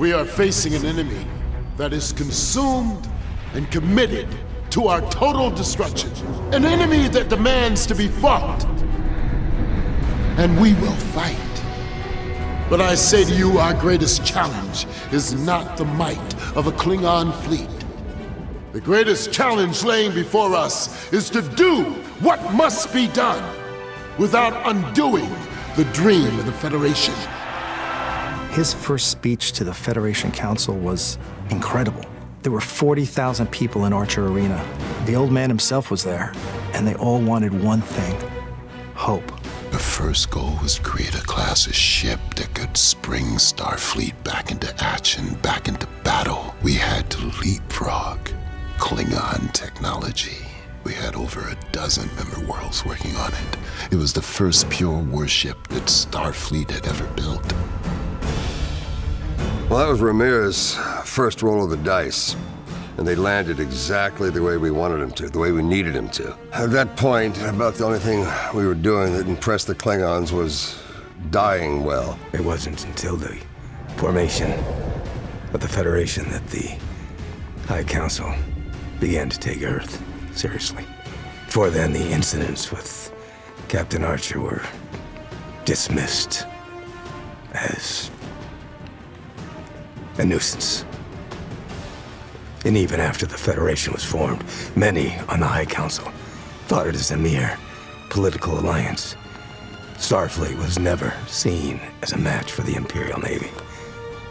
We are facing an enemy that is consumed and committed to our total destruction. An enemy that demands to be fought. And we will fight. But I say to you, our greatest challenge is not the might of a Klingon fleet. The greatest challenge laying before us is to do what must be done without undoing the dream of the Federation. His first speech to the Federation Council was incredible. There were 40,000 people in Archer Arena. The old man himself was there, and they all wanted one thing: hope. The first goal was to create a class of ship that could spring Starfleet back into action, back into battle. We had to leapfrog Klingon technology. We had over a dozen member worlds working on it. It was the first pure warship that Starfleet had ever built. Well, that was Ramirez's first roll of the dice. And they landed exactly the way we wanted them to, the way we needed them to. At that point, about the only thing we were doing that impressed the Klingons was dying well. It wasn't until the formation of the Federation that the High Council began to take Earth seriously. Before then, the incidents with Captain Archer were dismissed as a nuisance. And even after the Federation was formed, many on the High Council thought it as a mere political alliance. Starfleet was never seen as a match for the Imperial Navy.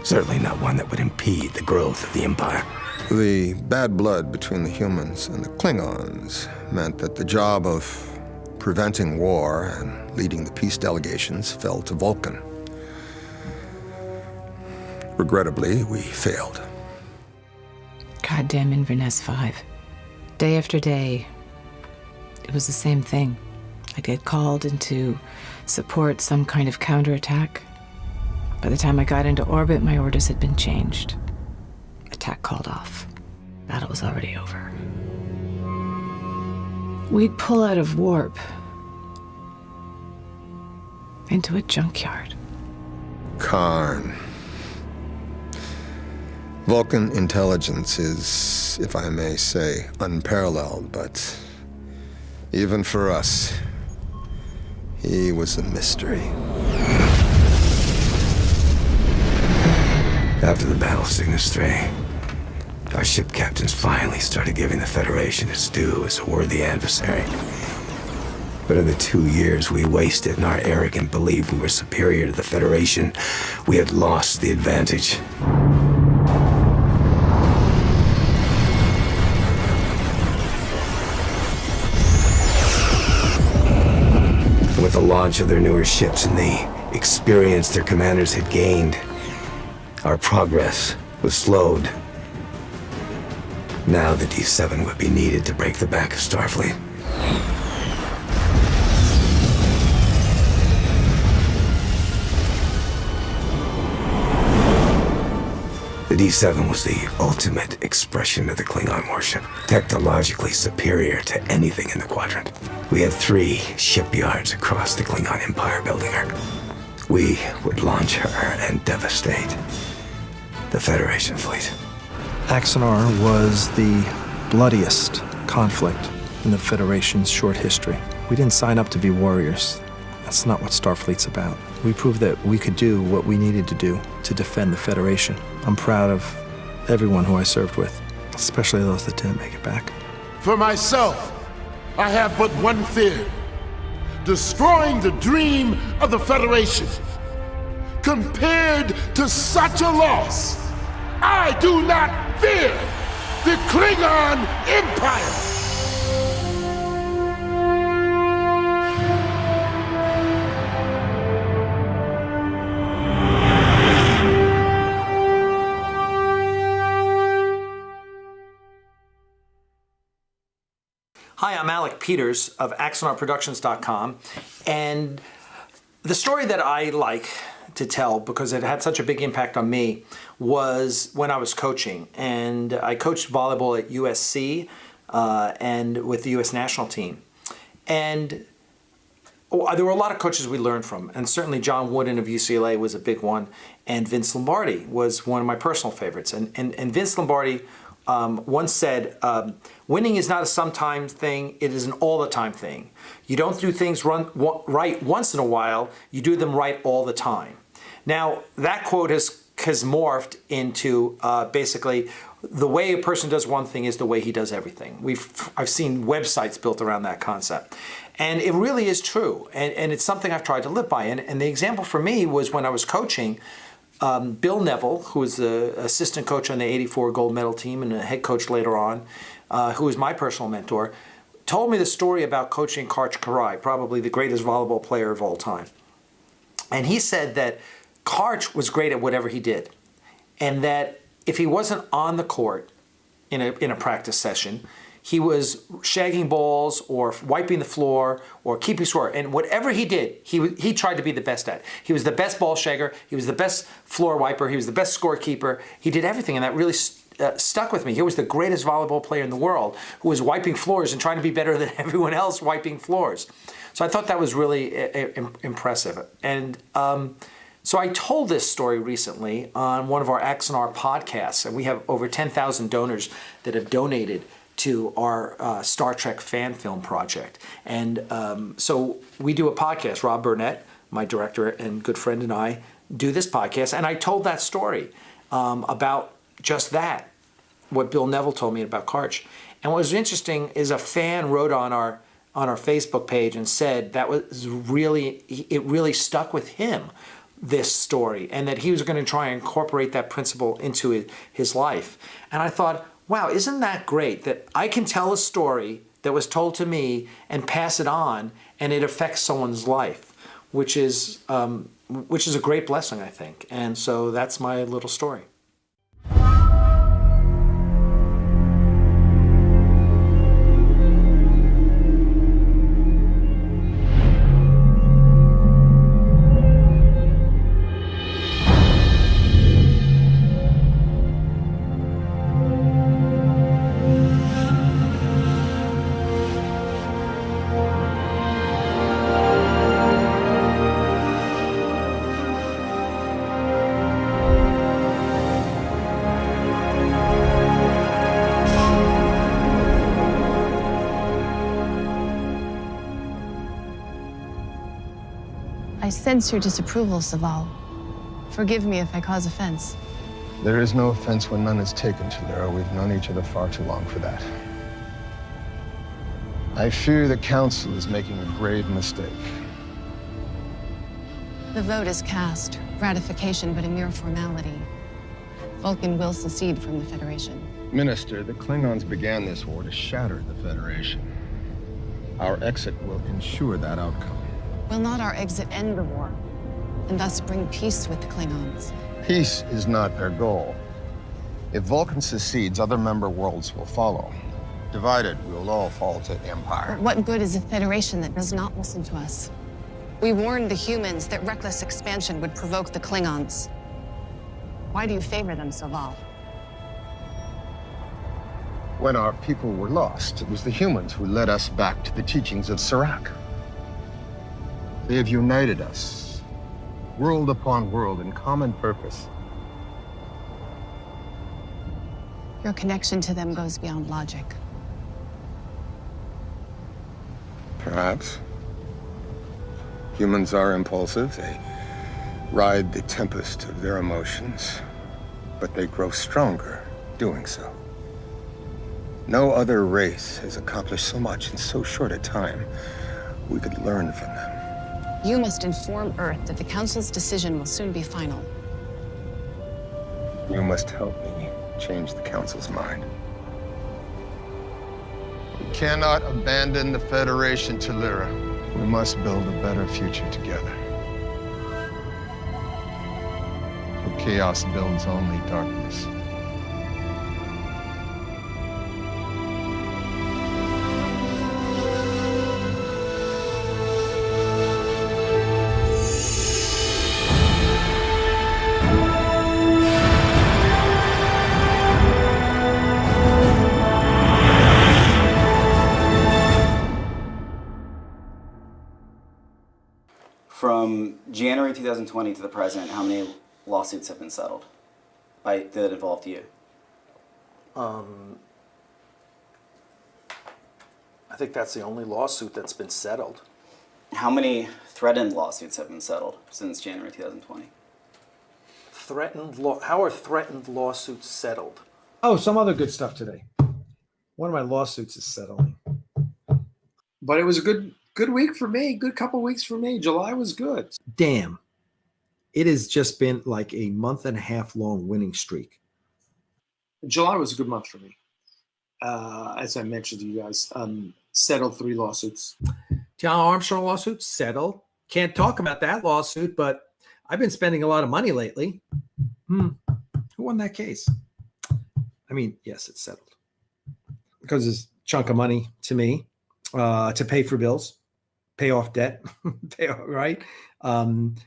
Certainly not one that would impede the growth of the Empire. The bad blood between the humans and the Klingons meant that the job of preventing war and leading the peace delegations fell to Vulcan. Regrettably, we failed. Goddamn Inverness 5. Day after day, it was the same thing. I'd get called in to support some kind of counterattack. By the time I got into orbit, my orders had been changed. Attack called off. Battle was already over. We'd pull out of warp into a junkyard. Karn. Vulcan intelligence is, if I may say, unparalleled, but even for us, he was a mystery. After the Battle of Cygnus 3, our ship captains finally started giving the Federation its due as a worthy adversary. But in the 2 years we wasted in our arrogant belief we were superior to the Federation, we had lost the advantage. With the launch of their newer ships and the experience their commanders had gained, our progress was slowed. Now the D7 would be needed to break the back of Starfleet. The D7 was the ultimate expression of the Klingon warship, technologically superior to anything in the quadrant. We had 3 shipyards across the Klingon Empire building her. We would launch her and devastate the Federation fleet. Axanar was the bloodiest conflict in the Federation's short history. We didn't sign up to be warriors. That's not what Starfleet's about. We proved that we could do what we needed to do to defend the Federation. I'm proud of everyone who I served with, especially those that didn't make it back. For myself, I have but one fear: destroying the dream of the Federation. Compared to such a loss, I do not fear the Klingon Empire! Hi, I'm Alec Peters of AxanarProductions.com, and the story that I like to tell, because it had such a big impact on me, was when I was coaching. And I coached volleyball at USC and with the US national team. And there were a lot of coaches we learned from, and certainly John Wooden of UCLA was a big one, and Vince Lombardi was one of my personal favorites. And Vince Lombardi once said, winning is not a sometime thing, it is an all-the-time thing. You don't do things right once in a while, you do them right all the time. Now, that quote has morphed into basically the way a person does one thing is the way he does everything. I've seen websites built around that concept. And it really is true. And it's something I've tried to live by. And the example for me was when I was coaching, Bill Neville, who was the assistant coach on the '84 gold medal team and a head coach later on, who was my personal mentor, told me the story about coaching Karch Karai, probably the greatest volleyball player of all time. And he said that Karch was great at whatever he did, and that if he wasn't on the court in a practice session, he was shagging balls or wiping the floor or keeping score. And whatever he did, he tried to be the best at. He was the best ball shagger. He was the best floor wiper. He was the best scorekeeper. He did everything, and that really stuck with me. He was the greatest volleyball player in the world who was wiping floors and trying to be better than everyone else wiping floors. So I thought that was really impressive. And so I told this story recently on one of our Axanar podcasts, and we have over 10,000 donors that have donated to our Star Trek fan film project. And so we do a podcast. Rob Burnett, my director and good friend, and I do this podcast. And I told that story about just that, what Bill Neville told me about Karch. And what was interesting is a fan wrote on our Facebook page and said that was really, it really stuck with him, this story, and that he was going to try and incorporate that principle into his life. And I thought, wow, isn't that great that I can tell a story that was told to me and pass it on, and it affects someone's life, which is a great blessing, I think. And so that's my little story. I sense your disapproval, Saval. Forgive me if I cause offense. There is no offense when none is taken, Chalera. We've known each other far too long for that. I fear the Council is making a grave mistake. The vote is cast. Ratification, but a mere formality. Vulcan will secede from the Federation. Minister, the Klingons began this war to shatter the Federation. Our exit will ensure that outcome. Will not our exit end the war, and thus bring peace with the Klingons? Peace is not their goal. If Vulcan secedes, other member worlds will follow. Divided, we will all fall to Empire. But what good is a Federation that does not listen to us? We warned the humans that reckless expansion would provoke the Klingons. Why do you favor them, Saval? When our people were lost, it was the humans who led us back to the teachings of Serac. They have united us, world upon world, in common purpose. Your connection to them goes beyond logic. Perhaps. Humans are impulsive. They ride the tempest of their emotions, but they grow stronger doing so. No other race has accomplished so much in so short a time. We could learn from them. You must inform Earth that the Council's decision will soon be final. You must help me change the Council's mind. We cannot abandon the Federation to Lyra. We must build a better future together. For chaos builds only darkness. From January 2020 to the present, how many lawsuits have been settled that involved you? I think that's the only lawsuit that's been settled. How many threatened lawsuits have been settled since January 2020? How are threatened lawsuits settled? Oh, some other good stuff today. One of my lawsuits is settling. But it was a good week for me. Good couple weeks for me. July was good. Damn. It has just been like a month and a half long winning streak. July was a good month for me. As I mentioned to you guys, settled 3 lawsuits. John Armstrong lawsuit, settled. Can't talk about that lawsuit, but I've been spending a lot of money lately. Who won that case? I mean, yes, it's settled. Because it's a chunk of money to me to pay for bills, pay off debt, right?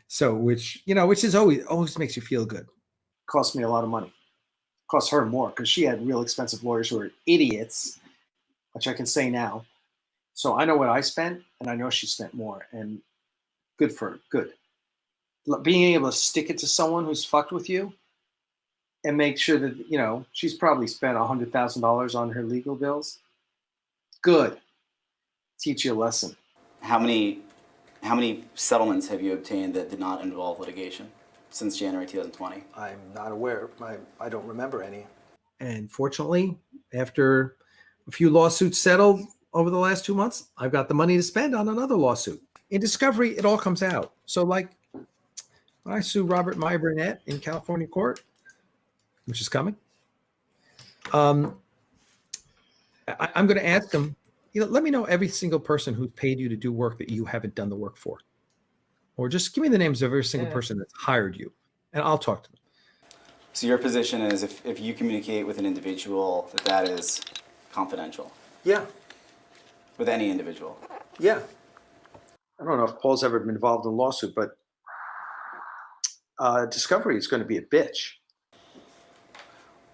So which is always makes you feel good. Cost me a lot of money. Cost her more because she had real expensive lawyers who were idiots, which I can say now. So I know what I spent, and I know she spent more, and good for her. Good. Being able to stick it to someone who's fucked with you and make sure that, she's probably spent $100,000 on her legal bills. Good. Teach you a lesson. How many settlements have you obtained that did not involve litigation since January 2020? I'm not aware. I don't remember any. And fortunately, after a few lawsuits settled over the last 2 months, I've got the money to spend on another lawsuit. In discovery, it all comes out. So like when I sue Robert Meyer Burnett in California court, which is coming, I'm going to ask them, let me know every single person who's paid you to do work that you haven't done the work for. Or just give me the names of every single person that's hired you, and I'll talk to them. So your position is if you communicate with an individual, that is confidential? Yeah. With any individual? Yeah. I don't know if Paul's ever been involved in a lawsuit, but discovery is going to be a bitch.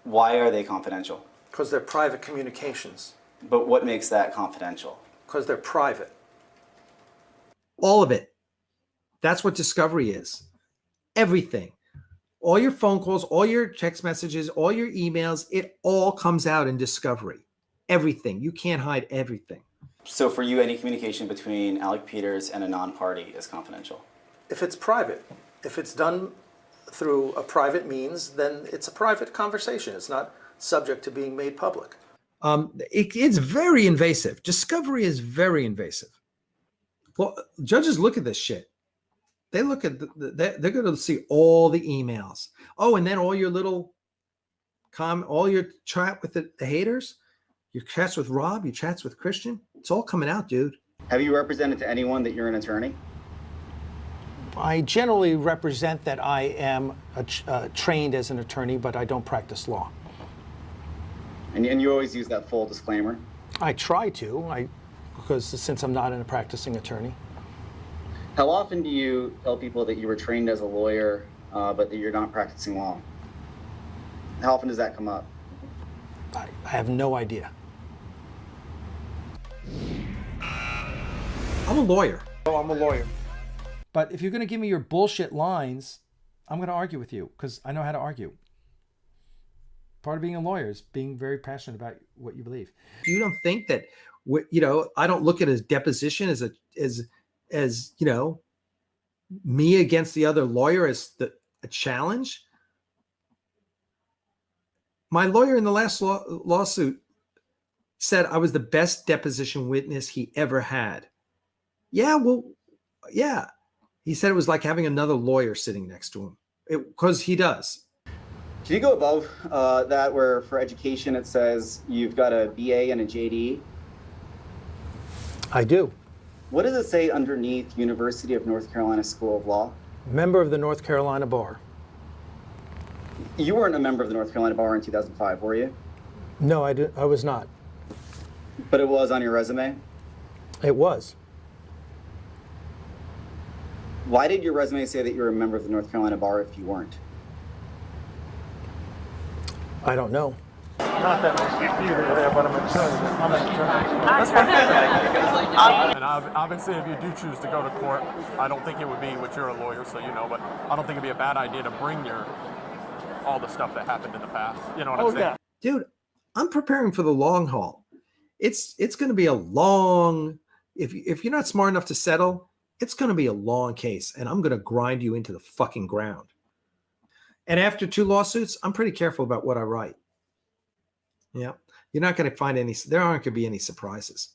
Why are they confidential? Because they're private communications. But what makes that confidential? Because they're private. All of it. That's what discovery is. Everything. All your phone calls, all your text messages, all your emails, it all comes out in discovery. Everything. You can't hide everything. So for you, any communication between Alec Peters and a non-party is confidential? If it's private, if it's done through a private means, then it's a private conversation. It's not subject to being made public. It's very invasive. Discovery is very invasive. Well, judges look at this shit. They look at they're going to see all the emails. Oh, and then all your little all your chat with the haters, your chats with Rob, your chats with Christian. It's all coming out, dude. Have you represented to anyone that you're an attorney? I generally represent that I am trained as an attorney, but I don't practice law. And you always use that full disclaimer? I try to, because since I'm not a practicing attorney. How often do you tell people that you were trained as a lawyer, but that you're not practicing law? How often does that come up? I have no idea. I'm a lawyer. Oh, I'm a lawyer. But if you're going to give me your bullshit lines, I'm going to argue with you because I know how to argue. Part of being a lawyer is being very passionate about what you believe. You don't think that, I don't look at his deposition as me against the other lawyer as a challenge. My lawyer in the last lawsuit said I was the best deposition witness he ever had. Yeah, well, yeah. He said it was like having another lawyer sitting next to him, because he does. Can you go above that where for education it says you've got a BA and a JD? I do. What does it say underneath University of North Carolina School of Law? Member of the North Carolina Bar. You weren't a member of the North Carolina Bar in 2005, were you? No, I was not. But it was on your resume? It was. Why did your resume say that you were a member of the North Carolina Bar if you weren't? I don't know. not that much either there, but I'm going to tell you that I'm an attorney. And obviously, if you do choose to go to court, I don't think it would be, which you're a lawyer, so you know, but I don't think it'd be a bad idea to bring all the stuff that happened in the past. You know what I'm saying? Yeah. Dude, I'm preparing for the long haul. It's going to be a long, if you're not smart enough to settle, it's going to be a long case, and I'm going to grind you into the fucking ground. And after 2 lawsuits, I'm pretty careful about what I write. Yeah. You're not going to find there aren't going to be any surprises.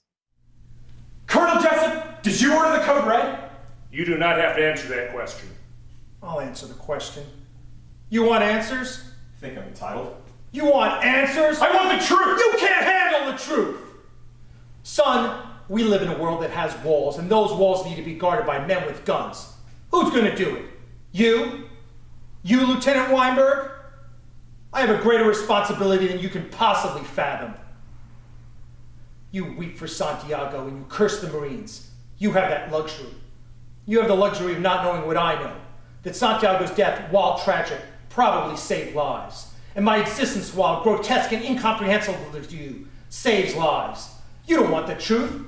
Colonel Jessup, did you order the code red? You do not have to answer that question. I'll answer the question. You want answers? I think I'm entitled. You want answers? I want the truth! You can't handle the truth! Son, we live in a world that has walls, and those walls need to be guarded by men with guns. Who's going to do it? You? You, Lieutenant Weinberg? I have a greater responsibility than you can possibly fathom. You weep for Santiago and you curse the Marines. You have that luxury. You have the luxury of not knowing what I know. That Santiago's death, while tragic, probably saved lives. And my existence, while grotesque and incomprehensible to you, saves lives. You don't want the truth.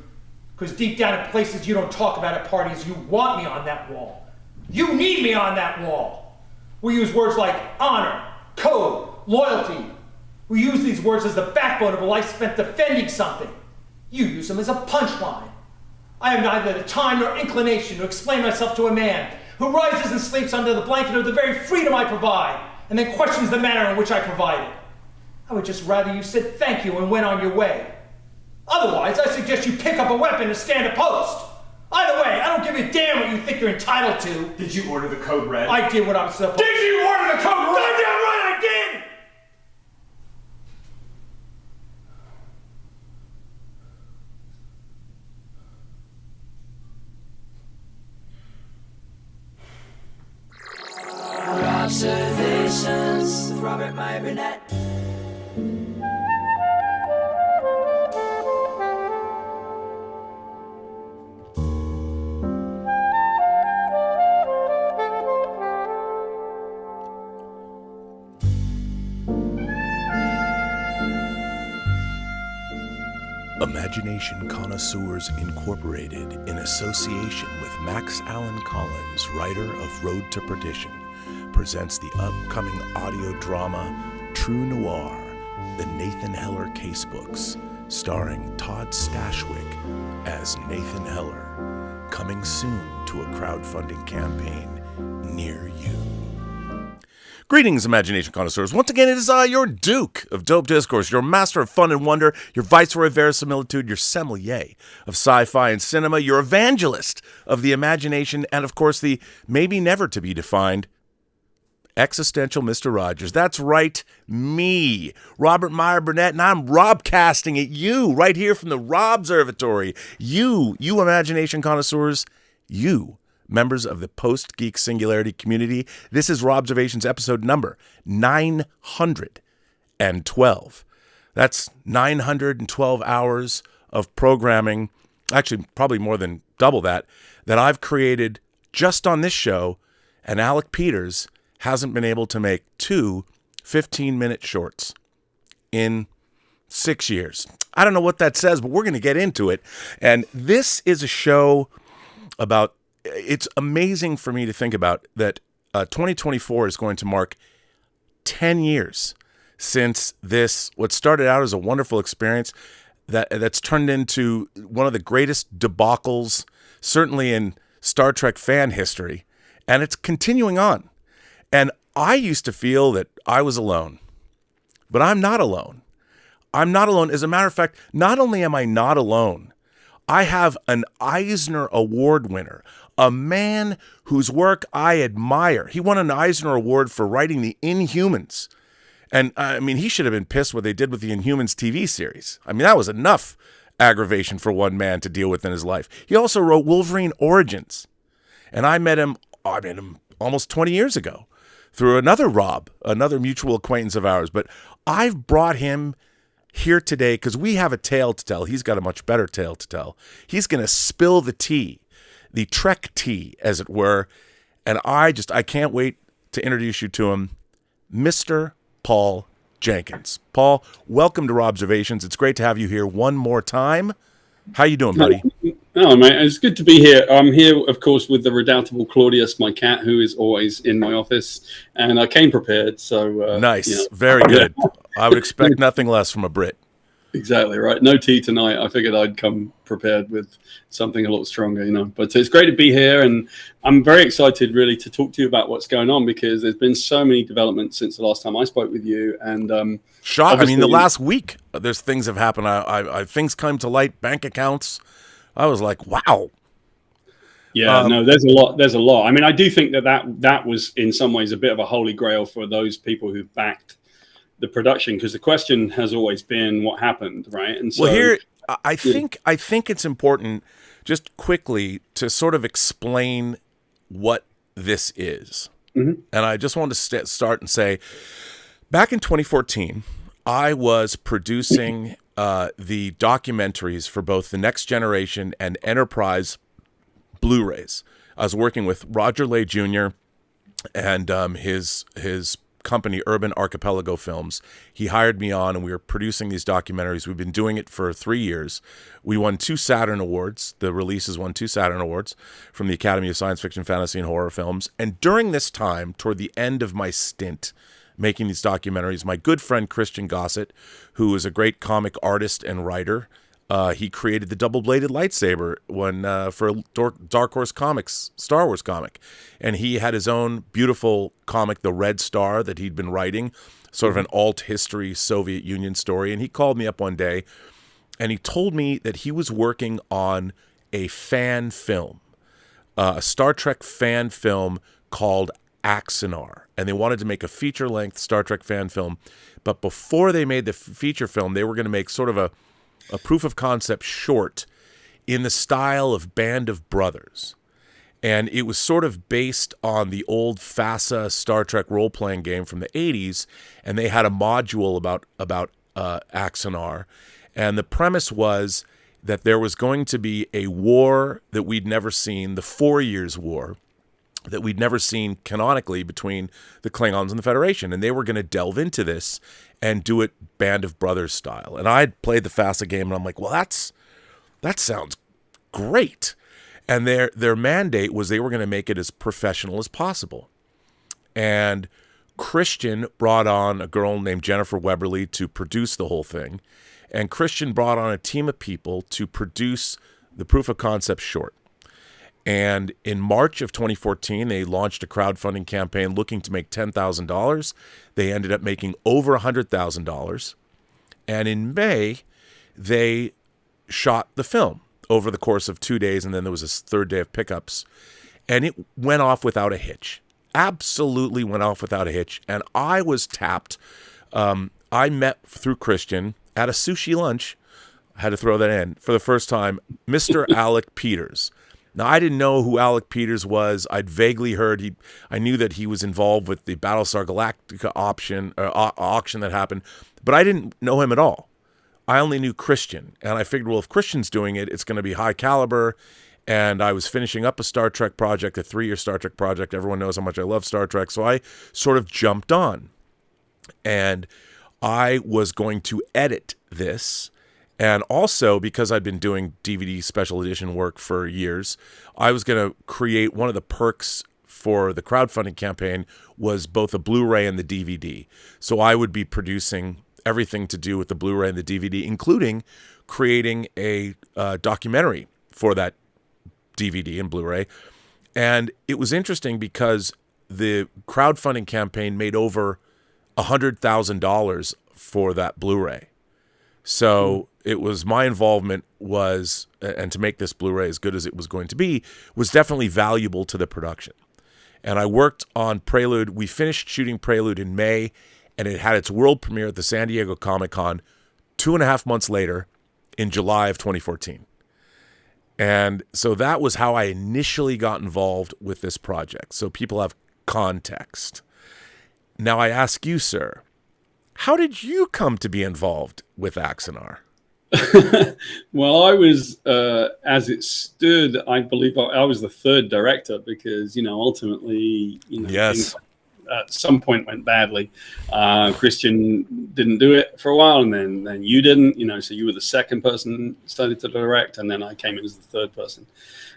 Because deep down in places you don't talk about at parties, you want me on that wall. You need me on that wall. We use words like honor, code, loyalty. We use these words as the backbone of a life spent defending something. You use them as a punchline. I have neither the time nor inclination to explain myself to a man who rises and sleeps under the blanket of the very freedom I provide, and then questions the manner in which I provide it. I would just rather you said thank you and went on your way. Otherwise, I suggest you pick up a weapon and stand a post. Either way, I don't give a damn what you think you're entitled to. Did you order the code red? I did what I was supposed to. Did you order the code red? Goddamn right I did! Observations with Robert Meyer Burnett. Imagination Connoisseurs Incorporated, in association with Max Allan Collins, writer of Road to Perdition, presents the upcoming audio drama True Noir, the Nathan Heller Casebooks, starring Todd Stashwick as Nathan Heller, coming soon to a crowdfunding campaign near you. Greetings, Imagination Connoisseurs. Once again, it is I, your Duke of Dope Discourse, your master of fun and wonder, your viceroy of verisimilitude, your sommelier of sci-fi and cinema, your evangelist of the imagination, and of course the maybe never to be defined existential Mr. Rogers. That's right, me, Robert Meyer Burnett, and I'm Robcasting at you right here from the Robservatory. You Imagination Connoisseurs, you members of the Post-Geek Singularity community. This is Robservations episode number 912. That's 912 hours of programming, actually probably more than double that I've created just on this show, and Alec Peters hasn't been able to make 2 15-minute shorts in 6 years. I don't know what that says, but we're going to get into it. And this is a show about, it's amazing for me to think about that 2024 is going to mark 10 years since this, what started out as a wonderful experience that's turned into one of the greatest debacles, certainly in Star Trek fan history. And it's continuing on. And I used to feel that I was alone, but I'm not alone. I'm not alone. As a matter of fact, not only am I not alone, I have an EISNER Award winner, a man whose work I admire. He won an EISNER Award for writing The Inhumans. And I mean, he should have been pissed what they did with the Inhumans TV series. I mean, that was enough aggravation for one man to deal with in his life. He also wrote Wolverine Origins. And I met him almost 20 years ago through another Rob, another mutual acquaintance of ours. But I've brought him here today because we have a tale to tell. He's got a much better tale to tell. He's going to spill the tea, the Trek tea, as it were. And I can't wait to introduce you to him, Mr. Paul Jenkins. Paul, welcome to Robservations. It's great to have you here one more time. How you doing, buddy? Oh, mate, it's good to be here. I'm here, of course, with the redoubtable Claudius, my cat, who is always in my office, and I came prepared. So nice, very good. I would expect nothing less from a Brit. Exactly right. No tea tonight. I figured I'd come prepared with something a lot stronger, But it's great to be here, and I'm very excited, really, to talk to you about what's going on, because there's been so many developments since the last time I spoke with you. And shock! I mean, the last week, there's things have happened. I things come to light, bank accounts. I was like, wow. Yeah, no, there's a lot. There's a lot. I mean, I do think that was in some ways a bit of a holy grail for those people who backed the production, because the question has always been what happened, right? And so, well, here I think it's important just quickly to sort of explain what this is. And I just want to start and say, back in 2014, I was producing the documentaries for both the Next Generation and Enterprise Blu-rays. I was working with Roger Lay Jr. and his company, Urban Archipelago Films. He hired me on, and we were producing these documentaries. We've been doing it for 3 years. We won 2 Saturn Awards. The releases won 2 Saturn Awards from the Academy of Science Fiction, Fantasy, and Horror Films. And during this time, toward the end of my stint making these documentaries, my good friend Christian Gossett, who is a great comic artist and writer, he created the double-bladed lightsaber for Dark Horse Comics, Star Wars comic. And he had his own beautiful comic, The Red Star, that he'd been writing, sort of an alt-history Soviet Union story. And he called me up one day, and he told me that he was working on a fan film, a Star Trek fan film called Axanar. And they wanted to make a feature-length Star Trek fan film. But before they made the feature film, they were going to make sort of a proof of concept short in the style of Band of Brothers. And it was sort of based on the old FASA Star Trek role-playing game from the 80s, and they had a module about Axanar. And the premise was that there was going to be a war that we'd never seen, the 4 Years' War, that we'd never seen canonically between the Klingons and the Federation. And they were going to delve into this and do it Band of Brothers style. And I'd played the FASA game, and I'm like, well, that sounds great. And their mandate was they were going to make it as professional as possible. And Christian brought on a girl named Jennifer Weberly to produce the whole thing. And Christian brought on a team of people to produce the proof of concept short. And in March of 2014, they launched a crowdfunding campaign looking to make $10,000. They ended up making over $100,000. And in May, they shot the film over the course of 2 days, and then there was a third day of pickups. And it went off without a hitch. Absolutely went off without a hitch. And I was tapped. I met through Christian at a sushi lunch, I had to throw that in, for the first time, Mr. Alec Peters. Now, I didn't know who Alec Peters was. I'd vaguely heard I knew that he was involved with the Battlestar Galactica auction that happened, but I didn't know him at all. I only knew Christian, and I figured, well, if Christian's doing it, it's going to be high caliber. And I was finishing up a Star Trek project, a 3-year Star Trek project. Everyone knows how much I love Star Trek, so I sort of jumped on. And I was going to edit this. And also, because I'd been doing DVD special edition work for years, I was going to create one of the perks for the crowdfunding campaign was both a Blu-ray and the DVD. So I would be producing everything to do with the Blu-ray and the DVD, including creating a documentary for that DVD and Blu-ray. And it was interesting because the crowdfunding campaign made over $100,000 for that Blu-ray. So it was my involvement was, and to make this Blu-ray as good as it was going to be, was definitely valuable to the production. And I worked on Prelude. We finished shooting Prelude in May, and it had its world premiere at the San Diego Comic-Con 2.5 months later in July of 2014. And so that was how I initially got involved with this project, so people have context. Now I ask you, sir, how did you come to be involved with Axanar? Well, I was, as it stood, I believe I was the third director because, ultimately, yes, at some point went badly. Christian didn't do it for a while, and then you didn't, so you were the second person started to direct, and then I came in as the third person.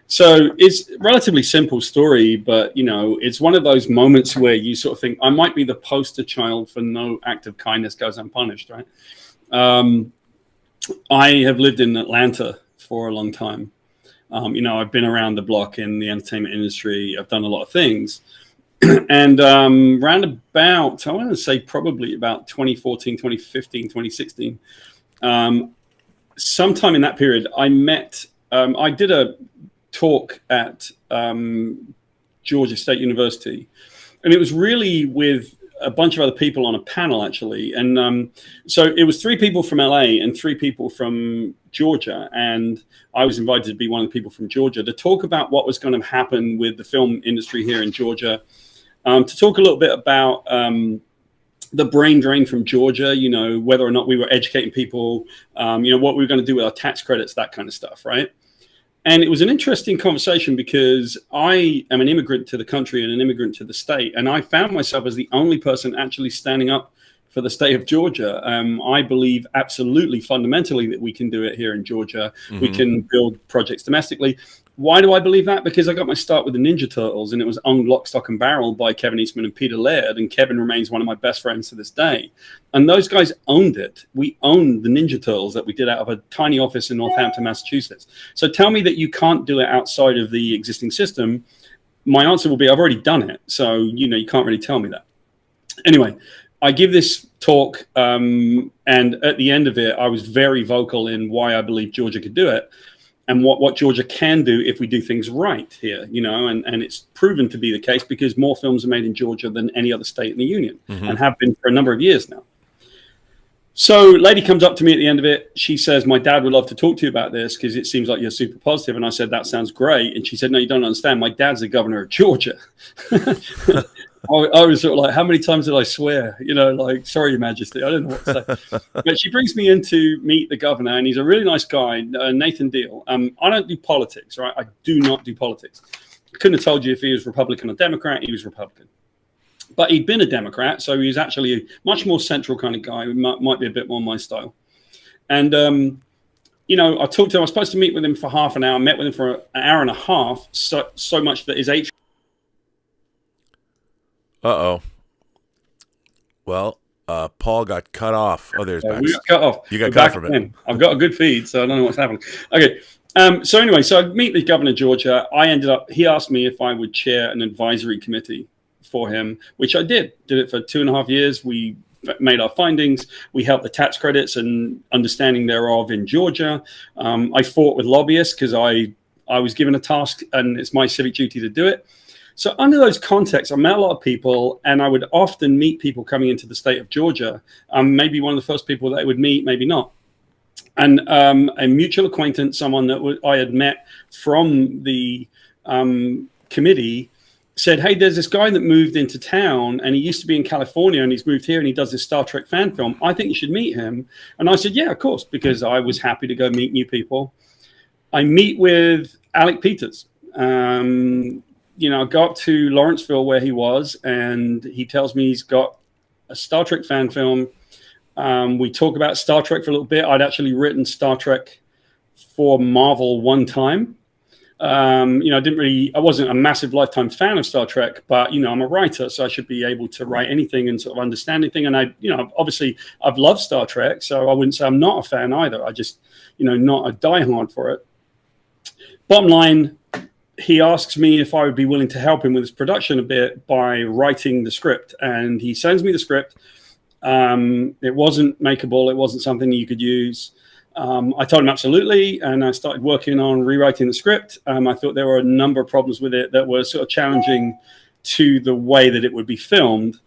So it's a relatively simple story, but it's one of those moments where you sort of think, I might be the poster child for no act of kindness goes unpunished, right? I have lived in Atlanta for a long time. I've been around the block in the entertainment industry. I've done a lot of things. And round about, I want to say probably about 2014, 2015, 2016, sometime in that period, I did a talk at Georgia State University, and it was really with a bunch of other people on a panel, actually. And so it was 3 people from LA and 3 people from Georgia, and I was invited to be one of the people from Georgia to talk about what was going to happen with the film industry here in Georgia, to talk a little bit about the brain drain from Georgia, whether or not we were educating people, what we were going to do with our tax credits, that kind of stuff, right? And it was an interesting conversation because I am an immigrant to the country and an immigrant to the state. And I found myself as the only person actually standing up for the state of Georgia. I believe absolutely fundamentally that we can do it here in Georgia. Mm-hmm. We can build projects domestically. Why do I believe that? Because I got my start with the Ninja Turtles, and it was owned lock, stock, and barrel by Kevin Eastman and Peter Laird, and Kevin remains one of my best friends to this day. And those guys owned it. We owned the Ninja Turtles that we did out of a tiny office in Northampton, Massachusetts. So tell me that you can't do it outside of the existing system. My answer will be, I've already done it. So, you can't really tell me that. Anyway, I give this talk, and at the end of it, I was very vocal in why I believe Georgia could do it. And what Georgia can do if we do things right here, and it's proven to be the case because more films are made in Georgia than any other state in the union, mm-hmm. and have been for a number of years now. So lady comes up to me at the end of it. She says, my dad would love to talk to you about this because it seems like you're super positive. And I said, that sounds great. And she said, no, you don't understand. My dad's the governor of Georgia. I was sort of like, how many times did I swear? Sorry, Your Majesty. I don't know what to say. But she brings me in to meet the governor, and he's a really nice guy, Nathan Deal. I don't do politics, right? I do not do politics. I couldn't have told you if he was Republican or Democrat. He was Republican. But he'd been a Democrat, so he was actually a much more central kind of guy. Might be a bit more my style. And, I talked to him. I was supposed to meet with him for half an hour. I met with him for an hour and a half, so much that his Uh-oh. Well, Paul got cut off. Oh, there's Max. We got cut off. You got cut from it. I've got a good feed, so I don't know what's happening. Okay. So anyway, so I meet the governor of Georgia. He asked me if I would chair an advisory committee for him, which I did. Did it for 2.5 years. We made our findings. We helped the tax credits and understanding thereof in Georgia. I fought with lobbyists because I was given a task, and it's my civic duty to do it. So under those contexts, I met a lot of people, and I would often meet people coming into the state of Georgia. Maybe one of the first people that I would meet, maybe not. And a mutual acquaintance, someone that I had met from the committee, said, hey, there's this guy that moved into town, and he used to be in California, and he's moved here, and he does this Star Trek fan film. I think you should meet him. And I said, yeah, of course, because I was happy to go meet new people. I meet with Alec Peters. I go up to Lawrenceville where he was, and he tells me he's got a Star Trek fan film. We talk about Star Trek for a little bit. I'd actually written Star Trek for Marvel one time. I wasn't a massive lifetime fan of Star Trek, but, I'm a writer, so I should be able to write anything and sort of understand anything. And obviously I've loved Star Trek, so I wouldn't say I'm not a fan either. I just, not a diehard for it. Bottom line, he asks me if I would be willing to help him with his production a bit by writing the script. And he sends me the script. It wasn't makeable. It wasn't something you could use. I told him absolutely, and I started working on rewriting the script. I thought there were a number of problems with it that were sort of challenging to the way that it would be filmed.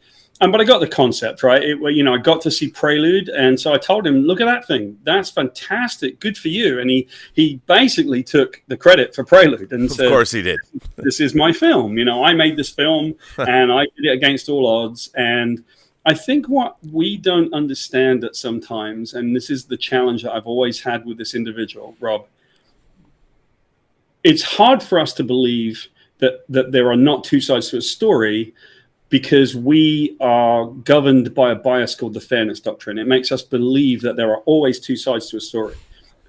But I got the concept, right? I got to see Prelude, and so I told him, look at that thing. That's fantastic. Good for you. And he basically took the credit for Prelude and said, of course he did. This is my film. I made this film, and I did it against all odds. And I think what we don't understand at sometimes, and this is the challenge that I've always had with this individual, Rob, it's hard for us to believe that there are not two sides to a story, because we are governed by a bias called the fairness doctrine. It makes us believe that there are always two sides to a story.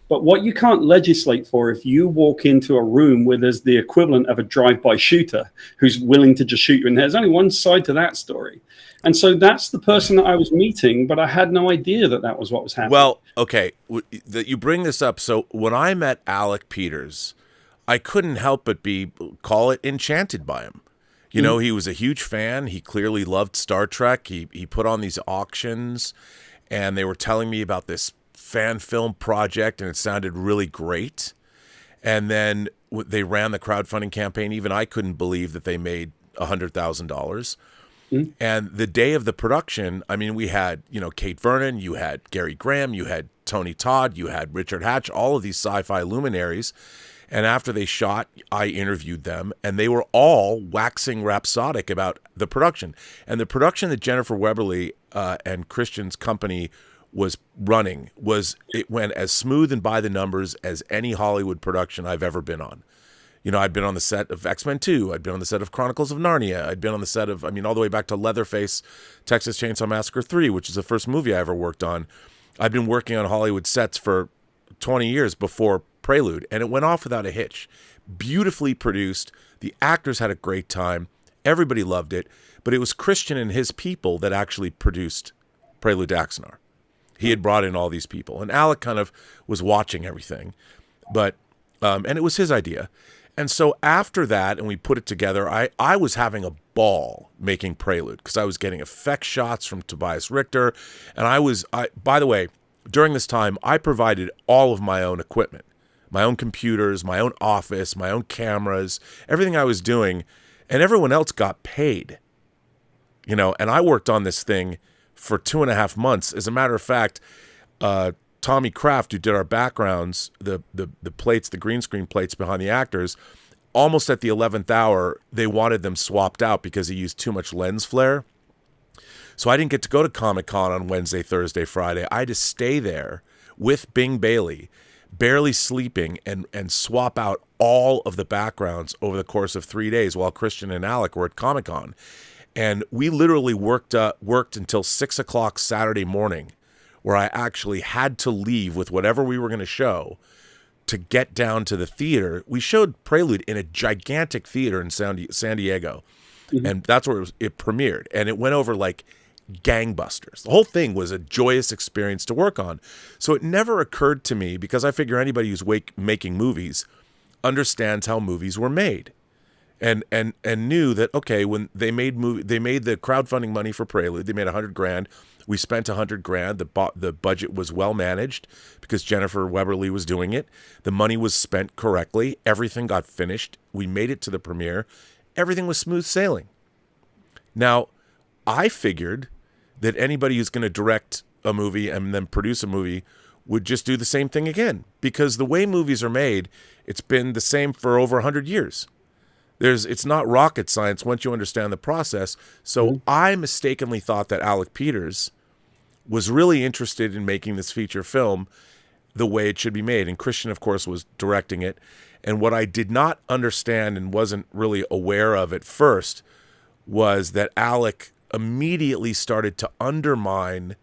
But what you can't legislate for, if you walk into a room where there's the equivalent of a drive-by shooter who's willing to just shoot you, and there's only one side to that story. And so that's the person that I was meeting, but I had no idea that that was what was happening. Well, okay, that you bring this up. So when I met Alec Peters, I couldn't help but call it enchanted by him. You know, he was a huge fan. He clearly loved Star Trek. He put on these auctions, and they were telling me about this fan film project, and it sounded really great. And then they ran the crowdfunding campaign. Even I couldn't believe that they made $100,000. And the day of the production, I mean, we had, you know, Kate Vernon, you had Gary Graham, you had Tony Todd, you had Richard Hatch, all of these sci-fi luminaries. And after they shot, I interviewed them, and they were all waxing rhapsodic about the production. And the production that Jennifer Weberly and Christian's company was running it went as smooth and by the numbers as any Hollywood production I've ever been on. You know, I'd been on the set of X-Men 2. I'd been on the set of Chronicles of Narnia. I'd been on the set of, all the way back to Leatherface, Texas Chainsaw Massacre 3, which is the first movie I ever worked on. I'd been working on Hollywood sets for 20 years before Prelude, and it went off without a hitch. Beautifully produced. The actors had a great time. Everybody loved it. But it was Christian and his people that actually produced Prelude to Axanar. He had brought in all these people, and Alec kind of was watching everything. But, and it was his idea. And so after that, and we put it together, I was having a ball making Prelude because I was getting effect shots from Tobias Richter. And by the way, during this time, I provided all of my own equipment, my own computers, my own office, my own cameras, everything I was doing, and everyone else got paid. You know, and I worked on this thing for 2.5 months. As a matter of fact, Tommy Kraft, who did our backgrounds, the plates, the green screen plates behind the actors, almost at the 11th hour, they wanted them swapped out because he used too much lens flare. So I didn't get to go to Comic-Con on Wednesday, Thursday, Friday. I had to stay there with Bing Bailey, barely sleeping, and swap out all of the backgrounds over the course of 3 days while Christian and Alec were at Comic-Con. And we literally worked until 6 o'clock Saturday morning, where I actually had to leave with whatever we were going to show to get down to the theater. We showed Prelude in a gigantic theater in San Diego, and that's where it premiered. And it went over like gangbusters. The whole thing was a joyous experience to work on. So it never occurred to me, because I figure anybody who's making movies understands how movies were made. And knew that, okay, when they made the crowdfunding money for Prelude, they made $100,000. We spent $100,000. The budget was well managed because Jennifer Weberly was doing it. The money was spent correctly. Everything got finished. We made it to the premiere. Everything was smooth sailing. Now, I figured that anybody who's going to direct a movie and then produce a movie would just do the same thing again, because the way movies are made, it's been the same for over 100 years. It's not rocket science once you understand the process. So I mistakenly thought that Alec Peters was really interested in making this feature film the way it should be made. And Christian, of course, was directing it. And what I did not understand and wasn't really aware of at first was that Alec immediately started to undermine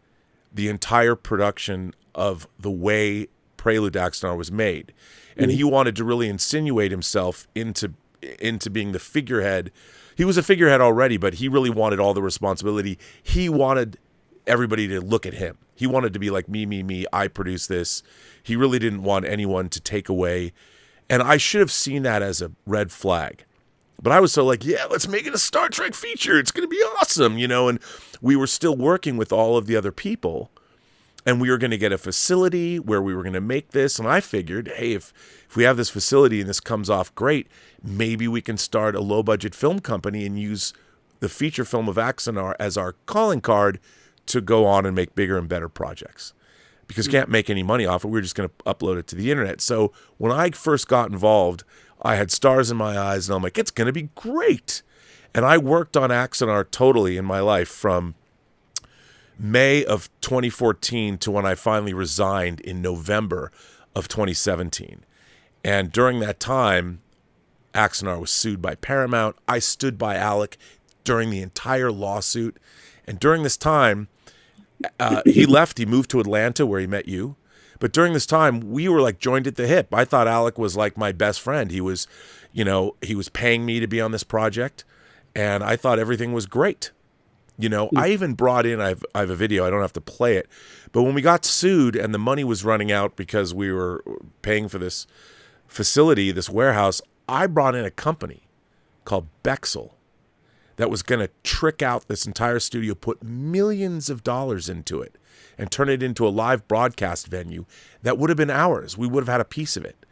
the entire production of the way Prelude to Axanar was made. And he wanted to really insinuate himself into being the figurehead. He was a figurehead already, but he really wanted all the responsibility. He wanted everybody to look at him. He wanted to be like, me, I produced this. He really didn't want anyone to take away. And I should have seen that as a red flag. But I was so like, yeah, let's make it a Star Trek feature. It's going to be awesome, you know? And we were still working with all of the other people. And we were going to get a facility where we were going to make this. And I figured, hey, if we have this facility and this comes off great, maybe we can start a low-budget film company and use the feature film of Axanar as our calling card to go on and make bigger and better projects. Because you can't make any money off it. We were just going to upload it to the internet. So when I first got involved, I had stars in my eyes, and I'm like, it's going to be great. And I worked on Axanar totally in my life from May of 2014 to when I finally resigned in November of 2017. And during that time, Axanar was sued by Paramount. I stood by Alec during the entire lawsuit. And during this time, he left. He moved to Atlanta where he met you. But during this time, we were like joined at the hip. I thought Alec was like my best friend. He was, he was paying me to be on this project, and I thought everything was great. I even brought in, I have a video, I don't have to play it, but when we got sued and the money was running out because we were paying for this facility, this warehouse, I brought in a company called Bexel that was going to trick out this entire studio, put millions of dollars into it, and turn it into a live broadcast venue that would have been ours. We would have had a piece of it.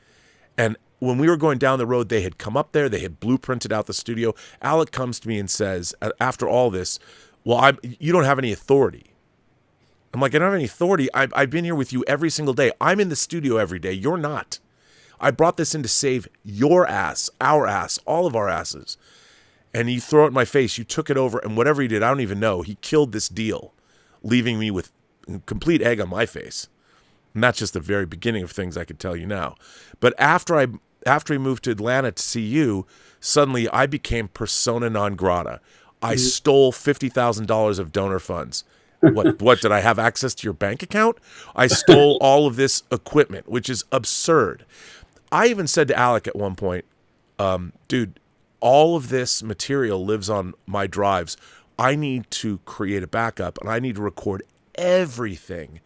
And when we were going down the road, they had come up there, they had blueprinted out the studio. Alec comes to me and says, after all this, well, you don't have any authority. I'm like, I don't have any authority. I've been here with you every single day. I'm in the studio every day. You're not. I brought this in to save your ass, our ass, all of our asses. And you throw it in my face. You took it over, and whatever he did, I don't even know. He killed this deal, leaving me with complete egg on my face. And that's just the very beginning of things I could tell you now. But after he moved to Atlanta to see you, suddenly I became persona non grata. I stole $50,000 of donor funds. What did I have access to your bank account? I stole all of this equipment, which is absurd. I even said to Alec at one point, dude, all of this material lives on my drives. I need to create a backup, and I need to record everything.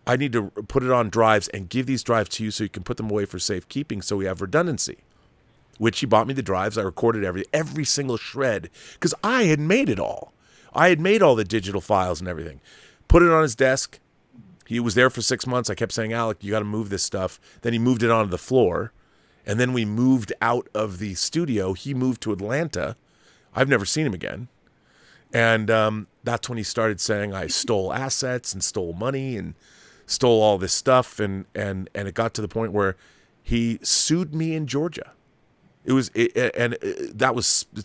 I need to put it on drives and give these drives to you so you can put them away for safekeeping so we have redundancy. Which he bought me the drives. I recorded every single shred because I had made it all. I had made all the digital files and everything. Put it on his desk. He was there for 6 months. I kept saying, Alec, you got to move this stuff. Then he moved it onto the floor. And then we moved out of the studio. He moved to Atlanta. I've never seen him again. And that's when he started saying I stole assets and stole money and stole all this stuff. And it got to the point where he sued me in Georgia. It's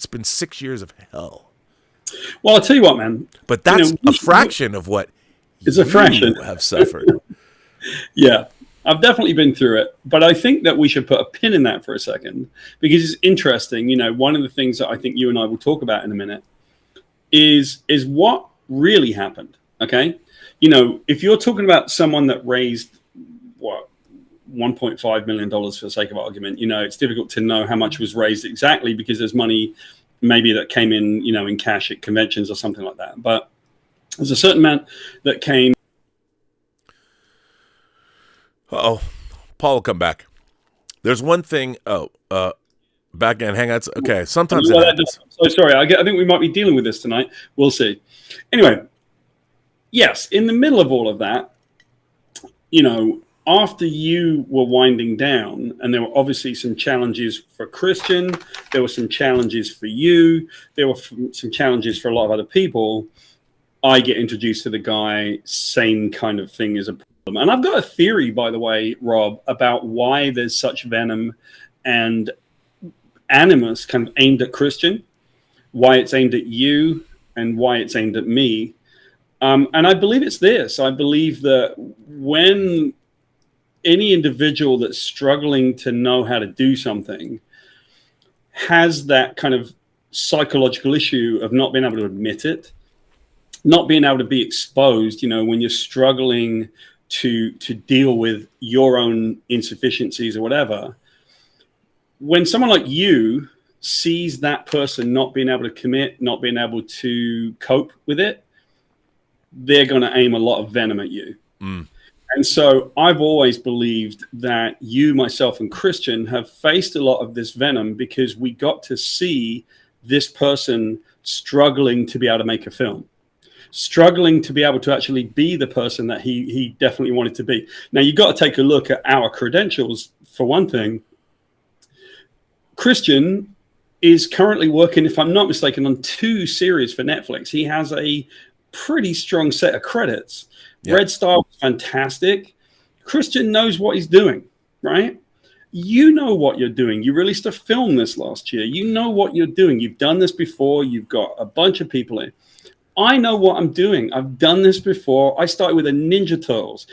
been 6 years of hell. Well, I'll tell you what, man. But that's a fraction of what it's a fraction have suffered. Yeah, I've definitely been through it. But I think that we should put a pin in that for a second because it's interesting. One of the things that I think you and I will talk about in a minute is what really happened. Okay. If you're talking about someone that raised $1.5 million for the sake of argument, it's difficult to know how much was raised exactly because there's money maybe that came in, in cash at conventions or something like that. But there's a certain amount that came. Uh-oh. Paul will come back. There's one thing. Back in Hangouts. Okay. Sometimes it happens. So sorry. I think we might be dealing with this tonight. We'll see. Anyway, yes, in the middle of all of that, after you were winding down, and there were obviously some challenges for Christian, there were some challenges for you, there were some challenges for a lot of other people, I get introduced to the guy, same kind of thing as a problem. And I've got a theory, by the way, Rob, about why there's such venom and animus kind of aimed at Christian, why it's aimed at you, and why it's aimed at me. And I believe it's this. I believe that when any individual that's struggling to know how to do something has that kind of psychological issue of not being able to admit it, not being able to be exposed, when you're struggling to deal with your own insufficiencies or whatever, when someone like you sees that person not being able to commit, not being able to cope with it, they're going to aim a lot of venom at you. Mm. And so I've always believed that you, myself, and Christian have faced a lot of this venom because we got to see this person struggling to be able to make a film, struggling to be able to actually be the person that he definitely wanted to be. Now, you've got to take a look at our credentials. For one thing, Christian is currently working, if I'm not mistaken, on 2 series for Netflix. He has a pretty strong set of credits. Yep. Red Star was fantastic. Christian knows what he's doing, right? You know what you're doing. You released a film this last year. You know what you're doing. You've done this before. You've got a bunch of people in. I know what I'm doing. I've done this before. I started with the Ninja Turtles.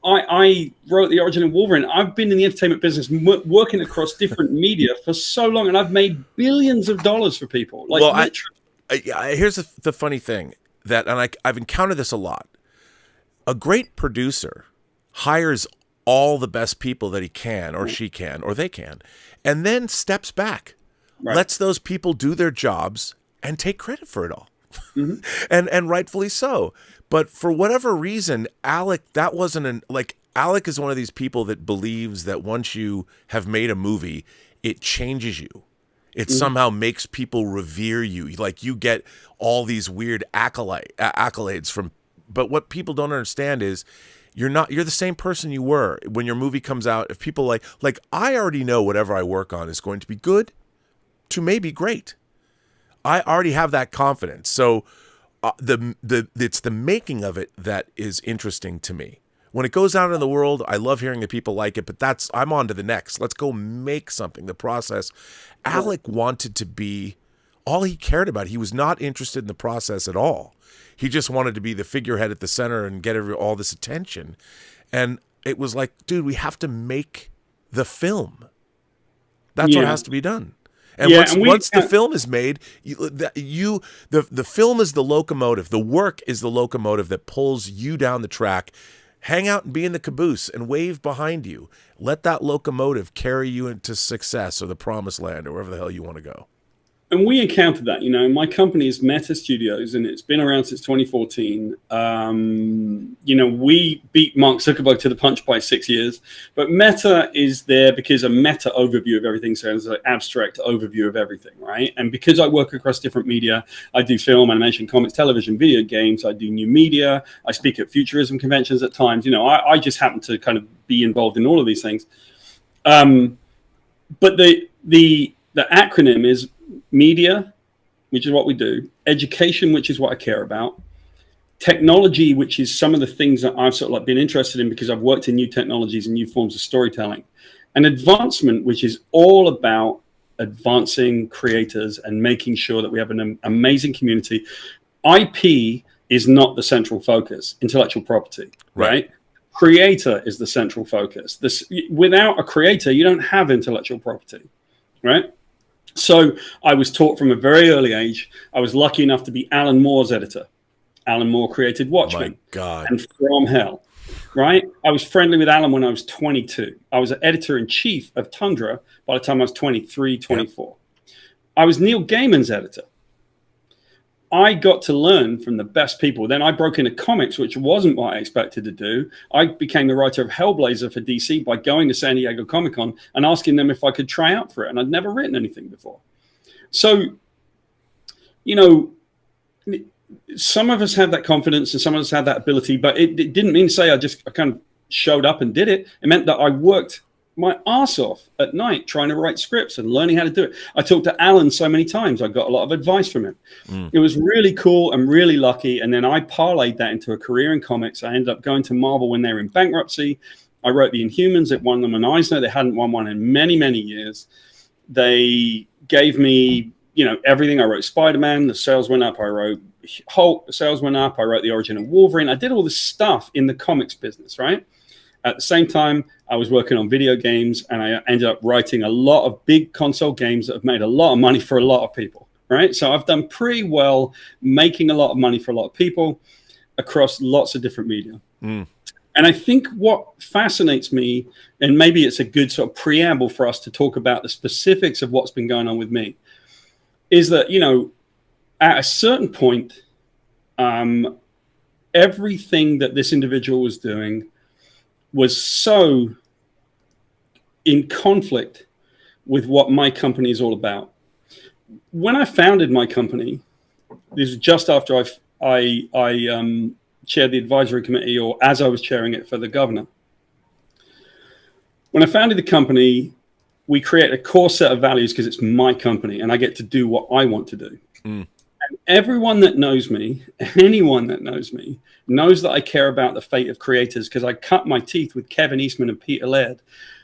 I wrote the origin of Wolverine. I've been in the entertainment business, working across different media for so long, and I've made billions of dollars for people. Like, well, literally. Here's the funny thing I've encountered this a lot. A great producer hires all the best people that he can, or she can, or they can, and then steps back, lets those people do their jobs, and take credit for it all. Mm-hmm. and rightfully so. But for whatever reason, Alec is one of these people that believes that once you have made a movie, it changes you. It somehow makes people revere you. Like, you get all these weird accolades from. But what people don't understand is you're the same person you were when your movie comes out. If people like I already know whatever I work on is going to be good to maybe great. I already have that confidence. So it's the making of it that is interesting to me. When it goes out in the world, I love hearing that people like it, but I'm on to the next. Let's go make something. The process. Alec wanted to be all he cared about. He was not interested in the process at all. He just wanted to be the figurehead at the center and get all this attention. And it was like, dude, we have to make the film. That's what has to be done. And once the film is made, the film is the locomotive. The work is the locomotive that pulls you down the track. Hang out and be in the caboose and wave behind you. Let that locomotive carry you into success or the promised land or wherever the hell you want to go. And we encountered that, my company is Meta Studios, and it's been around since 2014. We beat Mark Zuckerberg to the punch by 6 years, but Meta is there because a meta overview of everything, so it's an abstract overview of everything, right? And because I work across different media, I do film, animation, comics, television, video games, I do new media, I speak at futurism conventions at times. I just happen to kind of be involved in all of these things. But the acronym is media, which is what we do, education, which is what I care about, technology, which is some of the things that I've sort of been interested in because I've worked in new technologies and new forms of storytelling, and advancement, which is all about advancing creators and making sure that we have an amazing community. IP is not the central focus, intellectual property, right? Creator is the central focus. Without a creator, you don't have intellectual property, right? So I was taught from a very early age. I was lucky enough to be Alan Moore's editor. Alan Moore created Watchmen and From Hell, right? I was friendly with Alan when I was 22. I was an editor-in-chief of Tundra by the time I was 23, 24. Yep. I was Neil Gaiman's editor. I got to learn from the best people. Then I broke into comics, which wasn't what I expected to do. I became the writer of Hellblazer for DC by going to San Diego Comic-Con and asking them if I could try out for it. And I'd never written anything before. So, some of us have that confidence and some of us have that ability, but it didn't mean to say I kind of showed up and did it. It meant that I worked my ass off at night trying to write scripts and learning how to do it. I talked to Alan so many times. I got a lot of advice from him. It was really cool and really lucky. And then I parlayed that into a career in comics. I ended up going to Marvel when they were in bankruptcy. I wrote the Inhumans. It won them an EISNER. They hadn't won one in many, many years. They gave me, everything. I wrote Spider-Man. The sales went up. I wrote Hulk. The sales went up. I wrote the origin of Wolverine. I did all this stuff in the comics business, right? At the same time, I was working on video games, and I ended up writing a lot of big console games that have made a lot of money for a lot of people, right? So I've done pretty well making a lot of money for a lot of people across lots of different media. And I think what fascinates me, and maybe it's a good sort of preamble for us to talk about the specifics of what's been going on with me, is that, at a certain point, everything that this individual was doing was so in conflict with what my company is all about. When I founded my company, this was just after I chaired the advisory committee, or as I was chairing it for the governor. When I founded the company, we create a core set of values because it's my company and I get to do what I want to do. And everyone that knows me, anyone that knows me, knows that I care about the fate of creators because I cut my teeth with Kevin Eastman and Peter Laird,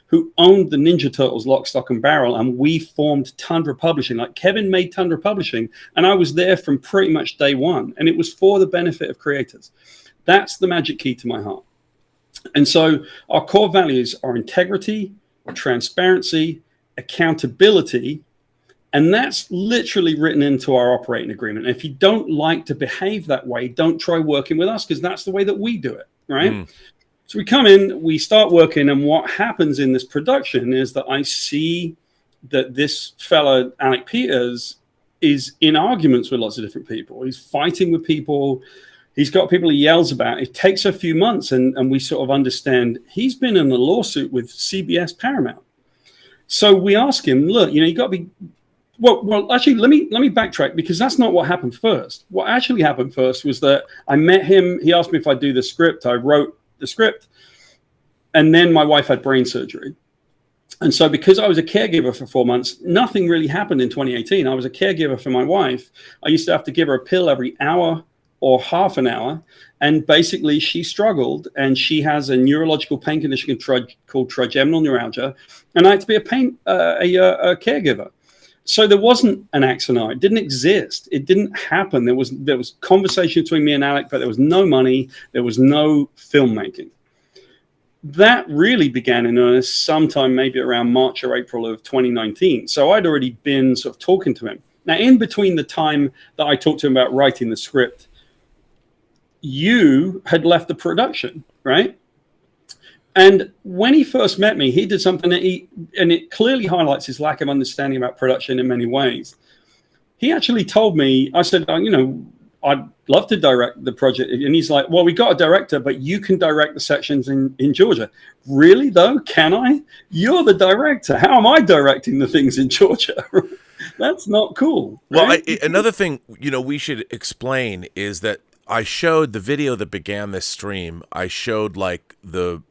who owned the Ninja Turtles lock, stock, and barrel, and we formed Tundra Publishing. Like, Kevin made Tundra Publishing, and I was there from pretty much day one, and it was for the benefit of creators. That's the magic key to my heart. And so our core values are integrity, transparency, accountability, and that's literally written into our operating agreement. And if you don't like to behave that way, don't try working with us, because that's the way that we do it, right? So we come in, we start working, and what happens in this production is that I see that this fellow, Alec Peters, is in arguments with lots of different people. He's fighting with people. He's got people he yells about. It takes a few months, and we sort of understand he's been in a lawsuit with CBS Paramount. So we ask him, look, you got to be... Well, actually, let me backtrack, because that's not what happened first. What actually happened first was that I met him. He asked me if I'd do the script. I wrote the script, and then my wife had brain surgery. And so because I was a caregiver for 4 months, nothing really happened in 2018. I was a caregiver for my wife. I used to have to give her a pill every hour or half an hour. And basically she struggled, and she has a neurological pain condition called trigeminal neuralgia. And I had to be a caregiver. So there wasn't an Axanar. It didn't exist. It didn't happen. There was conversation between me and Alec, but there was no money. There was no filmmaking. That really began in earnest sometime maybe around March or April of 2019. So I'd already been sort of talking to him. Now, in between the time that I talked to him about writing the script, you had left the production, right? And when he first met me, he did something that and it clearly highlights his lack of understanding about production in many ways. He actually told me, I said, I'd love to direct the project. And he's like, well, we got a director, but you can direct the sections in Georgia. Really, though? Can I? You're the director. How am I directing the things in Georgia? That's not cool. Right? Well, another thing, we should explain is that I showed the video that began this stream. I showed like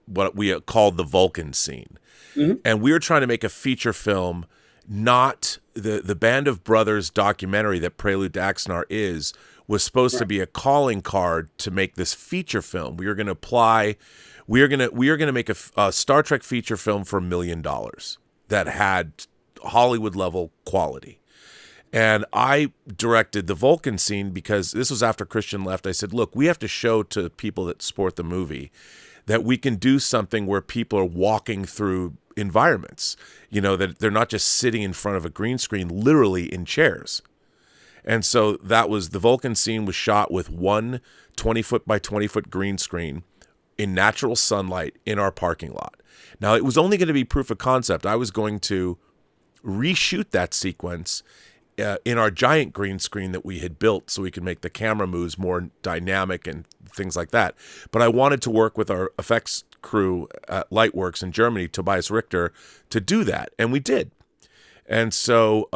what we called the Vulcan scene. Mm-hmm. And we were trying to make a feature film, not the Band of Brothers documentary that Prelude to Axanar was supposed to be a calling card to make this feature film. We were going to make a Star Trek feature film for $1 million that had Hollywood level quality. And I directed the Vulcan scene because this was after Christian left. I said, look, we have to show to people that support the movie that we can do something where people are walking through environments, that they're not just sitting in front of a green screen, literally in chairs. And so that was the Vulcan scene was shot with one 20-foot by 20-foot green screen in natural sunlight in our parking lot. Now, it was only going to be proof of concept. I was going to reshoot that sequence in our giant green screen that we had built so we could make the camera moves more dynamic and things like that. But I wanted to work with our effects crew at Lightworks in Germany, Tobias Richter, to do that. And we did. And so,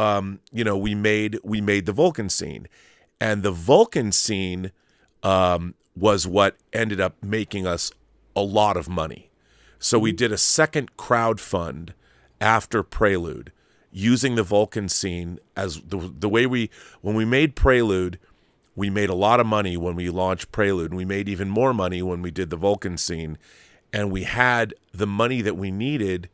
we made the Vulcan scene. And the Vulcan scene was what ended up making us a lot of money. So we did a second crowd fund after Prelude, using the Vulcan scene as the way when we made Prelude, we made a lot of money when we launched Prelude, and we made even more money when we did the Vulcan scene, and we had the money that we needed.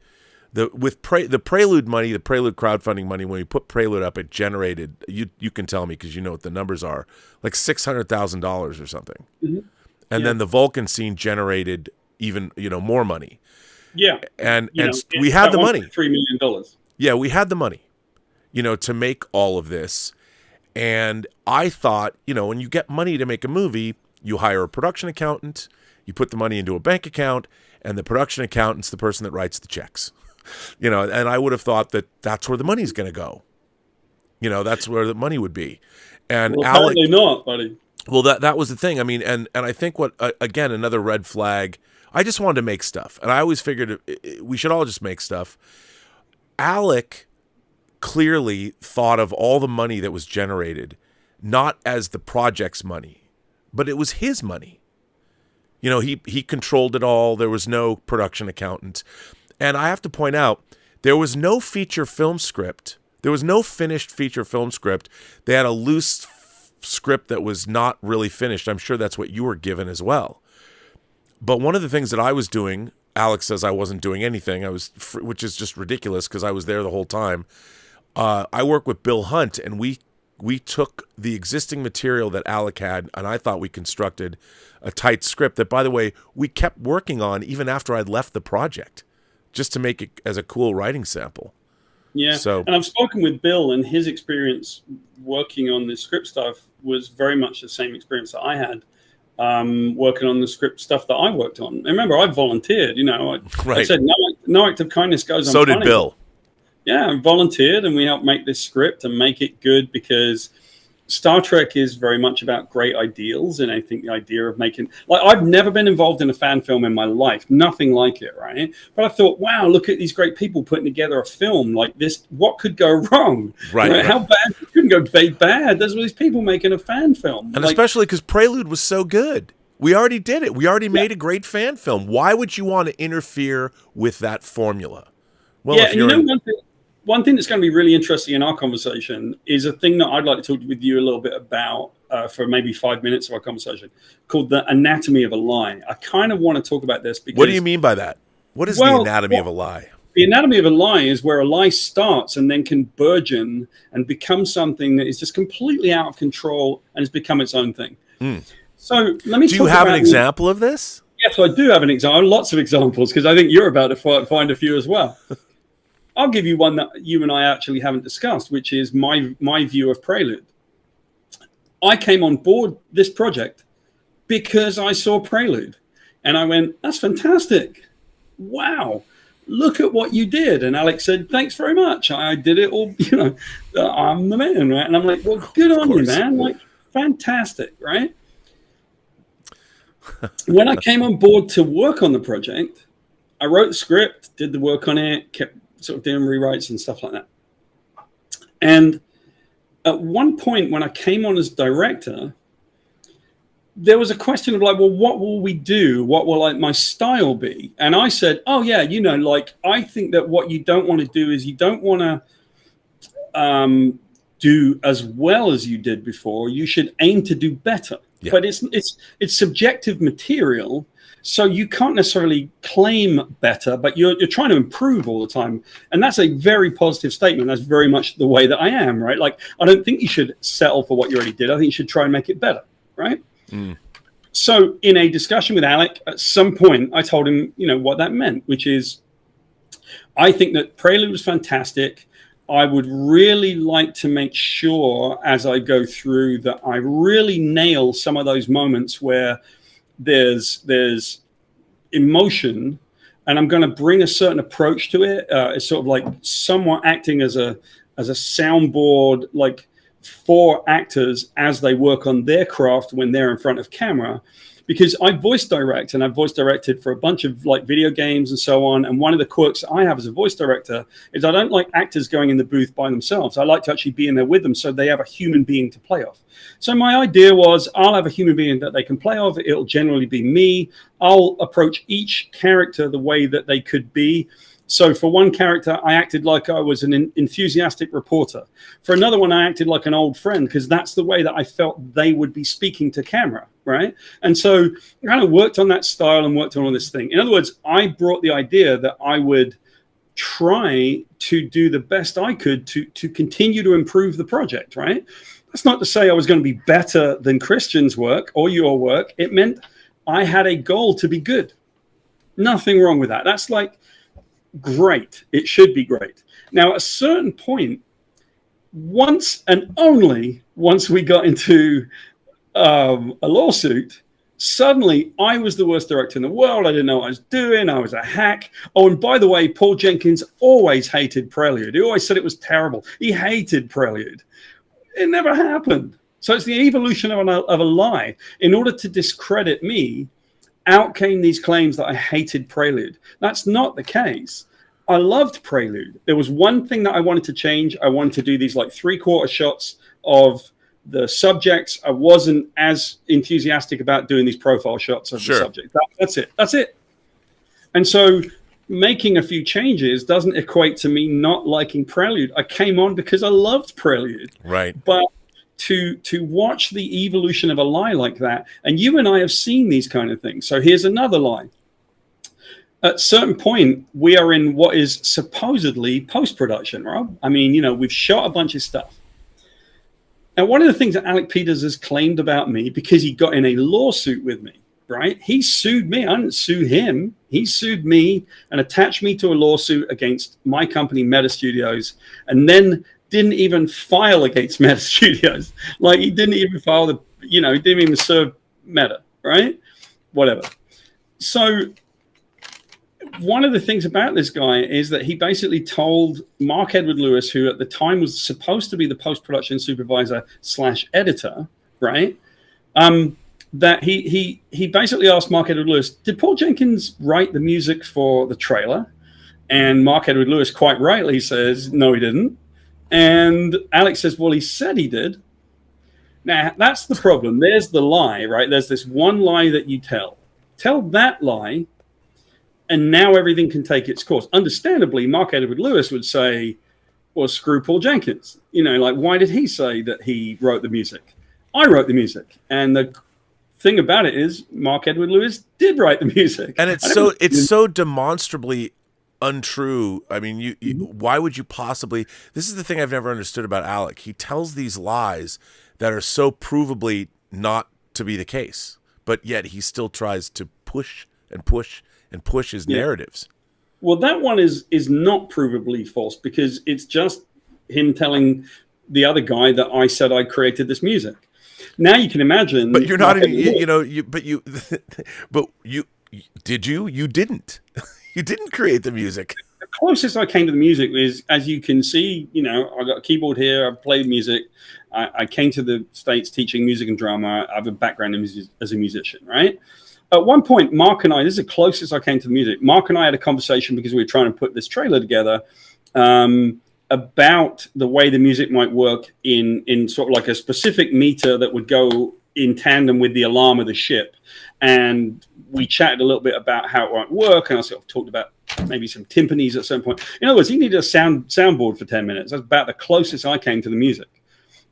The Prelude money, the Prelude crowdfunding money, when we put Prelude up, it generated, you can tell me because you know what the numbers are, like $600,000 or something. Mm-hmm. And then the Vulcan scene generated even more money. Yeah, and we had the money, $3 million. Yeah, we had the money, to make all of this. And I thought, when you get money to make a movie, you hire a production accountant, you put the money into a bank account, and the production accountant's the person that writes the checks. And I would have thought that that's where the money's going to go. That's where the money would be. And well, Alec, apparently not, buddy. Well, that was the thing. I mean, and I think again, another red flag, I just wanted to make stuff. And I always figured we should all just make stuff. Alec clearly thought of all the money that was generated, not as the project's money, but it was his money. He controlled it all. There was no production accountant. And I have to point out, there was no feature film script. There was no finished feature film script. They had a loose script that was not really finished. I'm sure that's what you were given as well. But one of the things that I was doing, Alex says I wasn't doing anything, which is just ridiculous because I was there the whole time. I work with Bill Hunt, and we we took the existing material that Alec had, and I thought we constructed a tight script that, by the way, we kept working on even after I'd left the project, just to make it as a cool writing sample. Yeah, so, and I've spoken with Bill, and his experience working on the script stuff was very much the same experience that I had working on the script stuff that I worked on. And remember, I volunteered. I said no act of kindness goes so unpunished. did Bill. Yeah, I volunteered, and we helped make this script and make it good, because Star Trek is very much about great ideals. And I think the idea of making, I've never been involved in a fan film in my life, nothing like it, right? But I thought, wow, look at these great people putting together a film like this. What could go wrong? Right. How bad? It couldn't go bad. There's all these people making a fan film. And especially because Prelude was so good. We already did it. We already made a great fan film. Why would you want to interfere with that formula? Well, yeah, and one thing that's going to be really interesting in our conversation is a thing that I'd like to talk with you a little bit about for maybe 5 minutes of our conversation, called the anatomy of a lie. I kind of want to talk about this because... What do you mean by that? What is the anatomy of a lie? The anatomy of a lie is where a lie starts and then can burgeon and become something that is just completely out of control and has become its own thing. So let me. Do you have an example of this? Yes, I do have an example. Lots of examples, because I think you're about to find a few as well. I'll give you one that you and I actually haven't discussed, which is my view of Prelude. I came on board this project because I saw Prelude, and I went, "That's fantastic! Wow, look at what you did." And Alex said, "Thanks very much. I did it all. I'm the man, right?" And I'm like, "Well, good on you, man! Like, fantastic, right?" When I came on board to work on the project, I wrote the script, did the work on it, kept sort of doing rewrites and stuff like that. And at one point when I came on as director, there was a question of like, well, what will we do? What will my style be? And I said, oh yeah, I think that what you don't want to do is you don't want to do as well as you did before. You should aim to do better. Yeah. But it's subjective material, so you can't necessarily claim better, but you're trying to improve all the time. And that's a very positive statement. That's very much the way that I am, right? Like, I don't think you should settle for what you already did. I think you should try and make it better, right? So in a discussion with Alec, at some point, I told him, what that meant, which is, I think that Prelude was fantastic. I would really like to make sure as I go through that I really nail some of those moments where there's emotion, and I'm going to bring a certain approach to it. It's sort of like somewhat acting as a soundboard, like for actors as they work on their craft when they're in front of camera. Because I voice direct, and I've voice directed for a bunch of like video games and so on. And one of the quirks I have as a voice director is I don't like actors going in the booth by themselves. I like to actually be in there with them so they have a human being to play off. So my idea was I'll have a human being that they can play off. It'll generally be me. I'll approach each character the way that they could be. So for one character, I acted like I was an enthusiastic reporter. For another one, I acted like an old friend, because that's the way that I felt they would be speaking to camera, right? And so I kind of worked on that style and worked on all this thing. In other words, I brought the idea that I would try to do the best I could to continue to improve the project, right? That's not to say I was going to be better than Christian's work or your work. It meant I had a goal to be good. Nothing wrong with that. That's like, great. It should be great. Now, at a certain point, once and only once we got into a lawsuit, suddenly I was the worst director in the world. I didn't know what I was doing. I was a hack. Oh, and by the way, Paul Jenkins always hated Prelude. He always said it was terrible. He hated Prelude. It never happened. So it's the evolution of a lie. In order to discredit me, out came these claims that I hated Prelude. That's not the case. I loved Prelude. There was one thing that I wanted to change. I wanted to do these like 3/4 shots of the subjects. I wasn't as enthusiastic about doing these profile shots of the subject. That's it. That's it. And so making a few changes doesn't equate to me not liking Prelude. I came on because I loved Prelude. Right. But to watch the evolution of a lie like that, and you and I have seen these kind of things. So here's another lie. At a certain point, we are in what is supposedly post-production, Rob. I mean, we've shot a bunch of stuff. Now, one of the things that Alec Peters has claimed about me, because he got in a lawsuit with me, right? He sued me. I didn't sue him. He sued me and attached me to a lawsuit against my company, Meta Studios, and then didn't even file against Meta Studios. Like, he didn't even file he didn't even serve Meta, right? Whatever. So one of the things about this guy is that he basically told Mark Edward Lewis, who at the time was supposed to be the post-production supervisor / editor, right? That he basically asked Mark Edward Lewis, did Paul Jenkins write the music for the trailer? And Mark Edward Lewis quite rightly says, no, he didn't. And Alex says, well, he said he did. Now, that's the problem. There's the lie, right? There's this one lie that you tell. Tell that lie, and now everything can take its course. Understandably, Mark Edward Lewis would say, well, screw Paul Jenkins. Why did he say that he wrote the music? I wrote the music. And the thing about it is Mark Edward Lewis did write the music. And it's so demonstrably untrue. I mean, why would you possibly... This is the thing I've never understood about Alec. He tells these lies that are so provably not to be the case, but yet he still tries to push and push and push his narratives. Well, that one is not provably false, because it's just him telling the other guy that I said I created this music. Now you can imagine... But you're not... But you did you? You didn't. You didn't create the music. The closest I came to the music is, as you can see, I got a keyboard here, I played music. I came to the States teaching music and drama. I have a background as a musician, right? At one point, Mark and I, this is the closest I came to the music. Mark and I had a conversation because we were trying to put this trailer together about the way the music might work in sort of like a specific meter that would go in tandem with the alarm of the ship. And we chatted a little bit about how it might work, and I sort of talked about maybe some timpanis at some point. In other words, he needed a soundboard for 10 minutes. That's about the closest I came to the music,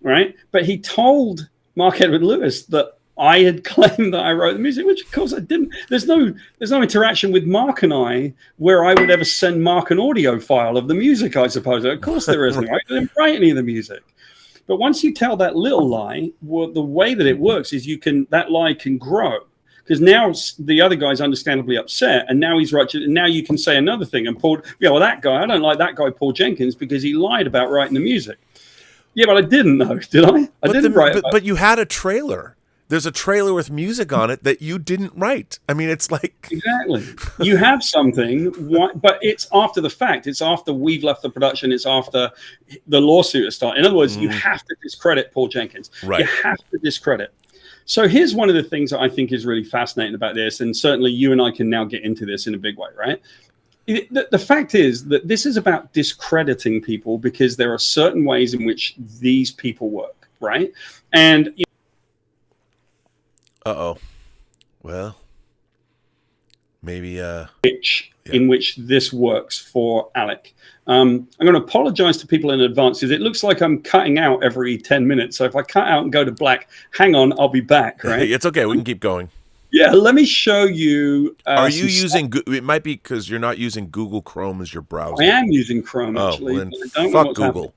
right? But he told Mark Edward Lewis that I had claimed that I wrote the music, which of course I didn't. There's no interaction with Mark and I where I would ever send Mark an audio file of the music, I suppose. Of course there isn't. I didn't write any of the music. But once you tell that little lie, well, the way that it works is that lie can grow. Because now the other guy's understandably upset, and now he's right. And now you can say another thing. And Paul, that guy, I don't like that guy, Paul Jenkins, because he lied about writing the music. Yeah, but I didn't know, did I? I didn't write it. But you had a trailer. There's a trailer with music on it that you didn't write. I mean, it's like... Exactly. You have something, but it's after the fact. It's after we've left the production. It's after the lawsuit has started. In other words, you have to discredit Paul Jenkins. Right. You have to discredit. So here's one of the things that I think is really fascinating about this, and certainly you and I can now get into this in a big way, right? The fact is that this is about discrediting people because there are certain ways in which these people work, right? And... Uh-oh. Well, maybe... in which this works for Alec. I'm going to apologize to people in advance because it looks like I'm cutting out every 10 minutes. So if I cut out and go to black, hang on, I'll be back, right? It's okay. We can keep going. Yeah, let me show you... Are you using... It might be because you're not using Google Chrome as your browser. I am using Chrome, actually. Well, then fuck Google. Happening.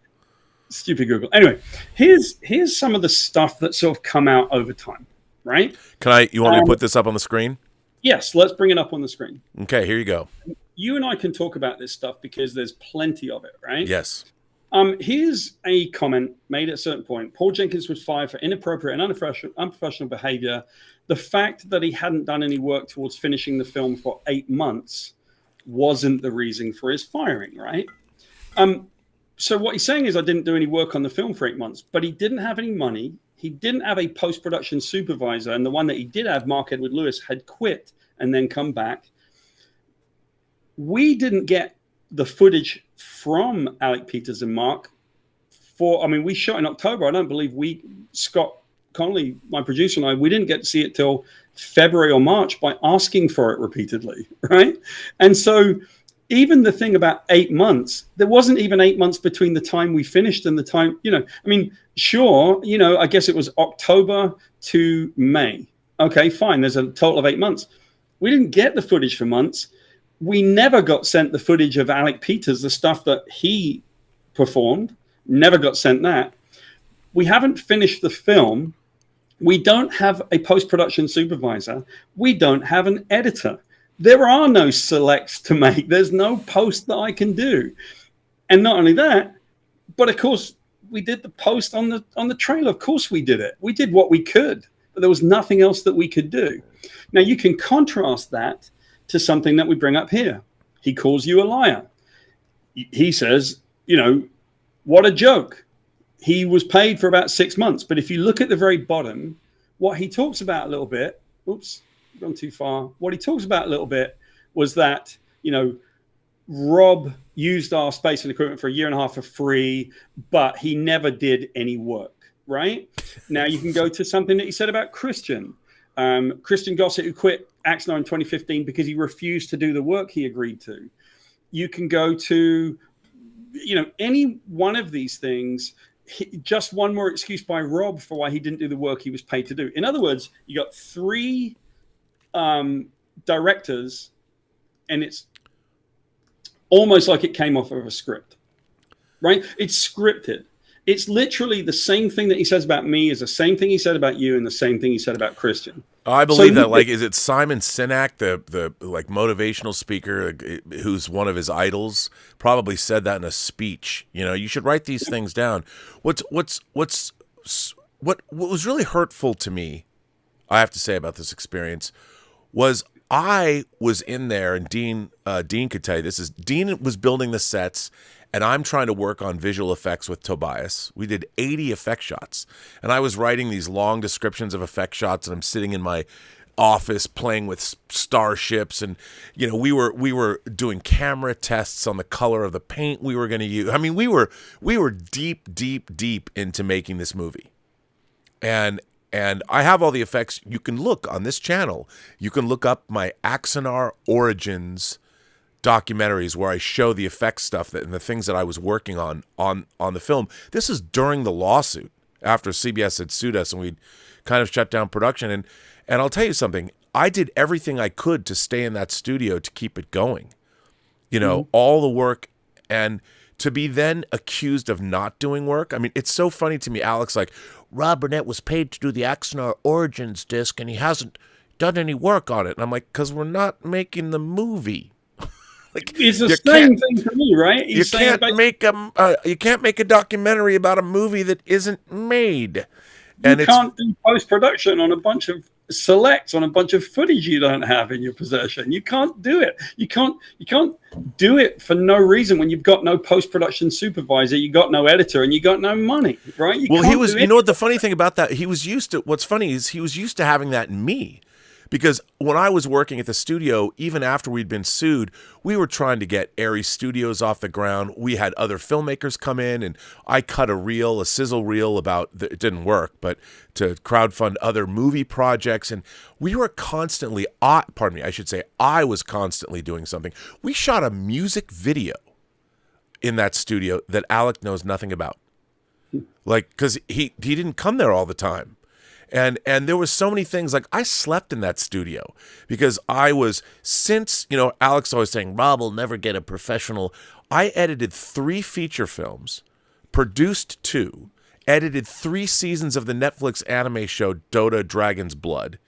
Stupid Google. Anyway, here's some of the stuff that's sort of come out over time, right? You want me to put this up on the screen? Yes, let's bring it up on the screen. Okay, here you go. You and I can talk about this stuff because there's plenty of it, right? Yes. Here's a comment made at a certain point. Paul Jenkins was fired for inappropriate and unprofessional behavior. The fact that he hadn't done any work towards finishing the film for 8 months wasn't the reason for his firing, right? So what he's saying is I didn't do any work on the film for 8 months, but he didn't have any money. He didn't have a post-production supervisor, and the one that he did have, Mark Edward Lewis, had quit and then come back. We didn't get the footage from Alec Peters and Mark we shot in October. I don't believe Scott Connolly, my producer, and we didn't get to see it till February or March by asking for it repeatedly, right? And so even the thing about 8 months, there wasn't even 8 months between the time we finished and the time, sure, I guess it was October to May. Okay, fine. There's a total of 8 months. We didn't get the footage for months. We never got sent the footage of Alec Peters, the stuff that he performed, never got sent that. We haven't finished the film. We don't have a post-production supervisor. We don't have an editor. There are no selects to make. There's no post that I can do. And not only that, but of course, we did the post on the trailer. Of course we did it. We did what we could, but there was nothing else that we could do. Now you can contrast that to something that we bring up here. He calls you a liar. He says, you know, what a joke. He was paid for about 6 months. But if you look at the very bottom, what he talks about a little bit, oops, gone too far. What he talks about a little bit was that, you know, Rob used our space and equipment for 1.5 years for free, but he never did any work, right? Now you can go to something that he said about Christian. Christian Gossett, who quit Axanar in 2015 because he refused to do the work he agreed to. You can go to, you know, any one of these things. Just one more excuse by Rob for why he didn't do the work he was paid to do. In other words, you got 3 directors, and it's almost like it came off of a script, right? It's scripted. It's literally the same thing that he says about me is the same thing he said about you and the same thing he said about Christian. I believe that, like, is it Simon Sinek, the like motivational speaker who's one of his idols, probably said that in a speech. You know, you should write these things down. What was really hurtful to me, I have to say, about this experience was I was in there, and Dean could tell you this, is Dean was building the sets, and I'm trying to work on visual effects with Tobias. We did 80 effect shots, and I was writing these long descriptions of effect shots, and I'm sitting in my office playing with starships, and you know, we were doing camera tests on the color of the paint we were going to use. I mean, we were deep into making this movie, and I have all the effects. You can look on this channel. You can look up my Axanar Origins documentaries where I show the effects stuff and the things that I was working on the film. This is during the lawsuit, after CBS had sued us and we'd kind of shut down production. And I'll tell you something, I did everything I could to stay in that studio to keep it going. You know, all the work, and to be then accused of not doing work. I mean, it's so funny to me, Alex, like, Rob Burnett was paid to do the Axanar Origins disc and he hasn't done any work on it. And I'm like, because we're not making the movie. Like, it's the same thing for me, right? You can't make a documentary about a movie that isn't made. And you can't do post-production on a bunch of selects on a bunch of footage you don't have in your possession. You can't do it. You can't do it for no reason when you've got no post-production supervisor, you got no editor, and you got no money, right? You know what the funny thing about that? What's funny is he was used to having that in me. Because when I was working at the studio, even after we'd been sued, we were trying to get Aries Studios off the ground. We had other filmmakers come in, and I cut a sizzle reel it didn't work, but to crowdfund other movie projects. And we were constantly, I was constantly doing something. We shot a music video in that studio that Alec knows nothing about. Like, because he didn't come there all the time. And there was so many things, like I slept in that studio because since, you know, Alex always saying, Rob will never get a professional. I edited 3 feature films, produced 2, edited 3 seasons of the Netflix anime show Dota Dragon's Blood.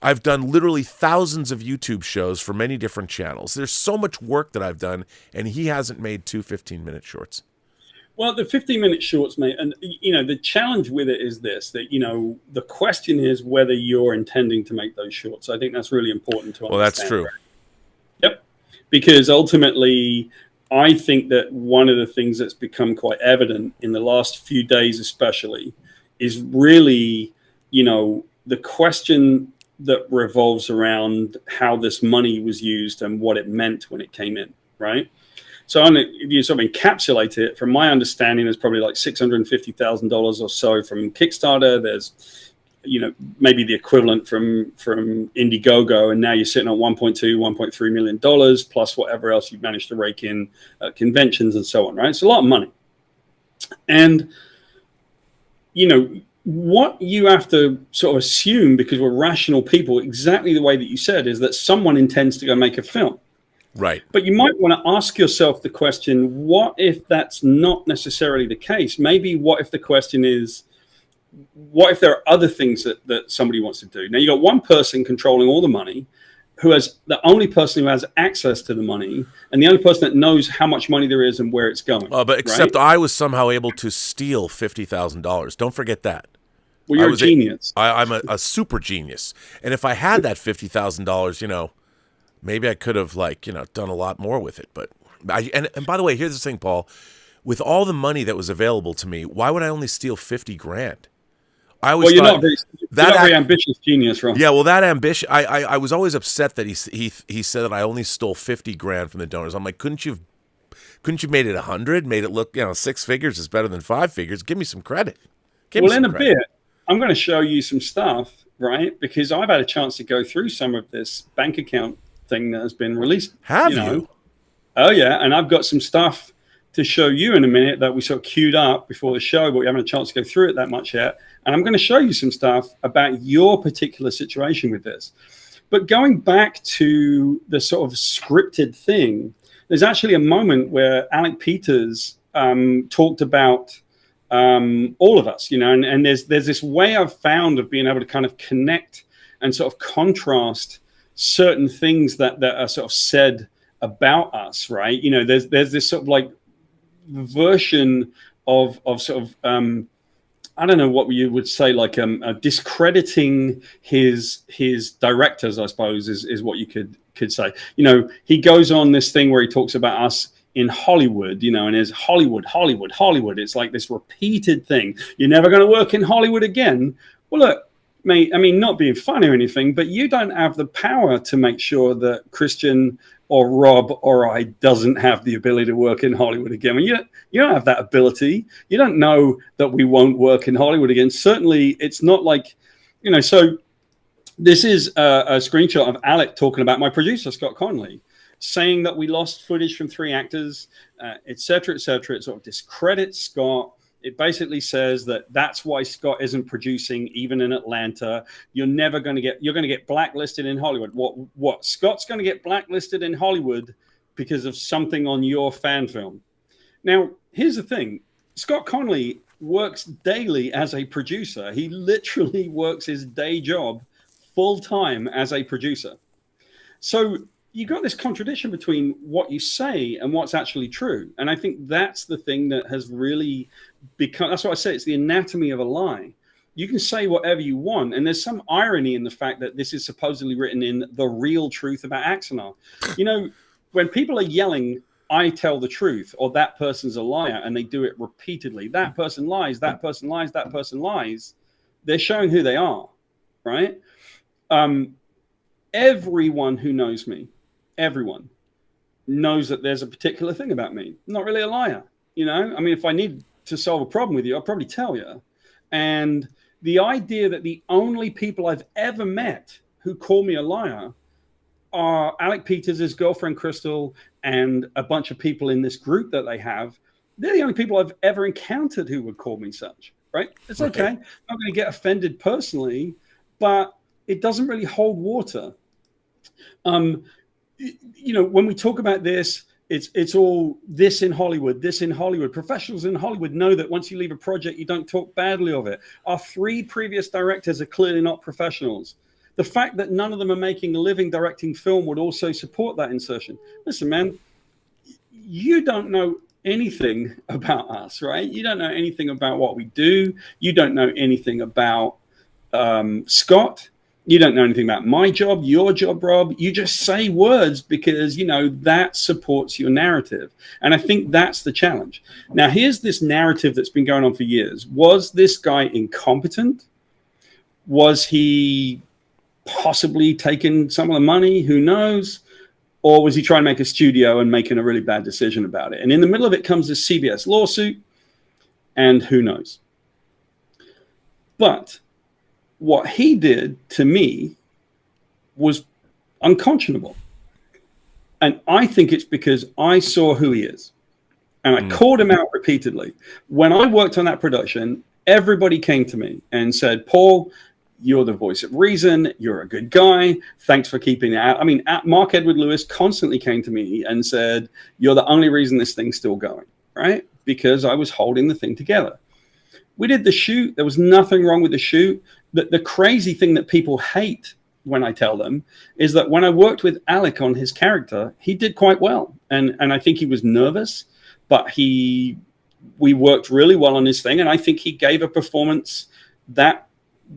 I've done literally thousands of YouTube shows for many different channels. There's so much work that I've done, and he hasn't made 2 15-minute shorts. Well, the 15-minute shorts, mate, and, you know, the challenge with it is this, that, you know, the question is whether you're intending to make those shorts. I think that's really important to understand. Well, that's true. Right? Yep. Because ultimately, I think that one of the things that's become quite evident in the last few days especially is really, you know, the question that revolves around how this money was used and what it meant when it came in, right? So if you sort of encapsulate it, from my understanding, there's probably like $650,000 or so from Kickstarter. There's, you know, maybe the equivalent from Indiegogo, and now you're sitting at $1.3 million plus whatever else you've managed to rake in at conventions and so on, right? It's a lot of money. And, you know, what you have to sort of assume, because we're rational people, exactly the way that you said, is that someone intends to go make a film. Right. But you might want to ask yourself the question, what if that's not necessarily the case? Maybe what if the question is, what if there are other things that somebody wants to do? Now you got one person controlling all the money, who has the only person who has access to the money, and the only person that knows how much money there is and where it's going. But except I was somehow able to steal $50,000. Don't forget that. Well, you're a genius. I'm a super genius, and if I had that $50,000, maybe I could have done a lot more with it. But and by the way, here's the thing, Paul. With all the money that was available to me, why would I only steal $50,000? I always you're not very ambitious genius, Ron. Yeah, well, that ambition. I was always upset that he said that I only stole $50,000 from the donors. I'm like, couldn't you made it 100? Made it look 6 figures is better than 5 figures. Give me some credit. In a bit, I'm going to show you some stuff, right? Because I've had a chance to go through some of this bank account thing that has been released. Have you? Oh yeah, and I've got some stuff to show you in a minute that we sort of queued up before the show, but we haven't had a chance to go through it that much yet. And I'm going to show you some stuff about your particular situation with this. But going back to the sort of scripted thing, there's actually a moment where Alec Peters talked about all of us, and there's this way I've found of being able to kind of connect and sort of contrast certain things that are sort of said about us, right? There's this sort of version of sort of I don't know what you would say, discrediting his directors, I suppose is what you could say. He goes on this thing where he talks about us in Hollywood, and there's Hollywood. It's like this repeated thing. You're never going to work in Hollywood again. Well, look, mate, I mean, not being funny or anything, but you don't have the power to make sure that Christian or Rob or I doesn't have the ability to work in Hollywood again. I mean, you don't have that ability. You don't know that we won't work in Hollywood again. Certainly, it's not like, so this is a screenshot of Alec talking about my producer, Scott Conley, saying that we lost footage from 3 actors, et cetera, et cetera. It sort of discredits Scott. It basically says that that's why Scott isn't producing even in Atlanta. You're going to get blacklisted in Hollywood. What? Scott's going to get blacklisted in Hollywood because of something on your fan film. Now, here's the thing. Scott Conley works daily as a producer. He literally works his day job full time as a producer. So you got this contradiction between what you say and what's actually true. And I think that's the thing that has really become, that's why I say it's the anatomy of a lie. You can say whatever you want. And there's some irony in the fact that this is supposedly written in The Real Truth About Axanar. When people are yelling, I tell the truth, or that person's a liar, and they do it repeatedly, that person lies, that person lies, that person lies, they're showing who they are, right? Everyone who knows me, everyone knows that there's a particular thing about me. I'm not really a liar, I mean, if I need to solve a problem with you, I'll probably tell you. And the idea that the only people I've ever met who call me a liar are Alec Peters, his girlfriend Crystal, and a bunch of people in this group that they have. They're the only people I've ever encountered who would call me such, right? It's okay. I'm not going to get offended personally, but it doesn't really hold water. When we talk about this, it's all this in Hollywood. Professionals in Hollywood know that once you leave a project, you don't talk badly of it. Our 3 previous directors are clearly not professionals. The fact that none of them are making a living directing film would also support that insertion. Listen, man, you don't know anything about us, right? You don't know anything about what we do. You don't know anything about Scott. You don't know anything about my job, your job, Rob. You just say words because, that supports your narrative. And I think that's the challenge. Now, here's this narrative that's been going on for years. Was this guy incompetent? Was he possibly taking some of the money? Who knows? Or was he trying to make a studio and making a really bad decision about it? And in the middle of it comes this CBS lawsuit, and who knows? But what he did to me was unconscionable. And I think it's because I saw who he is. And I called him out repeatedly. When I worked on that production, everybody came to me and said, Paul, you're the voice of reason. You're a good guy. Thanks for keeping it out. I mean, Mark Edward Lewis constantly came to me and said, you're the only reason this thing's still going, right? Because I was holding the thing together. We did the shoot. There was nothing wrong with the shoot. The crazy thing that people hate when I tell them is that when I worked with Alec on his character, he did quite well. And I think he was nervous, but we worked really well on his thing. And I think he gave a performance that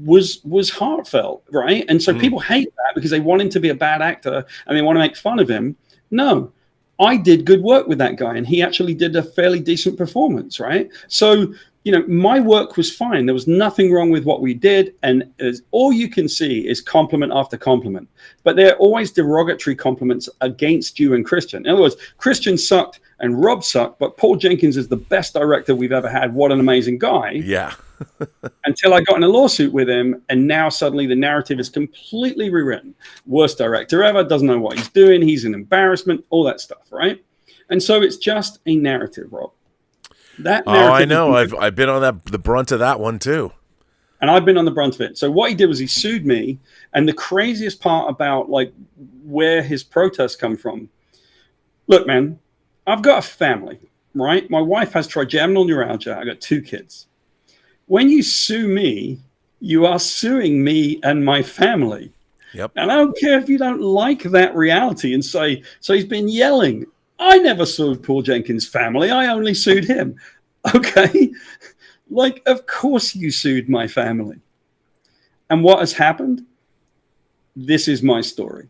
was heartfelt, right? And so people hate that because they want him to be a bad actor and they want to make fun of him. No, I did good work with that guy, and he actually did a fairly decent performance, right? So, you know, my work was fine. There was nothing wrong with what we did, and all you can see is compliment after compliment. But they're always derogatory compliments against you and Christian. In other words, Christian sucked and Rob sucked, but Paul Jenkins is the best director we've ever had. What an amazing guy. Yeah. Until I got in a lawsuit with him, and now suddenly the narrative is completely rewritten. Worst director ever, doesn't know what he's doing, he's an embarrassment, all that stuff, right? And so it's just a narrative, Rob. That narrative I know. I've been on the brunt of that one too. And I've been on the brunt of it. So what he did was he sued me, and the craziest part about like where his protests come from. Look, man, I've got a family, right? My wife has trigeminal neuralgia. I got 2 kids. When you sue me, you are suing me and my family. Yep. And I don't care if you don't like that reality and say, so he's been yelling. I never sued Paul Jenkins' family. I only sued him. Okay. Like, of course you sued my family. And what has happened? This is my story.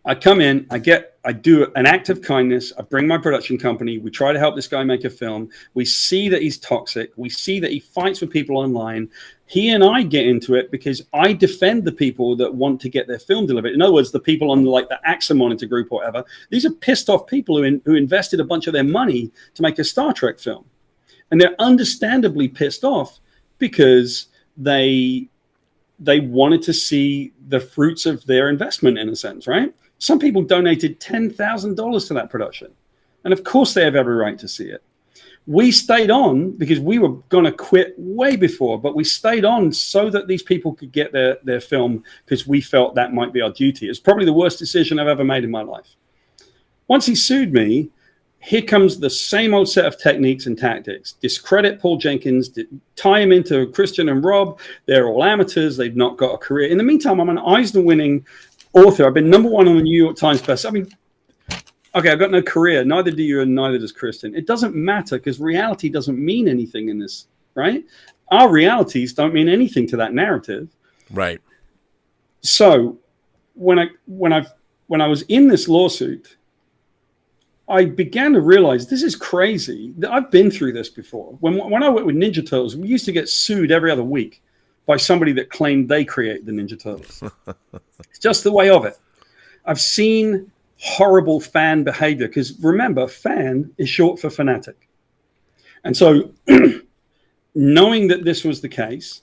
I come in, I do an act of kindness. I bring my production company. We try to help this guy make a film. We see that he's toxic. We see that he fights with people online. He and I get into it because I defend the people that want to get their film delivered. In other words, the people on like the Axanar monitor group or whatever. These are pissed off people who invested a bunch of their money to make a Star Trek film. And they're understandably pissed off because they wanted to see the fruits of their investment in a sense, right? Some people donated $10,000 to that production. And of course they have every right to see it. We stayed on because we were going to quit way before, but we stayed on so that these people could get their film because we felt that might be our duty. It's probably the worst decision I've ever made in my life. Once he sued me, here comes the same old set of techniques and tactics. Discredit Paul Jenkins, tie him into Christian and Rob. They're all amateurs. They've not got a career. In the meantime, I'm an Eisner-winning author. I've been #1 on the New York Times bestseller. I mean, okay, I've got no career. Neither do you, and neither does Kristen. It doesn't matter because reality doesn't mean anything in this, right? Our realities don't mean anything to that narrative. Right. So when I was in this lawsuit, I began to realize this is crazy. I've been through this before. When I worked with Ninja Turtles, we used to get sued every other week by somebody that claimed they created the Ninja Turtles. It's just the way of it. I've seen horrible fan behavior because remember, fan is short for fanatic. And so knowing that this was the case,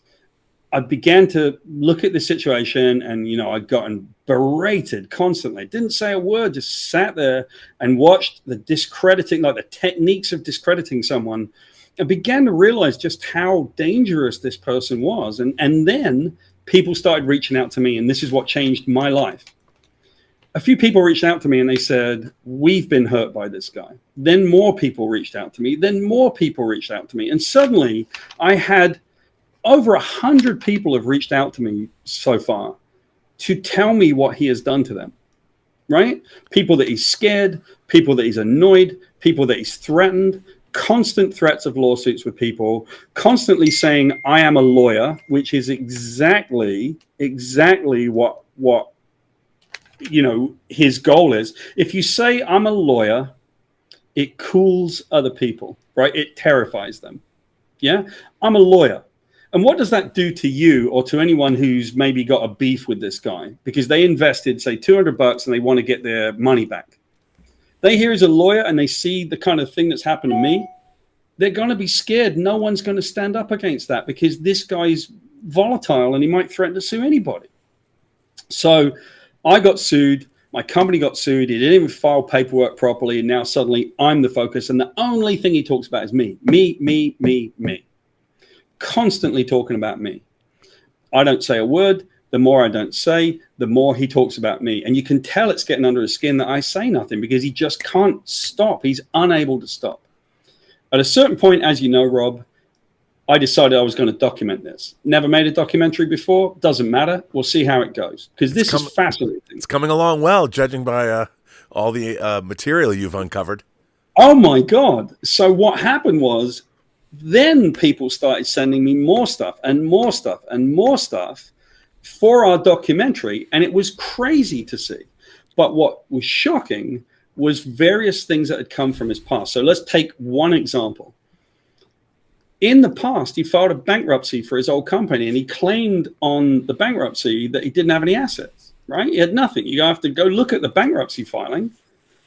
I began to look at the situation and, you know, I'd gotten berated constantly. Didn't say a word, just sat there and watched the discrediting, like the techniques of discrediting someone. I began to realize just how dangerous this person was. And then people started reaching out to me, and this is what changed my life. A few people reached out to me and they said, we've been hurt by this guy. Then more people reached out to me. Then more people reached out to me. And suddenly I had over 100 people have reached out to me so far to tell me what he has done to them, right? People that he's scared, people that he's annoyed, people that he's threatened, constant threats of lawsuits with people, constantly saying, I am a lawyer, which is exactly what you know, his goal is. If you say I'm a lawyer, it cools other people, right? It terrifies them. Yeah, I'm a lawyer. And what does that do to you or to anyone who's maybe got a beef with this guy because they invested, say, $200 and they want to get their money back? They hear he's a lawyer and they see the kind of thing that's happened to me. They're going to be scared. No one's going to stand up against that because this guy's volatile and he might threaten to sue anybody. So I got sued. My company got sued. He didn't even file paperwork properly. And now suddenly I'm the focus. And the only thing he talks about is me. Me. Constantly talking about me. I don't say a word. The more I don't say, the more he talks about me. And you can tell it's getting under his skin that I say nothing because he just can't stop. He's unable to stop. At a certain point, as you know, Rob, I decided I was going to document this. Never made a documentary before. Doesn't matter. We'll see how it goes, because this is fascinating. It's coming along well, judging by all the material you've uncovered. Oh my God. So what happened was, then people started sending me more stuff and more stuff and more stuff for our documentary, and it was crazy to see. But what was shocking was various things that had come from his past. So let's take one example. In the past, he filed a bankruptcy for his old company, and he claimed on the bankruptcy that he didn't have any assets, right? He had nothing. You have to go look at the bankruptcy filing.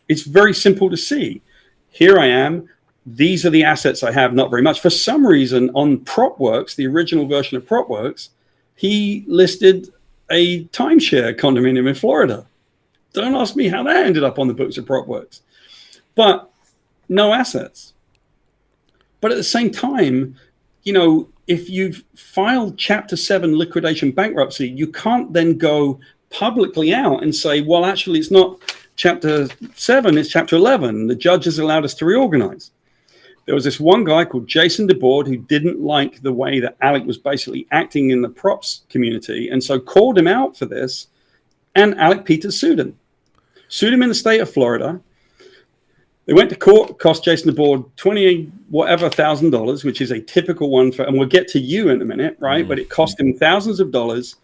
It's very simple to see. Here I am. These are the assets I have, not very much. For some reason, on PropWorks, the original version of PropWorks, he listed a timeshare condominium in Florida. Don't ask me how that ended up on the books of PropWorks. But no assets. But at the same time, you know, if you've filed Chapter 7 liquidation bankruptcy, you can't then go publicly out and say, well, actually, it's not Chapter 7, it's Chapter 11. The judge has allowed us to reorganize. There was this one guy called Jason DeBoard who didn't like the way that Alec was basically acting in the props community, and so called him out for this, and Alec Peters sued him. Sued him in the state of Florida. They went to court, cost Jason DeBoard $20,000, which is a typical one for, and we'll get to you in a minute, right? But it cost him thousands of dollars,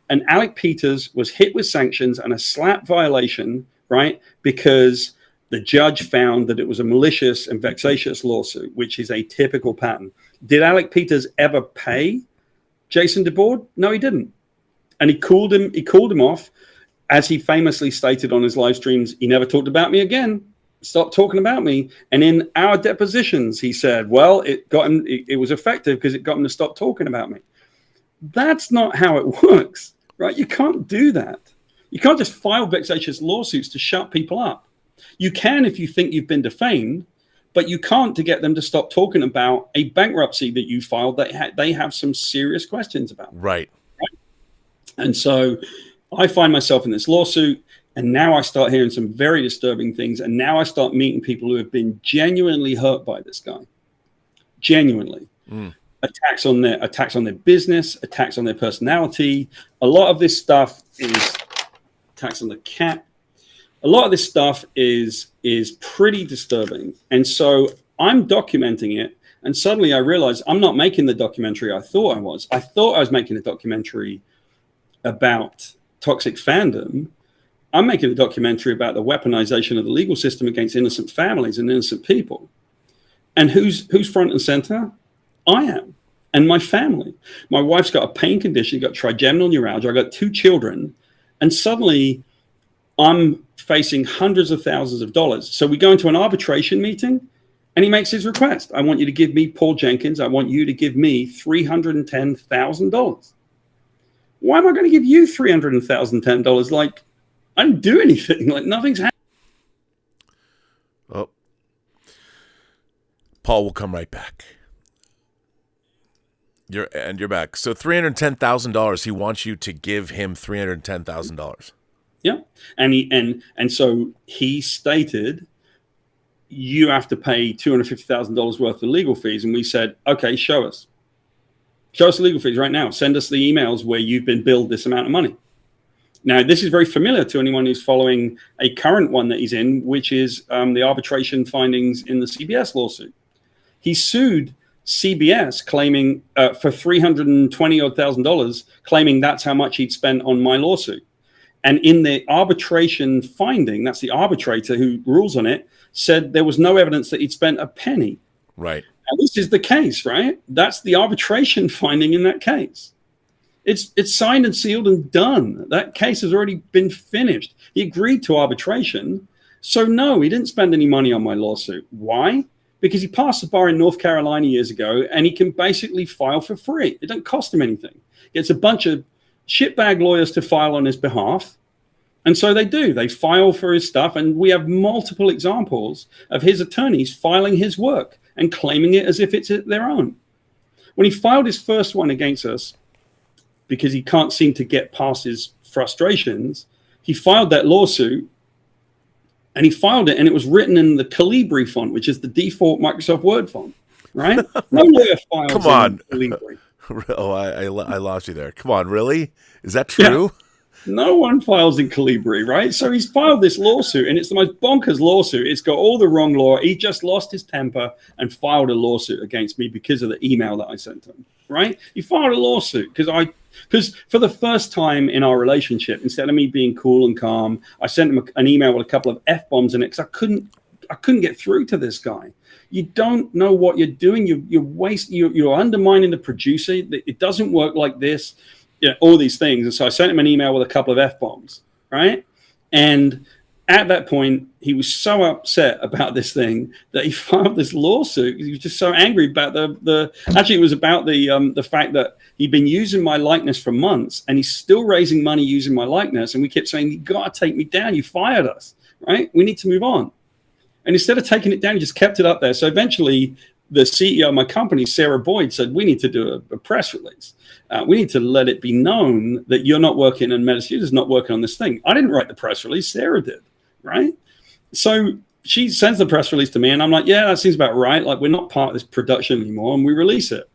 and Alec Peters was hit with sanctions and a slap violation, right? Because the judge found that it was a malicious and vexatious lawsuit, which is a typical pattern. Did Alec Peters ever pay Jason DeBoard? No, he didn't. And he called him off. As he famously stated on his live streams, he never talked about me again. Stop talking about me. And in our depositions, he said, well, it was effective because it got him to stop talking about me. That's not how it works, right? You can't do that. You can't just file vexatious lawsuits to shut people up. You can if you think you've been defamed, but you can't to get them to stop talking about a bankruptcy that you filed that they have some serious questions about. Right. And so I find myself in this lawsuit, and now I start hearing some very disturbing things, and now I start meeting people who have been genuinely hurt by this guy. Genuinely. Attacks on their business, attacks on their personality. A lot of this stuff is attacks on the cat. A lot of this stuff is pretty disturbing. And so I'm documenting it, and suddenly I realize I'm not making the documentary I thought I was. I thought I was making a documentary about toxic fandom. I'm making a documentary about the weaponization of the legal system against innocent families and innocent people. And who's front and center? I am, and my family. My wife's got a pain condition, got trigeminal neuralgia. I got 2 children, and suddenly I'm facing hundreds of thousands of dollars. So we go into an arbitration meeting, and he makes his request. I want you to give me, Paul Jenkins, I want you to give me $310,000. Why am I going to give you $310,000? Like, I didn't do anything. Like, nothing's happened. Oh. Paul will come right back. You're back. So $310,000. He wants you to give him $310,000. Yeah, and so he stated, you have to pay $250,000 worth of legal fees, and we said, okay, show us the legal fees right now. Send us the emails where you've been billed this amount of money. Now, this is very familiar to anyone who's following a current one that he's in, which is the arbitration findings in the CBS lawsuit. He sued CBS claiming for $320,000, claiming that's how much he'd spent on my lawsuit. And in the arbitration finding, that's the arbitrator who rules on it, said there was no evidence that he'd spent a penny. Right. And this is the case, right? That's the arbitration finding in that case. It's signed and sealed and done. That case has already been finished. He agreed to arbitration. So no, he didn't spend any money on my lawsuit. Why? Because he passed the bar in North Carolina years ago, and he can basically file for free. It doesn't cost him anything. It's a bunch of shitbag lawyers to file on his behalf. And so they do. They file for his stuff. And we have multiple examples of his attorneys filing his work and claiming it as if it's their own. When he filed his first one against us, because he can't seem to get past his frustrations, he filed that lawsuit, and he filed it, and it was written in the Calibri font, which is the default Microsoft Word font. right? No lawyer files Come on. illegally. Oh, I lost you there. Come on, really? Is that true? Yeah. No one files in Calibri, right? So he's filed this lawsuit, and it's the most bonkers lawsuit. It's got all the wrong law. He just lost his temper and filed a lawsuit against me because of the email that I sent him, right? He filed a lawsuit because for the first time in our relationship, instead of me being cool and calm, I sent him an email with a couple of F-bombs in it because I couldn't get through to this guy. You don't know what you're doing. You're undermining the producer. It doesn't work like this. Yeah, all these things. And so I sent him an email with a couple of F-bombs, right? And at that point, he was so upset about this thing that he filed this lawsuit. He was just so angry about actually, it was about the fact that he'd been using my likeness for months, and he's still raising money using my likeness. And we kept saying, you got to take me down. You fired us, right? We need to move on. And instead of taking it down, he just kept it up there. So eventually, the CEO of my company, Sarah Boyd, said, we need to do a press release. We need to let it be known that you're not working and Metascusa is not working on this thing. I didn't write the press release. Sarah did, right? So she sends the press release to me, and I'm like, yeah, that seems about right. Like, we're not part of this production anymore, and we release it.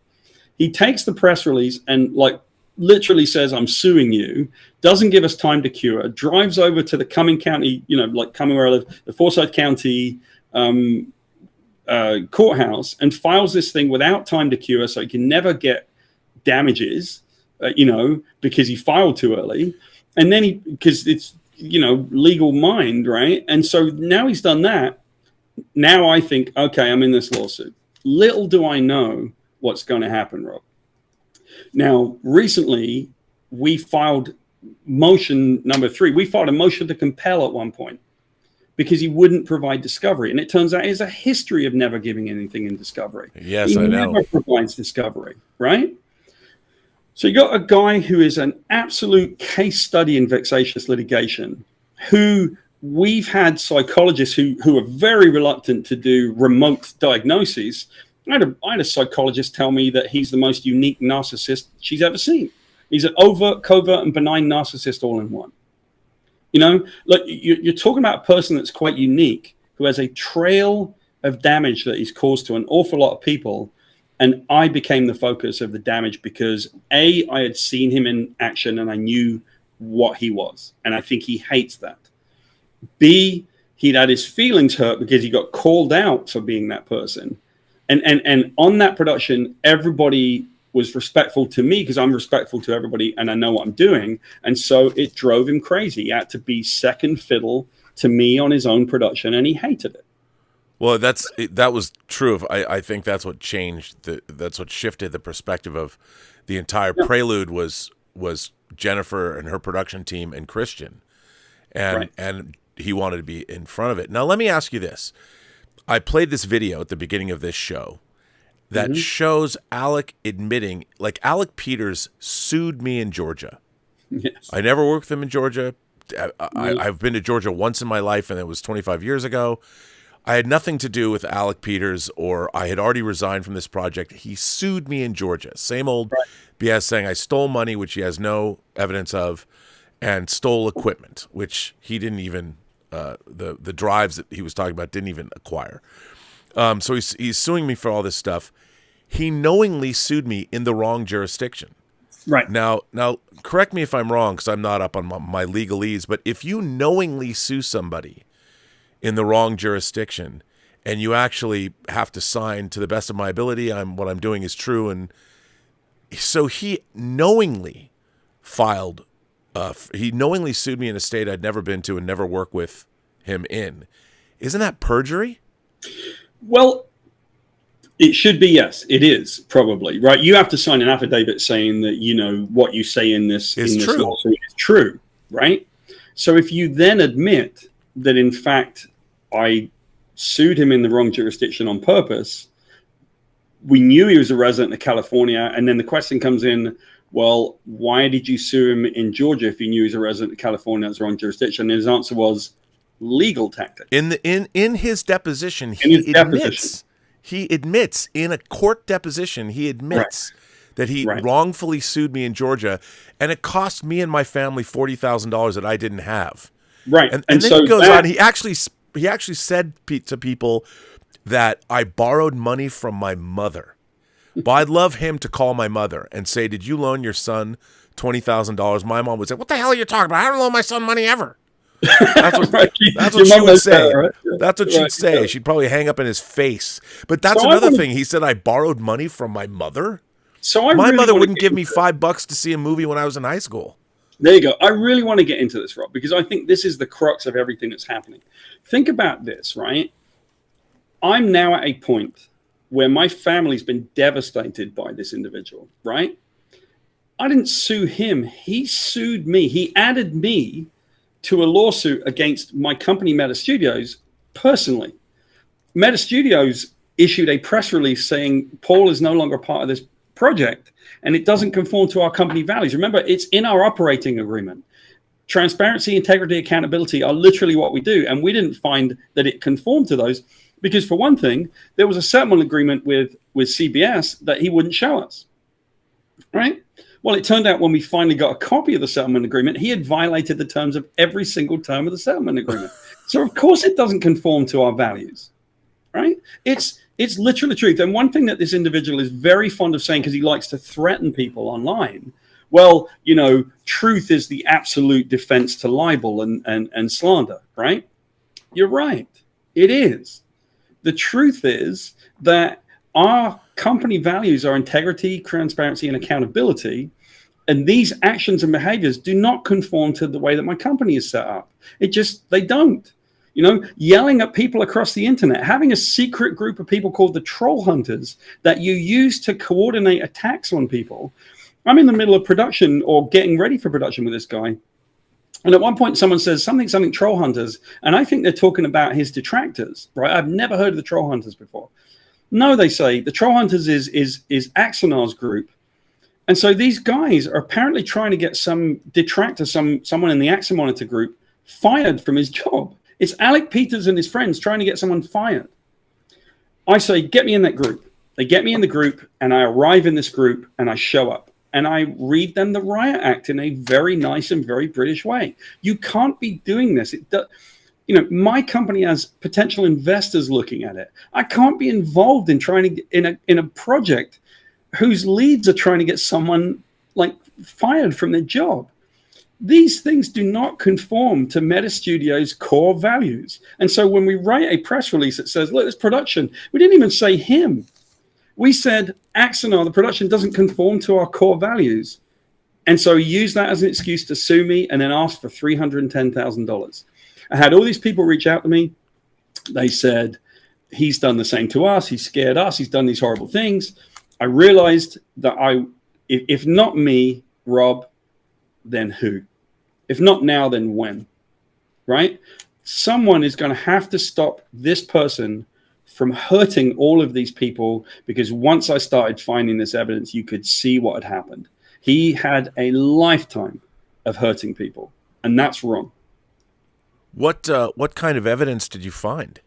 He takes the press release and, like, literally says, I'm suing you, doesn't give us time to cure, drives over to the Cumming County, like Cumming where I live, the Forsyth County courthouse, and files this thing without time to cure, so he can never get damages, because he filed too early. And then because it's, legal mind, right? And so now he's done that. Now I think, okay, I'm in this lawsuit. Little do I know what's going to happen, Rob. Now, recently, we filed motion number 3. We filed a motion to compel at one point because he wouldn't provide discovery. And it turns out there's a history of never giving anything in discovery. Yes, I know. He never provides discovery, right? So you got a guy who is an absolute case study in vexatious litigation, who we've had psychologists who are very reluctant to do remote diagnoses. I had a psychologist tell me that he's the most unique narcissist she's ever seen. He's an overt, covert, and benign narcissist all in one. Look, you're talking about a person that's quite unique, who has a trail of damage that he's caused to an awful lot of people. And I became the focus of the damage because A, I had seen him in action and I knew what he was. And I think he hates that. B, he'd had his feelings hurt because he got called out for being that person. And on that production, everybody was respectful to me because I'm respectful to everybody and I know what I'm doing. And so it drove him crazy. He had to be second fiddle to me on his own production, and he hated it. Well, that was true. I think that's what changed. That's what shifted the perspective of the entire prelude was Jennifer and her production team and Christian, and he wanted to be in front of it. Now, let me ask you this. I played this video at the beginning of this show that shows Alec admitting, like, Alec Peters sued me in Georgia. Yes. I never worked with him in Georgia. I've been to Georgia once in my life, and it was 25 years ago. I had nothing to do with Alec Peters, or I had already resigned from this project. He sued me in Georgia. Same old BS, saying I stole money, which he has no evidence of, and stole equipment, which he didn't even, the drives that he was talking about didn't even acquire. So he's suing me for all this stuff. He knowingly sued me in the wrong jurisdiction. Right. Now, correct me if I'm wrong, because I'm not up on my legalese, but if you knowingly sue somebody in the wrong jurisdiction, and you actually have to sign, to the best of my ability, what I'm doing is true, and so he knowingly filed, he knowingly sued me in a state I'd never been to and never worked with him in. Isn't that perjury? Well, it should be, yes. It is, probably, right? You have to sign an affidavit saying that, what you say in this lawsuit is true, right? So if you then admit that, in fact, I sued him in the wrong jurisdiction on purpose, we knew he was a resident of California, and then the question comes in, well, why did you sue him in Georgia if you knew he was a resident of California? That's the wrong jurisdiction. And his answer was legal tactics. In his deposition, he admits in a court deposition, he admits that he wrongfully sued me in Georgia, and it cost me and my family $40,000 that I didn't have. Right. And then so he goes on. He actually said to people, that I borrowed money from my mother. But I'd love him to call my mother and say, did you loan your son $20,000? My mom would say, what the hell are you talking about? I don't loan my son money ever. That's what, that's what she would say. Right? That's what she'd say. Yeah. She'd probably hang up in his face. But that's another thing. He said I borrowed money from my mother. So my mother wouldn't give me $5 to see a movie when I was in high school. There you go. I really want to get into this, Rob, because I think this is the crux of everything that's happening. Think about this, right? I'm now at a point where my family's been devastated by this individual, right? I didn't sue him. He sued me. He added me to a lawsuit against my company, Meta Studios, personally. Meta Studios issued a press release saying Paul is no longer part of this project and it doesn't conform to our company values. Remember, it's in our operating agreement. Transparency, integrity, accountability are literally what we do. And we didn't find that it conformed to those because, for one thing, there was a settlement agreement with CBS that he wouldn't show us, right? Well, it turned out when we finally got a copy of the settlement agreement, he had violated the terms of every single term of the settlement agreement. So, of course, it doesn't conform to our values, right? It's literally the truth. And one thing that this individual is very fond of saying, because he likes to threaten people online, well, you know, truth is the absolute defense to libel and slander, right? You're right. It is. The truth is that our company values are integrity, transparency, and accountability. And these actions and behaviors do not conform to the way that my company is set up. They don't. You know, yelling at people across the internet, having a secret group of people called the troll hunters that you use to coordinate attacks on people. I'm in the middle of production or getting ready for production with this guy. And at one point, someone says something troll hunters. And I think they're talking about his detractors, right? I've never heard of the troll hunters before. No, they say the troll hunters is Axanar's group. And so these guys are apparently trying to get some detractor, someone in the Axon Monitor group fired from his job. It's Alec Peters and his friends trying to get someone fired. I say, get me in that group. They get me in the group, and I arrive in this group, and I show up. And I read them the riot act in a very nice and very British way. You can't be doing this. You know, my company has potential investors looking at it. I can't be involved in trying to in a project whose leads are trying to get someone like fired from their job. These things do not conform to Meta Studios' core values. And so when we write a press release that says, look, this production, we didn't even say him. We said, Axanar, the production doesn't conform to our core values. And so he used that as an excuse to sue me and then asked for $310,000. I had all these people reach out to me. They said, he's done the same to us. He's scared us. He's done these horrible things. I realized that if not me, Rob, then who? If not now, then when? Right? Someone is going to have to stop this person from hurting all of these people, because once I started finding this evidence, you could see what had happened. He had a lifetime of hurting people, and that's wrong. What kind of evidence did you find?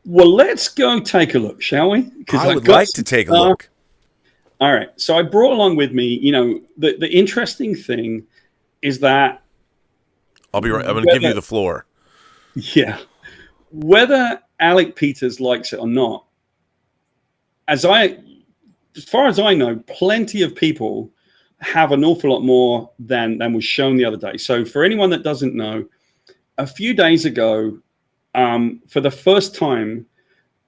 Well, let's go take a look, shall we? I would like to take a look. All right. So I brought along with me, you know, the interesting thing is that I'll be right. I'm going to give you the floor. Yeah. Whether Alec Peters likes it or not, as far as I know, plenty of people have an awful lot more than was shown the other day. So for anyone that doesn't know, a few days ago, for the first time,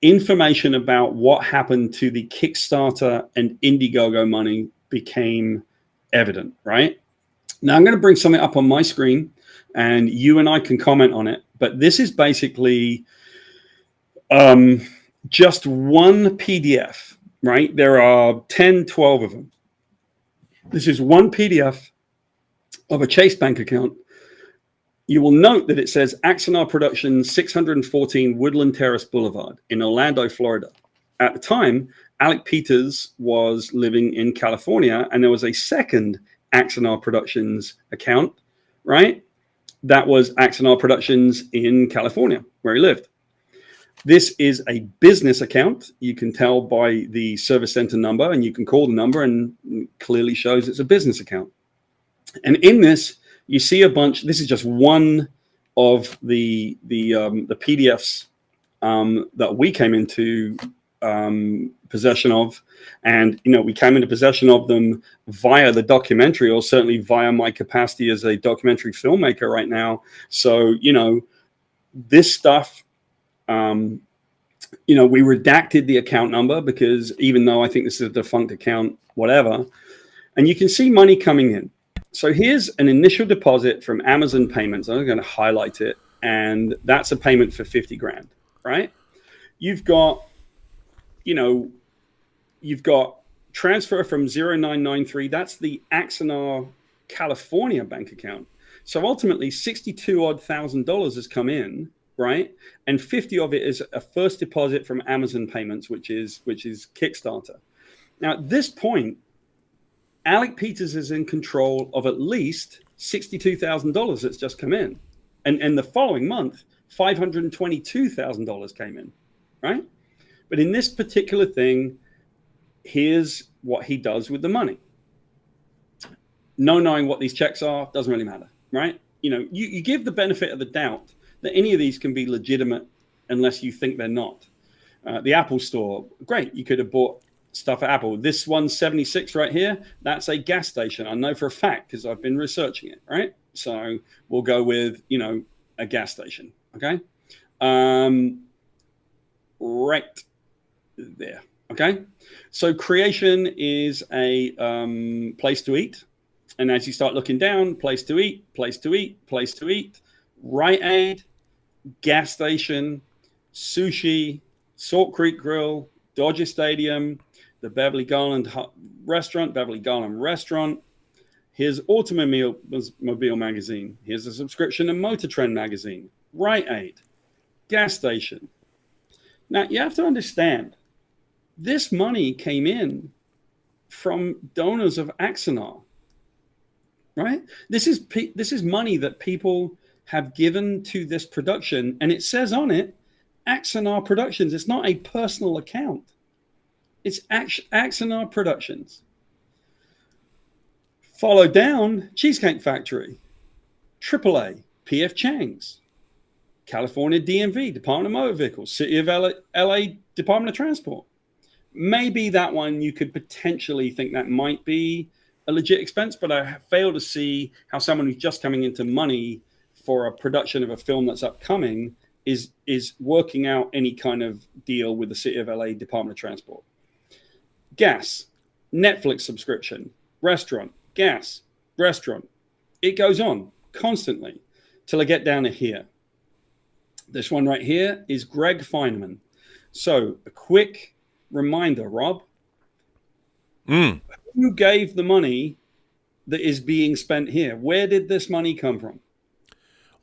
information about what happened to the Kickstarter and Indiegogo money became evident, right? Now I'm going to bring something up on my screen and you and I can comment on it, but this is basically just one PDF, right? There are 10, 12 of them. This is one PDF of a Chase Bank account. You will note that it says Axanar Productions, 614 Woodland Terrace Boulevard in Orlando, Florida. At the time, Alec Peters was living in California, and there was a second Axanar Productions account, right? That was Axanar Productions in California, where he lived. This is a business account. You can tell by the service center number, and you can call the number, and it clearly shows it's a business account. And in this, you see a bunch. This is just one of the PDFs that we came into possession of, and we came into possession of them via the documentary, or certainly via my capacity as a documentary filmmaker right now. So this stuff, we redacted the account number because even though I think this is a defunct account, whatever, and you can see money coming in. So here's an initial deposit from Amazon Payments. I'm going to highlight it, and that's a payment for 50 grand, right? You've got transfer from 0993. That's the Axanar California bank account. So ultimately, $62,000 has come in, right? And 50 of it is a first deposit from Amazon Payments, which is Kickstarter. Now, at this point, Alec Peters is in control of at least $62,000 that's just come in. And the following month, $522,000 came in, right? But in this particular thing, here's what he does with the money. No knowing what these checks are, doesn't really matter, right? You give the benefit of the doubt that any of these can be legitimate unless you think they're not. The Apple Store, great. You could have bought stuff at Apple. This 176 right here, that's a gas station. I know for a fact because I've been researching it, right? So we'll go with, a gas station, okay? Right there, okay? So creation is a place to eat. And as you start looking down, place to eat, place to eat, place to eat, Rite Aid, gas station, sushi, Salt Creek Grill, Dodger Stadium, the Beverly Garland Restaurant, Here's Automobile Magazine. Here's a subscription to Motor Trend Magazine, Rite Aid, gas station. Now, you have to understand, this money came in from donors of Axanar, right? This is money that people have given to this production, and it says on it, Axanar Productions. It's not a personal account. It's Axanar Productions. Follow down, Cheesecake Factory, AAA, PF Chang's, California DMV, Department of Motor Vehicles, City of LA Department of Transport. Maybe that one you could potentially think that might be a legit expense, but I fail to see how someone who's just coming into money for a production of a film that's upcoming is working out any kind of deal with the City of LA Department of Transport. Gas, Netflix subscription, restaurant, gas, restaurant. It goes on constantly till I get down to here. This one right here is Greg Feineman. So a quick reminder, Rob. Who gave the money that is being spent here? Where did this money come from?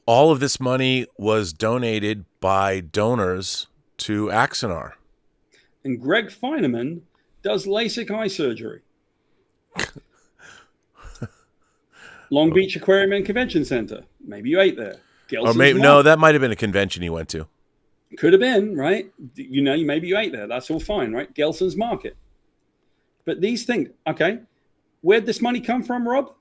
All of this money was donated by donors to Axanar. And Greg Feineman does LASIK eye surgery. Long Beach Aquarium and Convention Center. Maybe you ate there. Or maybe, no, that might have been a convention you went to. Could have been, right? Maybe you ate there. That's all fine, right? Gelson's Market. But these things, okay. Where'd this money come from, Rob?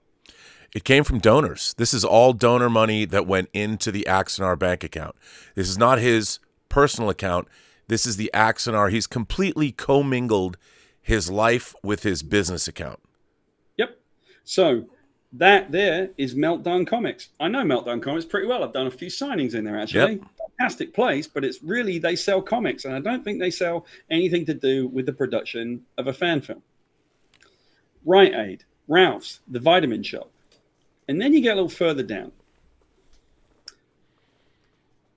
It came from donors. This is all donor money that went into the Axanar bank account. This is not his personal account. This is the Axanar. He's completely commingled his life with his business account. Yep. So that there is Meltdown Comics. I know Meltdown Comics pretty well. I've done a few signings in there, actually. Yep. Fantastic place, but it's really, they sell comics, and I don't think they sell anything to do with the production of a fan film. Rite Aid, Ralph's, The Vitamin Shop. And then you get a little further down.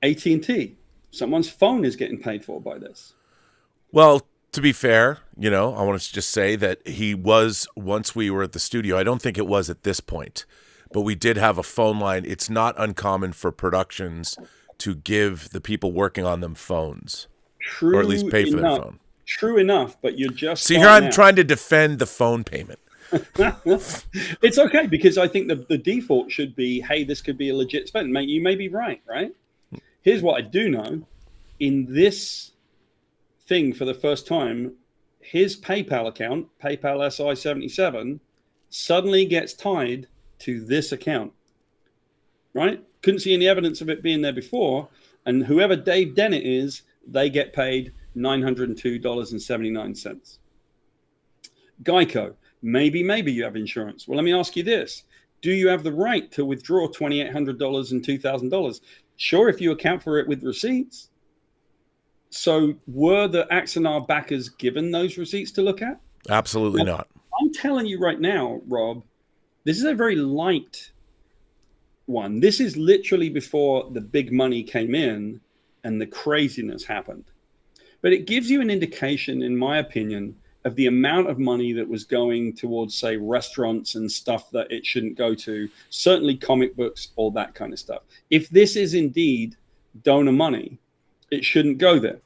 AT&T. Someone's phone is getting paid for by this. Well, to be fair, I want to just say that he was, once we were at the studio, I don't think it was at this point, but we did have a phone line. It's not uncommon for productions to give the people working on them phones. True, or at least pay for their phone. True enough, but you're just... See, here I'm trying to defend the phone payment. It's okay, because I think the default should be, hey, this could be a legit spend. Mate, you may be right? Here's what I do know. In this thing, for the first time, his PayPal account, PayPal SI77, suddenly gets tied to this account. Right? Couldn't see any evidence of it being there before. And whoever Dave Dennett is they get paid $902.79. Geico, maybe you have insurance. Well, let me ask you this. Do you have the right to withdraw $2,800 and $2,000? Sure, if you account for it with receipts. So were the Axanar backers given those receipts to look at? Absolutely not. I'm telling you right now, Rob, this is a very light one. This is literally before the big money came in and the craziness happened. But it gives you an indication, in my opinion, of the amount of money that was going towards, say, restaurants and stuff that it shouldn't go to, certainly comic books, all that kind of stuff. If this is indeed donor money, it shouldn't go there.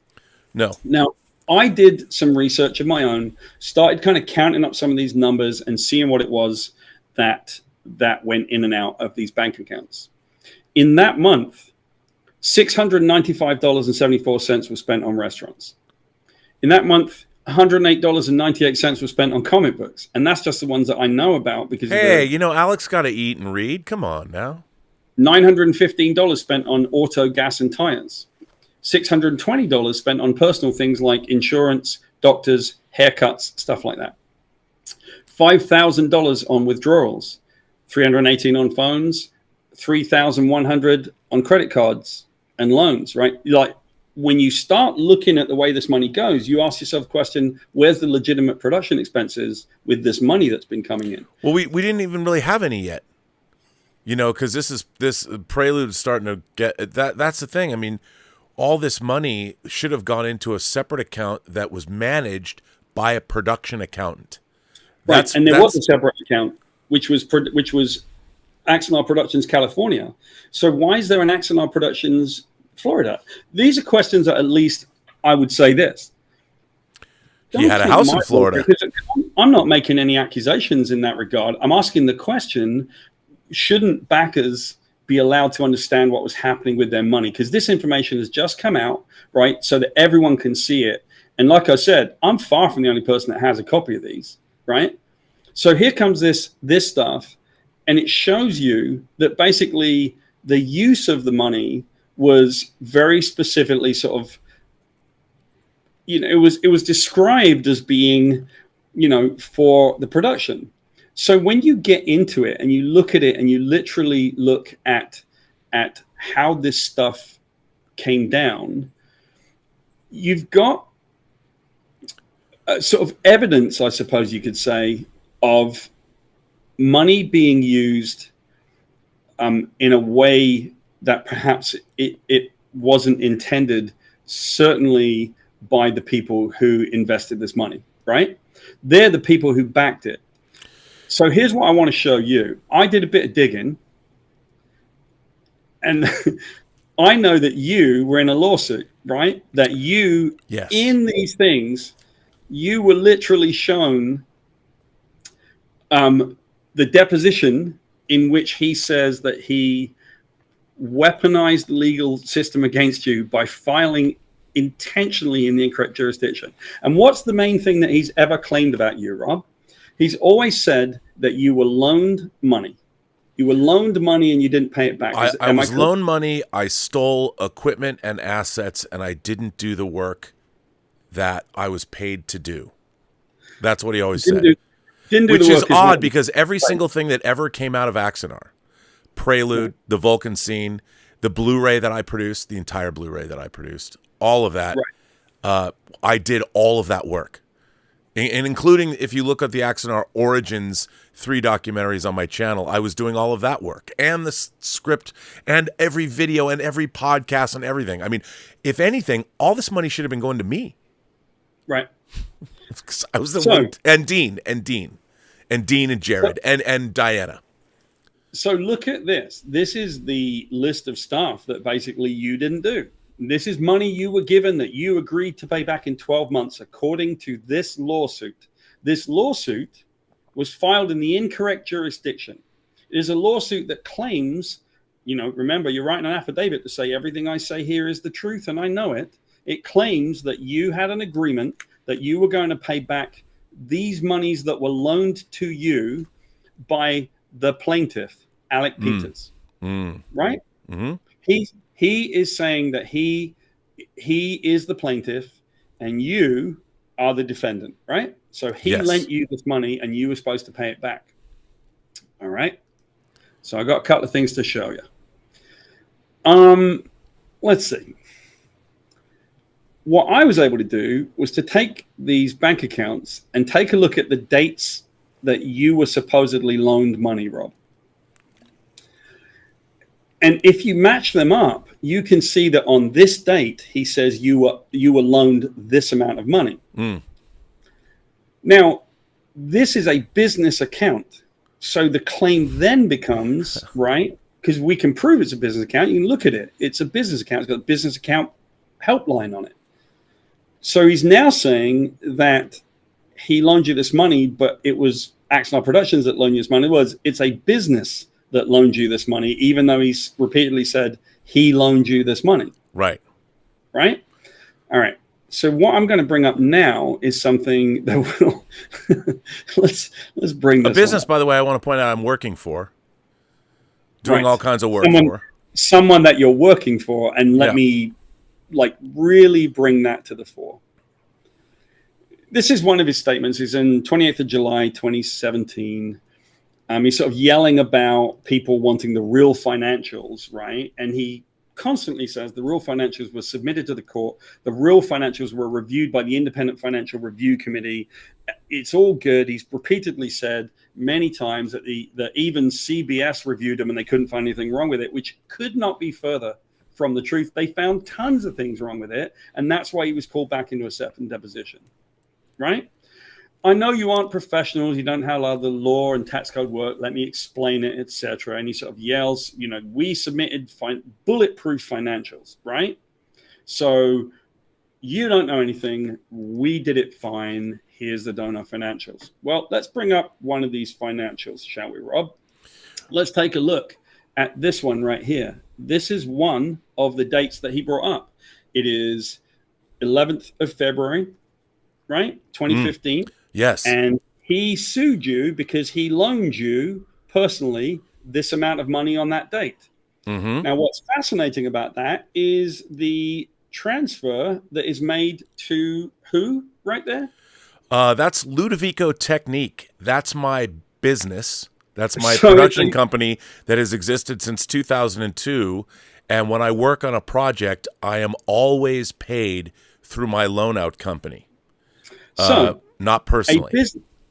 No. Now, I did some research of my own, started kind of counting up some of these numbers and seeing what it was that went in and out of these bank accounts. In that month, $695.74 was spent on restaurants. In that month, $108.98 was spent on comic books. And that's just the ones that I know about because Alex got to eat and read. Come on now. $915 spent on auto, gas, and tires. $620 spent on personal things like insurance, doctors, haircuts, stuff like that. $5,000 on withdrawals, $318 on phones, $3,100 on credit cards and loans, right? Like when you start looking at the way this money goes, you ask yourself the question, where's the legitimate production expenses with this money that's been coming in? Well, we didn't even really have any yet, because this Prelude is starting to get that. That's the thing. I mean, all this money should have gone into a separate account that was managed by a production accountant. Right, and there was a separate account, which was Axanar Productions California. So why is there an Axanar Productions Florida? These are questions that at least I would say this. You had a house in Florida. I'm not making any accusations in that regard. I'm asking the question, shouldn't backers be allowed to understand what was happening with their money? Because this information has just come out, right, so that everyone can see it. And like I said, I'm far from the only person that has a copy of these, right? So here comes this stuff, and it shows you that basically the use of the money was very specifically sort of, it was described as being, for the production. So when you get into it and you look at it and you literally look at how this stuff came down, you've got sort of evidence, I suppose you could say, of money being used in a way that perhaps it wasn't intended, certainly by the people who invested this money, right? They're the people who backed it. So here's what I want to show you. I did a bit of digging, and I know that you were in a lawsuit, right? That you, yes, in these things, you were literally shown the deposition in which he says that he weaponized the legal system against you by filing intentionally in the incorrect jurisdiction. And what's the main thing that he's ever claimed about you, Rob? He's always said that you were loaned money. You were loaned money and you didn't pay it back. I was loaned money, I stole equipment and assets, and I didn't do the work that I was paid to do. That's what he always said. Which is odd because every single thing that ever came out of Axanar, Prelude, the Vulcan scene, the Blu-ray that I produced, the entire Blu-ray that I produced, all of that, I did all of that work. And including, if you look at the Axanar Origins 3 documentaries on my channel, I was doing all of that work and the script and every video and every podcast and everything. I mean, if anything, all this money should have been going to me. Right. I was the one, and Dean and Jared and Diana. So look at this. This is the list of stuff that basically you didn't do. This is money you were given that you agreed to pay back in 12 months, according to this lawsuit. This lawsuit was filed in the incorrect jurisdiction. It is a lawsuit that claims, remember, you're writing an affidavit to say everything I say here is the truth, and I know it. It claims that you had an agreement that you were going to pay back these monies that were loaned to you by the plaintiff, Alec Peters. Right? Mm-hmm. He is saying that he he is the plaintiff and you are the defendant, right? So he Yes. lent you this money and you were supposed to pay it back. All right. So I got a couple of things to show you. Let's see. What I was able to do was to take these bank accounts and take a look at the dates that you were supposedly loaned money, Rob. And if you match them up, you can see that on this date, he says you were loaned this amount of money. Mm. Now, this is a business account. So the claim then becomes, right, because we can prove it's a business account. You can look at it. It's a business account. It's got a business account helpline on it. So he's now saying that he loaned you this money, but it was Axanar Productions that loaned you this money. It's a business that loaned you this money, even though he's repeatedly said he loaned you this money. Right. Right? All right. So what I'm going to bring up now is something that will let's bring this a business, up. by the way, I want to point out I'm working for. Doing Right. all kinds of work for. Someone that you're working for, and let me really bring that to the fore. This is one of his statements. He's in 28th of July, 2017. He's sort of yelling about people wanting the real financials, right? And he constantly says the real financials were submitted to the court. The real financials were reviewed by the Independent Financial Review Committee. It's all good. He's repeatedly said many times that that even CBS reviewed them and they couldn't find anything wrong with it, which could not be further from the truth. They found tons of things wrong with it, and that's why he was called back into a second deposition, right? I know you aren't professionals. You don't know how the law and tax code work. Let me explain it, etc. And he sort of yells, we submitted bulletproof financials, right? So you don't know anything. We did it fine. Here's the donor financials. Well, let's bring up one of these financials, shall we, Rob? Let's take a look at this one right here. This is one of the dates that he brought up. It is 11th of February, right? 2015. Yes. And he sued you because he loaned you personally this amount of money on that date. Mm-hmm. Now, what's fascinating about that is the transfer that is made to who right there? That's Ludovico Technique. That's my business. That's my production company that has existed since 2002. And when I work on a project, I am always paid through my loan out company. Not personally.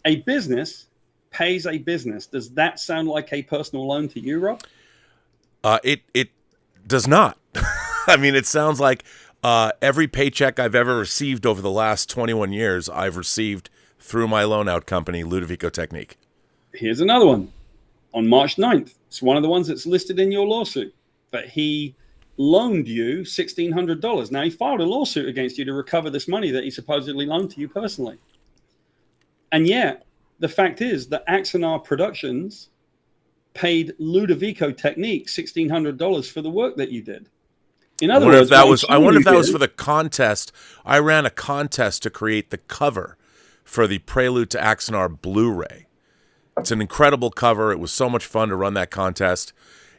A business pays a business. Does that sound like a personal loan to you, Rob? It does not. I mean, it sounds like every paycheck I've ever received over the last 21 years, I've received through my loan out company, Ludovico Technique. Here's another one. On March 9th, it's one of the ones that's listed in your lawsuit, that he loaned you $1,600. Now, he filed a lawsuit against you to recover this money that he supposedly loaned to you personally. And yet, the fact is that Axanar Productions paid Ludovico Technique $1,600 for the work that you did. In other words, I wonder if that was for the contest. I ran a contest to create the cover for the Prelude to Axanar Blu-ray. It's an incredible cover. It was so much fun to run that contest.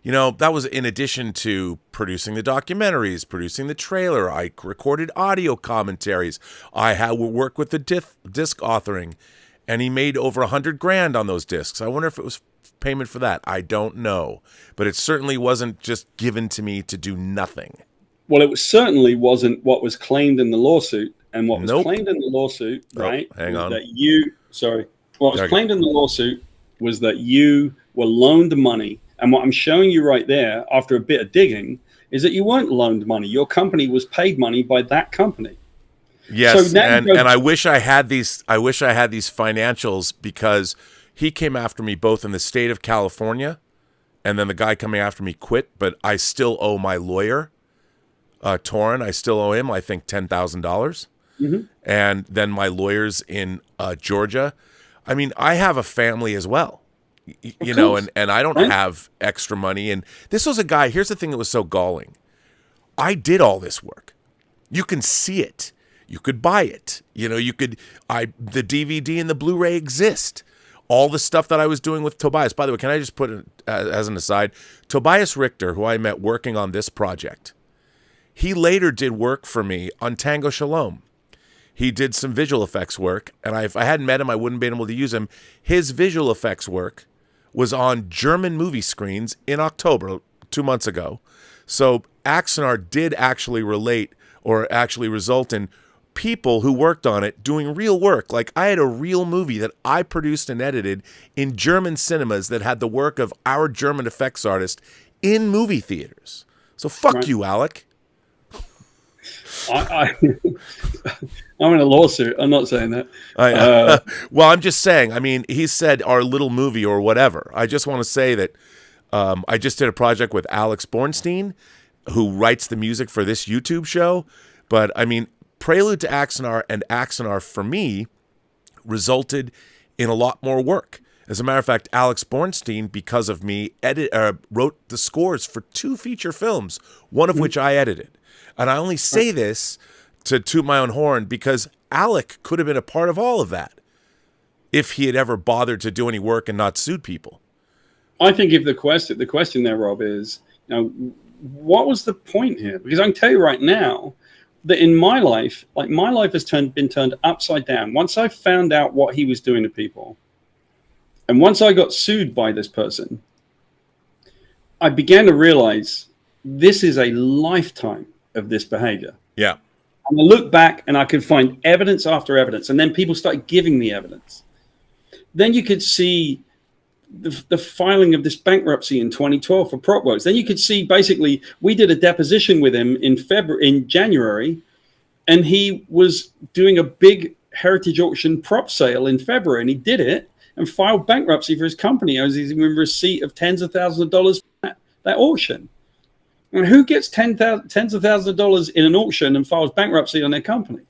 That was in addition to producing the documentaries, producing the trailer. I recorded audio commentaries. I worked with the disc authoring, and he made over $100,000 on those discs. I wonder if it was payment for that. I don't know, but it certainly wasn't just given to me to do nothing. Well, it certainly wasn't what was claimed in the lawsuit, and what was claimed in the lawsuit, right? Hang on. What was claimed in the lawsuit was that you were loaned money. And what I'm showing you right there, after a bit of digging, is that you weren't loaned money. Your company was paid money by that company. Yes, so and I wish I had these. I wish I had these financials, because he came after me both in the state of California, and then the guy coming after me quit. But I still owe my lawyer, Torrin. I still owe him, I think, $10,000. Mm-hmm. And then my lawyers in Georgia. I mean, I have a family as well. And I don't have extra money. And this was a guy, here's the thing that was so galling. I did all this work. You can see it. You could buy it. The DVD and the Blu-ray exist. All the stuff that I was doing with Tobias. By the way, can I just put it as an aside? Tobias Richter, who I met working on this project, He later did work for me on Tango Shalom. He did some visual effects work, and if I hadn't met him, I wouldn't have been able to use him. His visual effects work was on German movie screens in October, 2 months ago. So Axanar did actually relate or actually result in people who worked on it doing real work. Like, I had a real movie that I produced and edited in German cinemas that had the work of our German effects artist in movie theaters. So fuck you, Alec. I'm in a lawsuit. I'm not saying that. Well, I'm just saying, I mean, he said our little movie or whatever. I just want to say that I just did a project with Alex Bornstein, who writes the music for this YouTube show. But, I mean, Prelude to Axanar and Axanar, for me, resulted in a lot more work. As a matter of fact, Alex Bornstein, because of me, wrote the scores for 2 feature films, one of which I edited. And I only say this to toot my own horn because Alec could have been a part of all of that if he had ever bothered to do any work and not sued people. I think if the question there, Rob, is, you know, what was the point here? Because I can tell you right now that in my life, like, my life has been turned upside down. Once I found out what he was doing to people, and once I got sued by this person, I began to realize this is a lifetime of this behavior. Yeah. And I look back and I could find evidence after evidence, and then people started giving me evidence. Then you could see the filing of this bankruptcy in 2012 for prop works. Then you could see, basically, we did a deposition with him in January, and he was doing a big heritage auction prop sale in February, and he did it and filed bankruptcy for his company as he's in receipt of tens of thousands of dollars for that auction. And who gets tens of thousands of dollars in an auction and files bankruptcy on their company?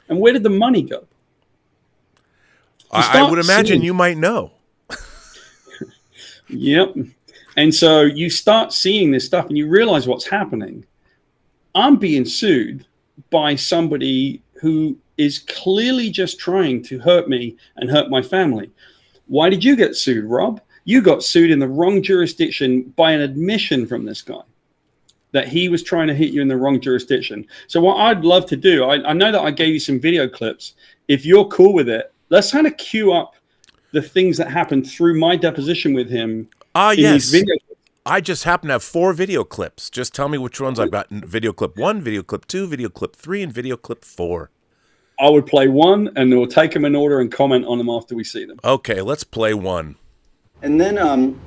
And where did the money go? I would imagine you might know. Yep. And so you start seeing this stuff and you realize what's happening. I'm being sued by somebody who is clearly just trying to hurt me and hurt my family. Why did you get sued, Rob? You got sued in the wrong jurisdiction by an admission from this guy that he was trying to hit you in the wrong jurisdiction. So what I'd love to do, I know that I gave you some video clips. If you're cool with it, let's kind of queue up the things that happened through my deposition with him. Yes. I just happen to have 4 video clips. Just tell me which ones I've got. Video clip 1, video clip 2, video clip 3, and video clip 4. I would play 1, and we'll take them in order and comment on them after we see them. Okay, let's play 1. And then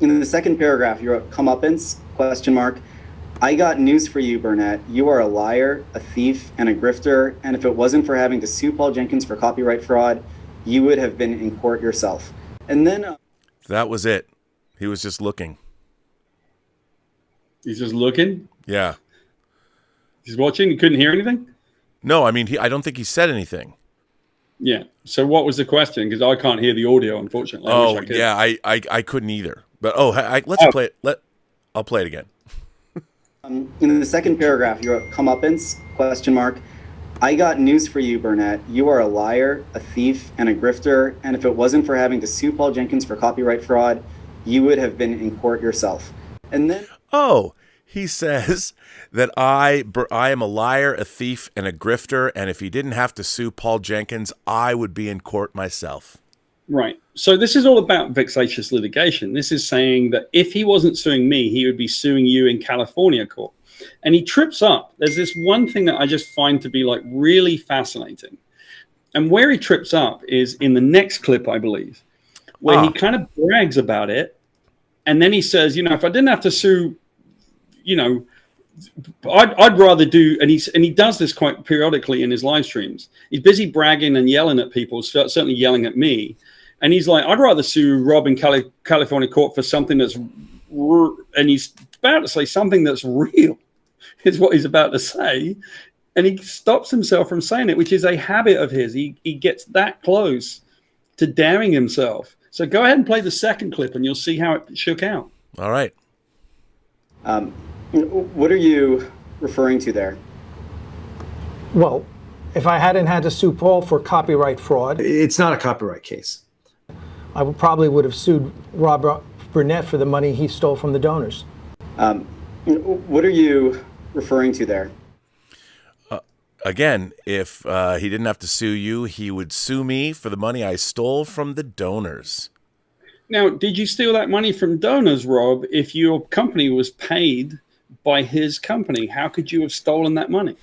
in the second paragraph, you wrote, comeuppance, ? I got news for you, Burnett. You are a liar, a thief, and a grifter, and if it wasn't for having to sue Paul Jenkins for copyright fraud, you would have been in court yourself. And then... that was it. He was just looking. He's just looking? Yeah. He's watching? He couldn't hear anything? No, I mean, I don't think he said anything. Yeah. So what was the question? Because I can't hear the audio, unfortunately. I couldn't either. But let's play it. I'll play it again. In the second paragraph, you wrote, comeuppance, ? I got news for you, Burnett. You are a liar, a thief, and a grifter, and if it wasn't for having to sue Paul Jenkins for copyright fraud, you would have been in court yourself. And then... oh, he says that I am a liar, a thief, and a grifter, and if he didn't have to sue Paul Jenkins, I would be in court myself. Right. So this is all about vexatious litigation. This is saying that if he wasn't suing me, he would be suing you in California court. And he trips up. There's this one thing that I just find to be like really fascinating. And where he trips up is in the next clip, I believe, where he kind of brags about it. And then he says, you know, if I didn't have to sue, you know, I'd rather do, and he does this quite periodically in his live streams. He's busy bragging and yelling at people, certainly yelling at me. And he's like, I'd rather sue Rob in California court for something that's, and he's about to say something that's real, is what he's about to say. And he stops himself from saying it, which is a habit of his. He gets that close to daring himself. So go ahead and play the second clip and you'll see how it shook out. All right. What are you referring to there? Well, if I hadn't had to sue Paul for copyright fraud... It's not a copyright case. I probably would have sued Rob Burnett for the money he stole from the donors. What are you referring to there? again, if he didn't have to sue you, he would sue me for the money I stole from the donors. Now, did you steal that money from donors, Rob? If your company was paid by his company, how could you have stolen that money?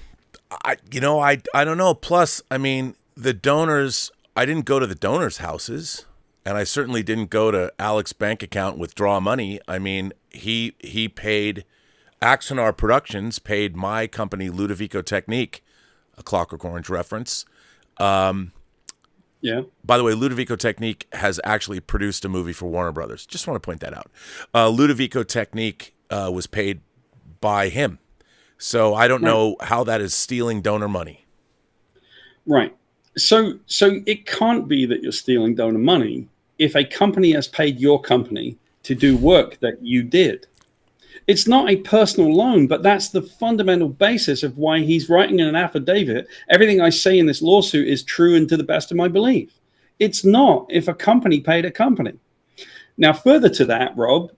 I don't know. Plus, I mean, the donors, I didn't go to the donors' houses, and I certainly didn't go to Alec's bank account and withdraw money. I mean, he paid, Axanar Productions paid my company, Ludovico Technique, a Clockwork Orange reference. Yeah. By the way, Ludovico Technique has actually produced a movie for Warner Brothers. Just want to point that out. Ludovico Technique was paid by him. So I don't know how that is stealing donor money. Right. So it can't be that you're stealing donor money if a company has paid your company to do work that you did. It's not a personal loan, but that's the fundamental basis of why he's writing in an affidavit. Everything I say in this lawsuit is true and to the best of my belief. It's not if a company paid a company. Now, further to that, Rob,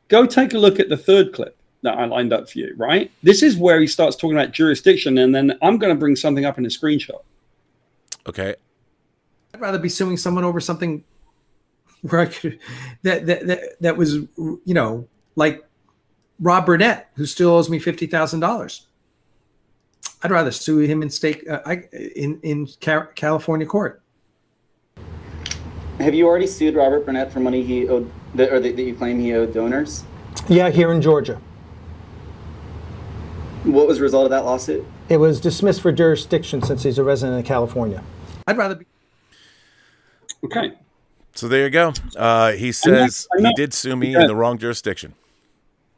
go take a look at the third clip that I lined up for you, right? This is where he starts talking about jurisdiction, and then I'm going to bring something up in a screenshot. Okay. I'd rather be suing someone over something where I could that was, like Rob Burnett, who still owes me $50,000. I'd rather sue him in California court. Have you already sued Robert Burnett for money he owed, that you claim he owed donors? Yeah, here in Georgia. What was the result of that lawsuit? It was dismissed for jurisdiction since he's a resident of California. I'd rather be. Okay. So there you go. He says he did sue me in the wrong jurisdiction.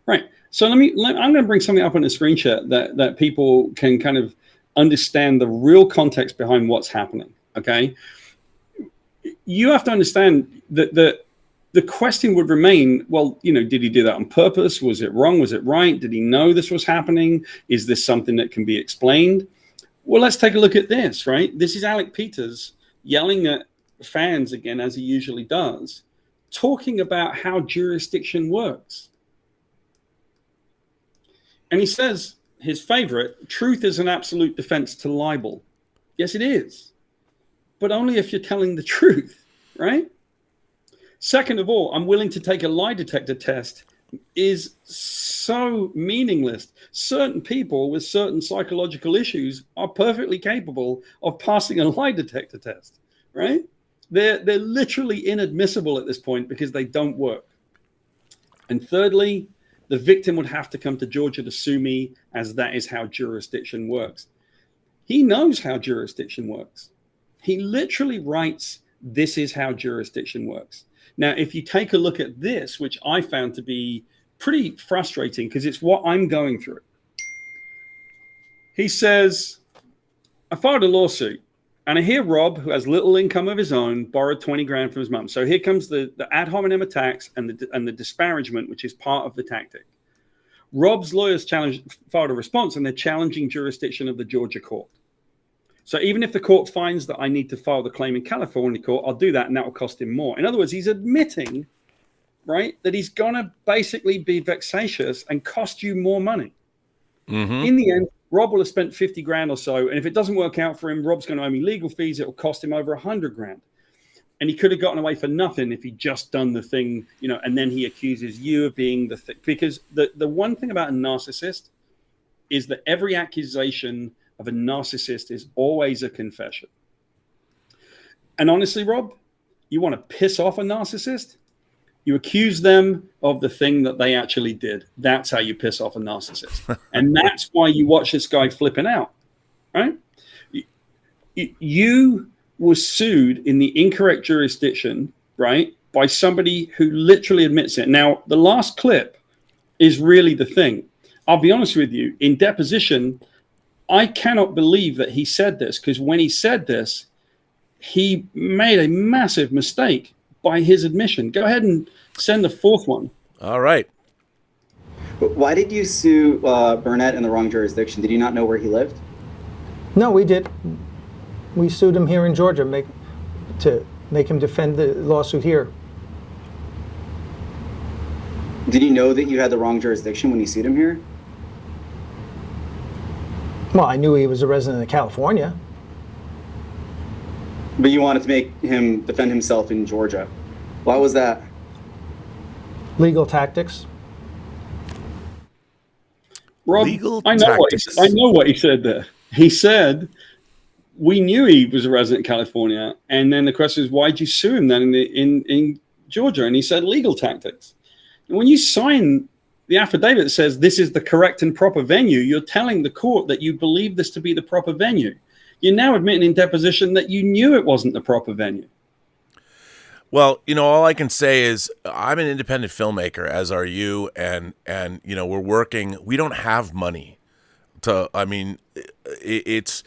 Right. So I'm going to bring something up on a screenshot that people can kind of understand the real context behind what's happening. Okay. You have to understand that the question would remain, well, did he do that on purpose? Was it wrong? Was it right? Did he know this was happening? Is this something that can be explained? Well, let's take a look at this, right? This is Alec Peters yelling at fans again, as he usually does, talking about how jurisdiction works. And he says, his favorite, truth is an absolute defense to libel. Yes, it is. But only if you're telling the truth, right? Second of all, I'm willing to take a lie detector test is so meaningless. Certain people with certain psychological issues are perfectly capable of passing a lie detector test, right? They're literally inadmissible at this point because they don't work. And thirdly, the victim would have to come to Georgia to sue me, as that is how jurisdiction works. He knows how jurisdiction works. He literally writes, "This is how jurisdiction works." Now, if you take a look at this, which I found to be pretty frustrating because it's what I'm going through. He says, I filed a lawsuit and I hear Rob, who has little income of his own, borrowed 20 grand from his mum. So here comes the ad hominem attacks and the disparagement, which is part of the tactic. Rob's lawyers filed a response and they're challenging jurisdiction of the Georgia court. So even if the court finds that I need to file the claim in California court, I'll do that and that will cost him more. In other words, he's admitting, right, that he's going to basically be vexatious and cost you more money. Mm-hmm. In the end, Rob will have spent 50 grand or so. And if it doesn't work out for him, Rob's going to owe me legal fees. It will cost him over 100 grand. And he could have gotten away for nothing if he'd just done the thing, and then he accuses you of being the thing. Because the one thing about a narcissist is that every accusation of a narcissist is always a confession. And honestly, Rob, you want to piss off a narcissist? You accuse them of the thing that they actually did. That's how you piss off a narcissist. And that's why you watch this guy flipping out, right? You were sued in the incorrect jurisdiction, right, by somebody who literally admits it. Now, the last clip is really the thing. I'll be honest with you. In deposition, I cannot believe that he said this, because when he said this, he made a massive mistake by his admission. Go ahead and send the fourth one. All right. Why did you sue Burnett in the wrong jurisdiction? Did you not know where he lived? No, we did. We sued him here in Georgia to make him defend the lawsuit here. Did you know that you had the wrong jurisdiction when you sued him here? Well, I knew he was a resident of California. But you wanted to make him defend himself in Georgia. Why was that? Legal tactics. Rob, Legal I know what he said there. He said, we knew he was a resident of California, and then the question is, why'd you sue him then in Georgia? And he said, legal tactics. And when you sign the affidavit that says this is the correct and proper venue, you're telling the court that you believe this to be the proper venue. You're now admitting in deposition that you knew it wasn't the proper venue. Well, all I can say is I'm an independent filmmaker, as are you, and we're working. We don't have money to. I mean, it's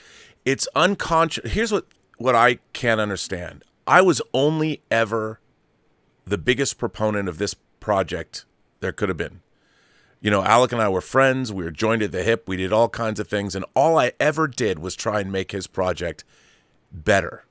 unconscious. Here's what I can't understand. I was only ever the biggest proponent of this project there could have been. Alec and I were friends. We were joined at the hip. We did all kinds of things, and all I ever did was try and make his project better.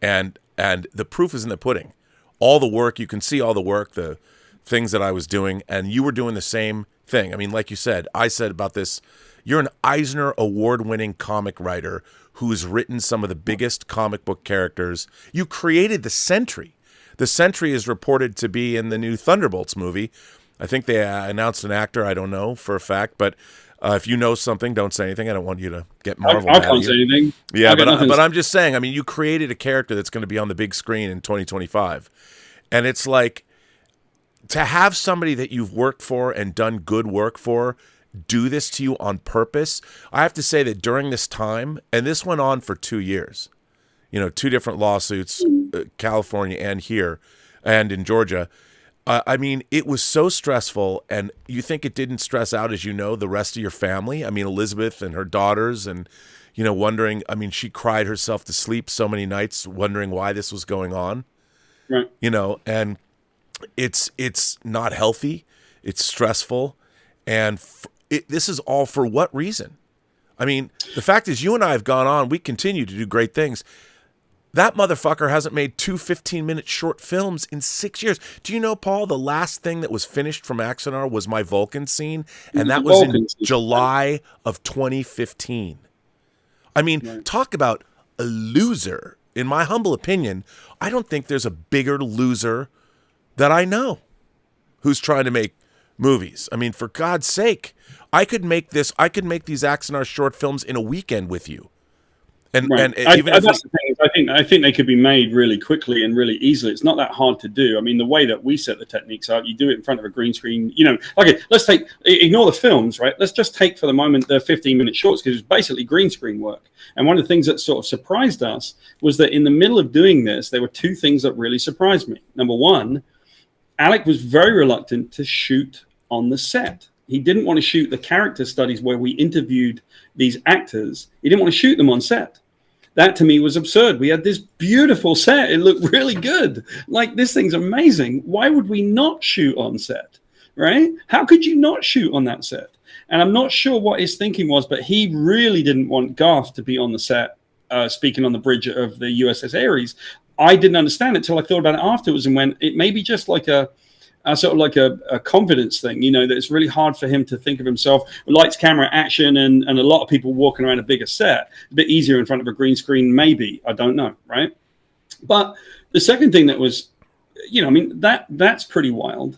And the proof is in the pudding. All the work, you can see all the work, the things that I was doing, and you were doing the same thing. I mean, like you said, I said about this, you're an EISNER award-winning comic writer who's written some of the biggest comic book characters. You created the Sentry. The Sentry is reported to be in the new Thunderbolts movie. I think they announced an actor. I don't know for a fact, but if you know something, don't say anything. I don't want you to get Marvel. I can't say anything. Yeah, but I'm just saying. I mean, you created a character that's going to be on the big screen in 2025, and it's like to have somebody that you've worked for and done good work for do this to you on purpose. I have to say that during this time, and this went on for 2 years, 2 different lawsuits, California and here, and in Georgia. I mean, it was so stressful, and you think it didn't stress out, as the rest of your family? I mean, Elizabeth and her daughters and, wondering, I mean, she cried herself to sleep so many nights wondering why this was going on. Right. And it's not healthy. It's stressful. And this is all for what reason? I mean, the fact is you and I have gone on. We continue to do great things. That motherfucker hasn't made 2 15-minute short films in 6 years. Do you know, Paul, the last thing that was finished from Axanar was my Vulcan scene, and that was in July of 2015. I mean, talk about a loser. In my humble opinion, I don't think there's a bigger loser that I know who's trying to make movies. I mean, for God's sake, I could make these Axanar short films in a weekend with you. And even if that's the thing. I think they could be made really quickly and really easily. It's not that hard to do. I mean, the way that we set the techniques up, you do it in front of a green screen. Okay, ignore the films, right? Let's just take for the moment the 15-minute shorts, because it's basically green screen work. And one of the things that sort of surprised us was that in the middle of doing this, there were 2 things that really surprised me. Number one, Alec was very reluctant to shoot on the set. He didn't want to shoot the character studies where we interviewed these actors. He didn't want to shoot them on set. That to me was absurd. We had this beautiful set. It looked really good. Like, this thing's amazing. Why would we not shoot on set, right? How could you not shoot on that set? And I'm not sure what his thinking was, but he really didn't want Garth to be on the set speaking on the bridge of the USS Ares. I didn't understand it till I thought about it afterwards and went, it may be just like a sort of like a confidence thing, that it's really hard for him to think of himself with lights, camera, action, and a lot of people walking around a bigger set. A bit easier in front of a green screen, maybe. I don't know, right? But the second thing that was, that's pretty wild.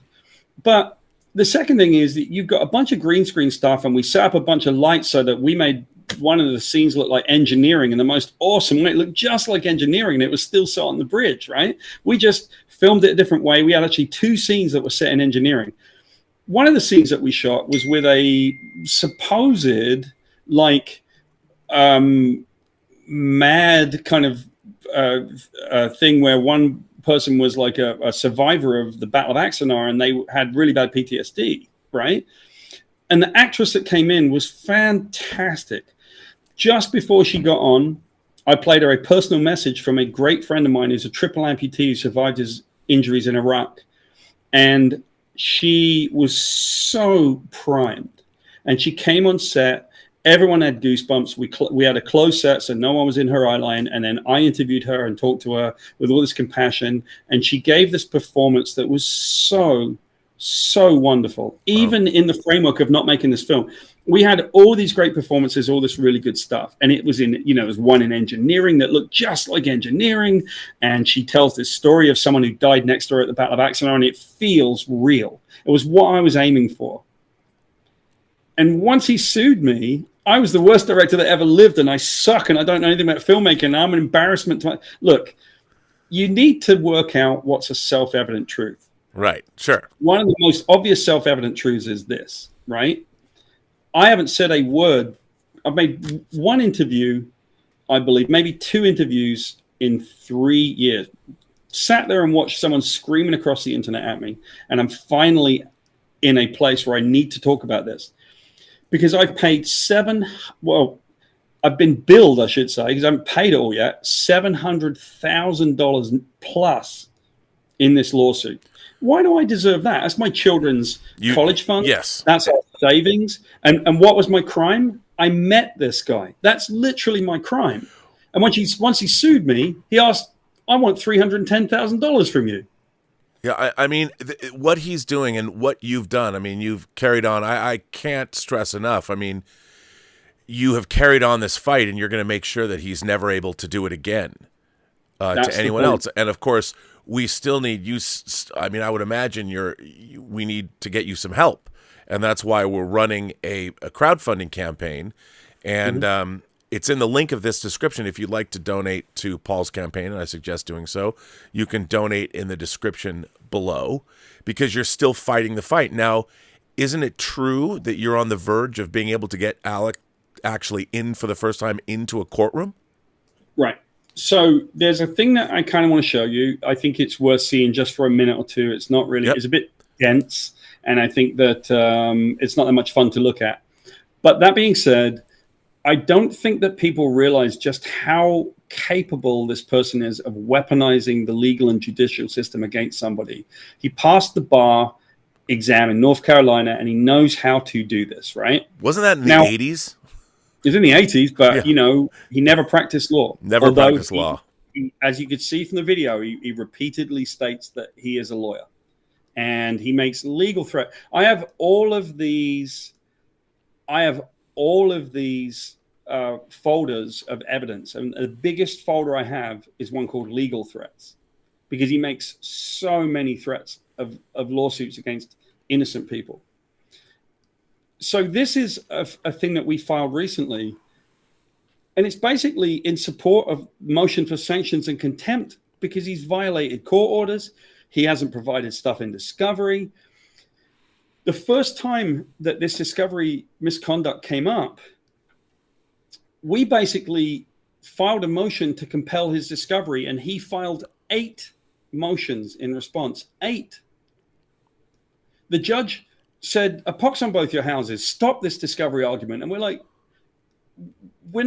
But the second thing is that you've got a bunch of green screen stuff, and we set up a bunch of lights so that we made one of the scenes look like engineering in the most awesome way. It looked just like engineering, and it was still set on the bridge, right? We just filmed it a different way. We had actually 2 scenes that were set in engineering. One of the scenes that we shot was with a supposed mad kind of thing where one person was like a survivor of the Battle of Axanar, and they had really bad PTSD, right? And the actress that came in was fantastic. Just before she got on, I played her a personal message from a great friend of mine who's a triple amputee who survived his injuries in Iraq. And she was so primed. And she came on set. Everyone had goosebumps. We had a closed set, so no one was in her eye line. And then I interviewed her and talked to her with all this compassion. And she gave this performance that was so wonderful, even in the framework of not making this film. we had all these great performances, all this really good stuff. And it was in, it was one in engineering that looked just like engineering. And she tells this story of someone who died next door at the Battle of Axanar, and it feels real. It was what I was aiming for. And once he sued me, I was the worst director that ever lived, and I suck, and I don't know anything about filmmaking, and I'm an embarrassment to Look, you need to work out what's a self-evident truth. Right, sure. One of the most obvious self-evident truths is this, right? I haven't said a word. I've made one interview, I believe, maybe 2 interviews in 3 years. Sat there and watched someone screaming across the internet at me, and I'm finally in a place where I need to talk about this. Because I've paid I've been billed, I should say, because I haven't paid it all yet, $700,000 plus in this lawsuit. Why do I deserve that? That's my children's college fund. Yes. That's our savings. And what was my crime? I met this guy. That's literally my crime. And once he sued me, he asked, I want $310,000 from you. Yeah, I mean, what he's doing and what you've done, I mean, you've carried on. I can't stress enough. I mean, you have carried on this fight, and you're going to make sure that he's never able to do it again to anyone else. And, of course, we still need you. I mean, I would imagine we need to get you some help. And that's why we're running a crowdfunding campaign. And it's in the link of this description. If you'd like to donate to Paul's campaign, and I suggest doing so, you can donate in the description below, because you're still fighting the fight. Now, isn't it true that you're on the verge of being able to get Alec actually in for the first time into a courtroom? Right. So there's a thing that I kind of want to show you. I think it's worth seeing just for a minute or two. It's not really, It's a bit dense, and I think that it's not that much fun to look at. But that being said, I don't think that people realize just how capable this person is of weaponizing the legal and judicial system against somebody. He passed the bar exam in North Carolina, and he knows how to do this, right? Wasn't that in the 80s? It was in the 80s, but, he never practiced law. Never practiced law. As you could see from the video, he repeatedly states that he is a lawyer, and he makes legal threats. I have all of these folders of evidence, and the biggest folder I have is one called legal threats, because he makes so many threats of lawsuits against innocent people. So this is a thing that we filed recently, and it's basically in support of motion for sanctions and contempt, because he's violated court orders. He hasn't provided stuff in discovery. The first time that this discovery misconduct came up, we basically filed a motion to compel his discovery, and he filed 8 motions in response. 8. The judge said, "A pox on both your houses, stop this discovery argument." And we're like, we're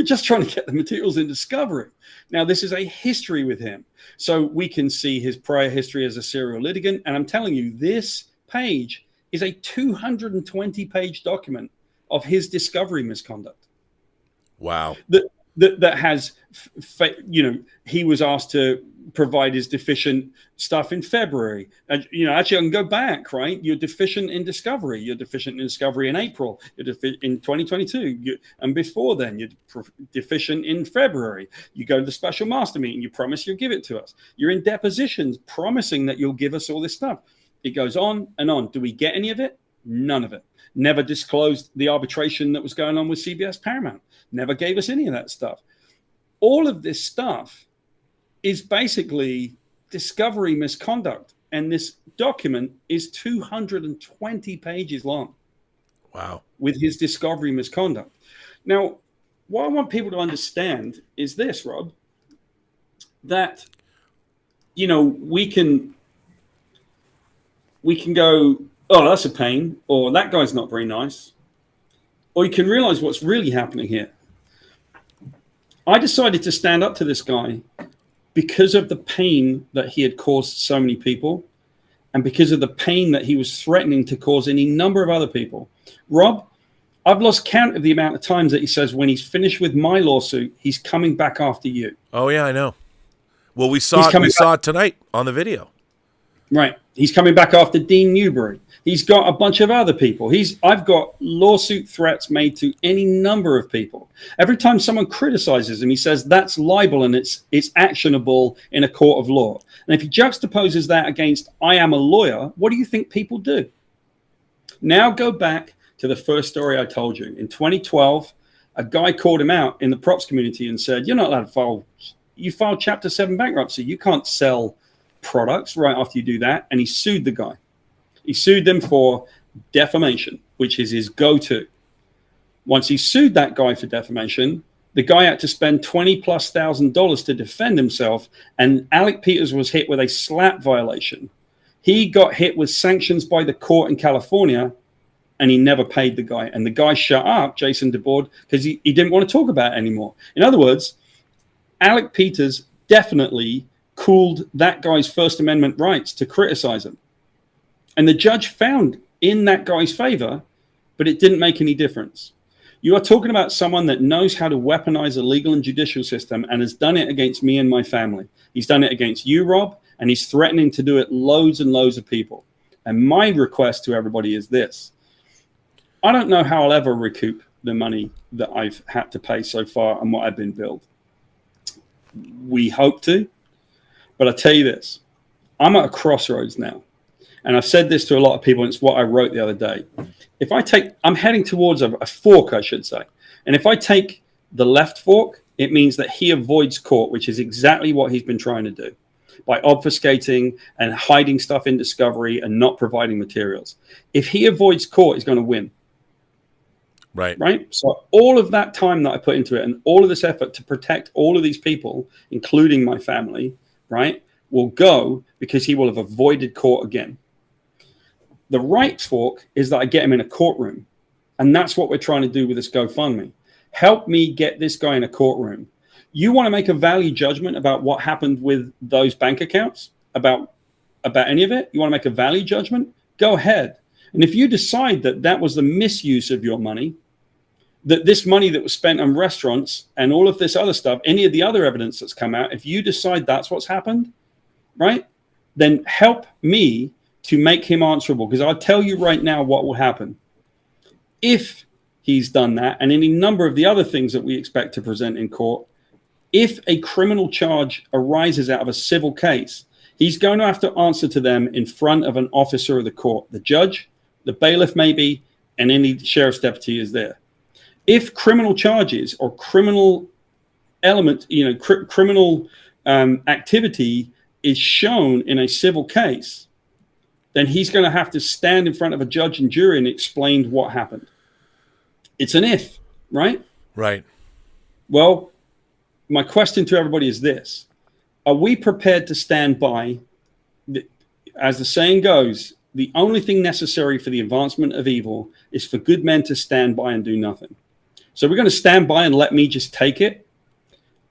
just trying to get the materials in discovery. Now, this is a history with him. So we can see his prior history as a serial litigant. And I'm telling you, this page is a 220-page document of his discovery misconduct. Wow. That has, he was asked to provide his deficient stuff in February. And, actually I can go back, right? You're deficient in discovery. You're deficient in discovery in April. You're in 2022. And before then, you're deficient in February. You go to the special master meeting. You promise you'll give it to us. You're in depositions promising that you'll give us all this stuff. It goes on and on. Do we get any of it? None of it. Never disclosed the arbitration that was going on with CBS Paramount. Never gave us any of that stuff. All of this stuff is basically discovery misconduct. And this document is 220 pages long. Wow. With his discovery misconduct. Now, what I want people to understand is this, Rob, that, we can go, oh, that's a pain, or that guy's not very nice. Or you can realize what's really happening here. I decided to stand up to this guy because of the pain that he had caused so many people, and because of the pain that he was threatening to cause any number of other people. Rob, I've lost count of the amount of times that he says when he's finished with my lawsuit, he's coming back after you. Oh, yeah, I know. Well, we saw it tonight on the video. Right. He's coming back after Dean Newberry. He's got a bunch of other people. I've got lawsuit threats made to any number of people. Every time someone criticizes him, he says that's libel and it's actionable in a court of law. And if he juxtaposes that against I am a lawyer, what do you think people do? Now go back to the first story I told you. In 2012, a guy called him out in the props community and said, you're not allowed to file. You filed Chapter 7 bankruptcy. You can't sell products right after you do that. And he sued the guy. He sued them for defamation, which is his go-to. Once he sued that guy for defamation, the guy had to spend $20,000+ to defend himself, and Alec Peters was hit with a slap violation. He got hit with sanctions by the court in California, and he never paid the guy. And the guy shut up, Jason DeBoard, because he didn't want to talk about it anymore. In other words, Alec Peters definitely cooled that guy's First Amendment rights to criticize him. And the judge found in that guy's favor, but it didn't make any difference. You are talking about someone that knows how to weaponize a legal and judicial system and has done it against me and my family. He's done it against you, Rob, and he's threatening to do it loads and loads of people. And my request to everybody is this. I don't know how I'll ever recoup the money that I've had to pay so far and what I've been billed. We hope to, but I tell you this, I'm at a crossroads now. And I've said this to a lot of people, and it's what I wrote the other day. I'm heading towards a fork, I should say. And if I take the left fork, it means that he avoids court, which is exactly what he's been trying to do by obfuscating and hiding stuff in discovery and not providing materials. If he avoids court, he's going to win. Right. So all of that time that I put into it and all of this effort to protect all of these people, including my family, right, will go because he will have avoided court again. The right fork is that I get him in a courtroom. And that's what we're trying to do with this GoFundMe. Help me get this guy in a courtroom. You want to make a value judgment about what happened with those bank accounts, about any of it? You want to make a value judgment? Go ahead. And if you decide that that was the misuse of your money, that this money that was spent on restaurants and all of this other stuff, any of the other evidence that's come out, if you decide that's what's happened, right, then help me to make him answerable, because I'll tell you right now what will happen. If he's done that, and any number of the other things that we expect to present in court, if a criminal charge arises out of a civil case, he's going to have to answer to them in front of an officer of the court, the judge, the bailiff maybe, and any sheriff's deputy is there. If criminal charges or criminal element, criminal activity is shown in a civil case, then he's going to have to stand in front of a judge and jury and explain what happened. It's an if, right? Right. Well, my question to everybody is this. Are we prepared to stand by, as the saying goes, the only thing necessary for the advancement of evil is for good men to stand by and do nothing. So we're going to stand by and let me just take it.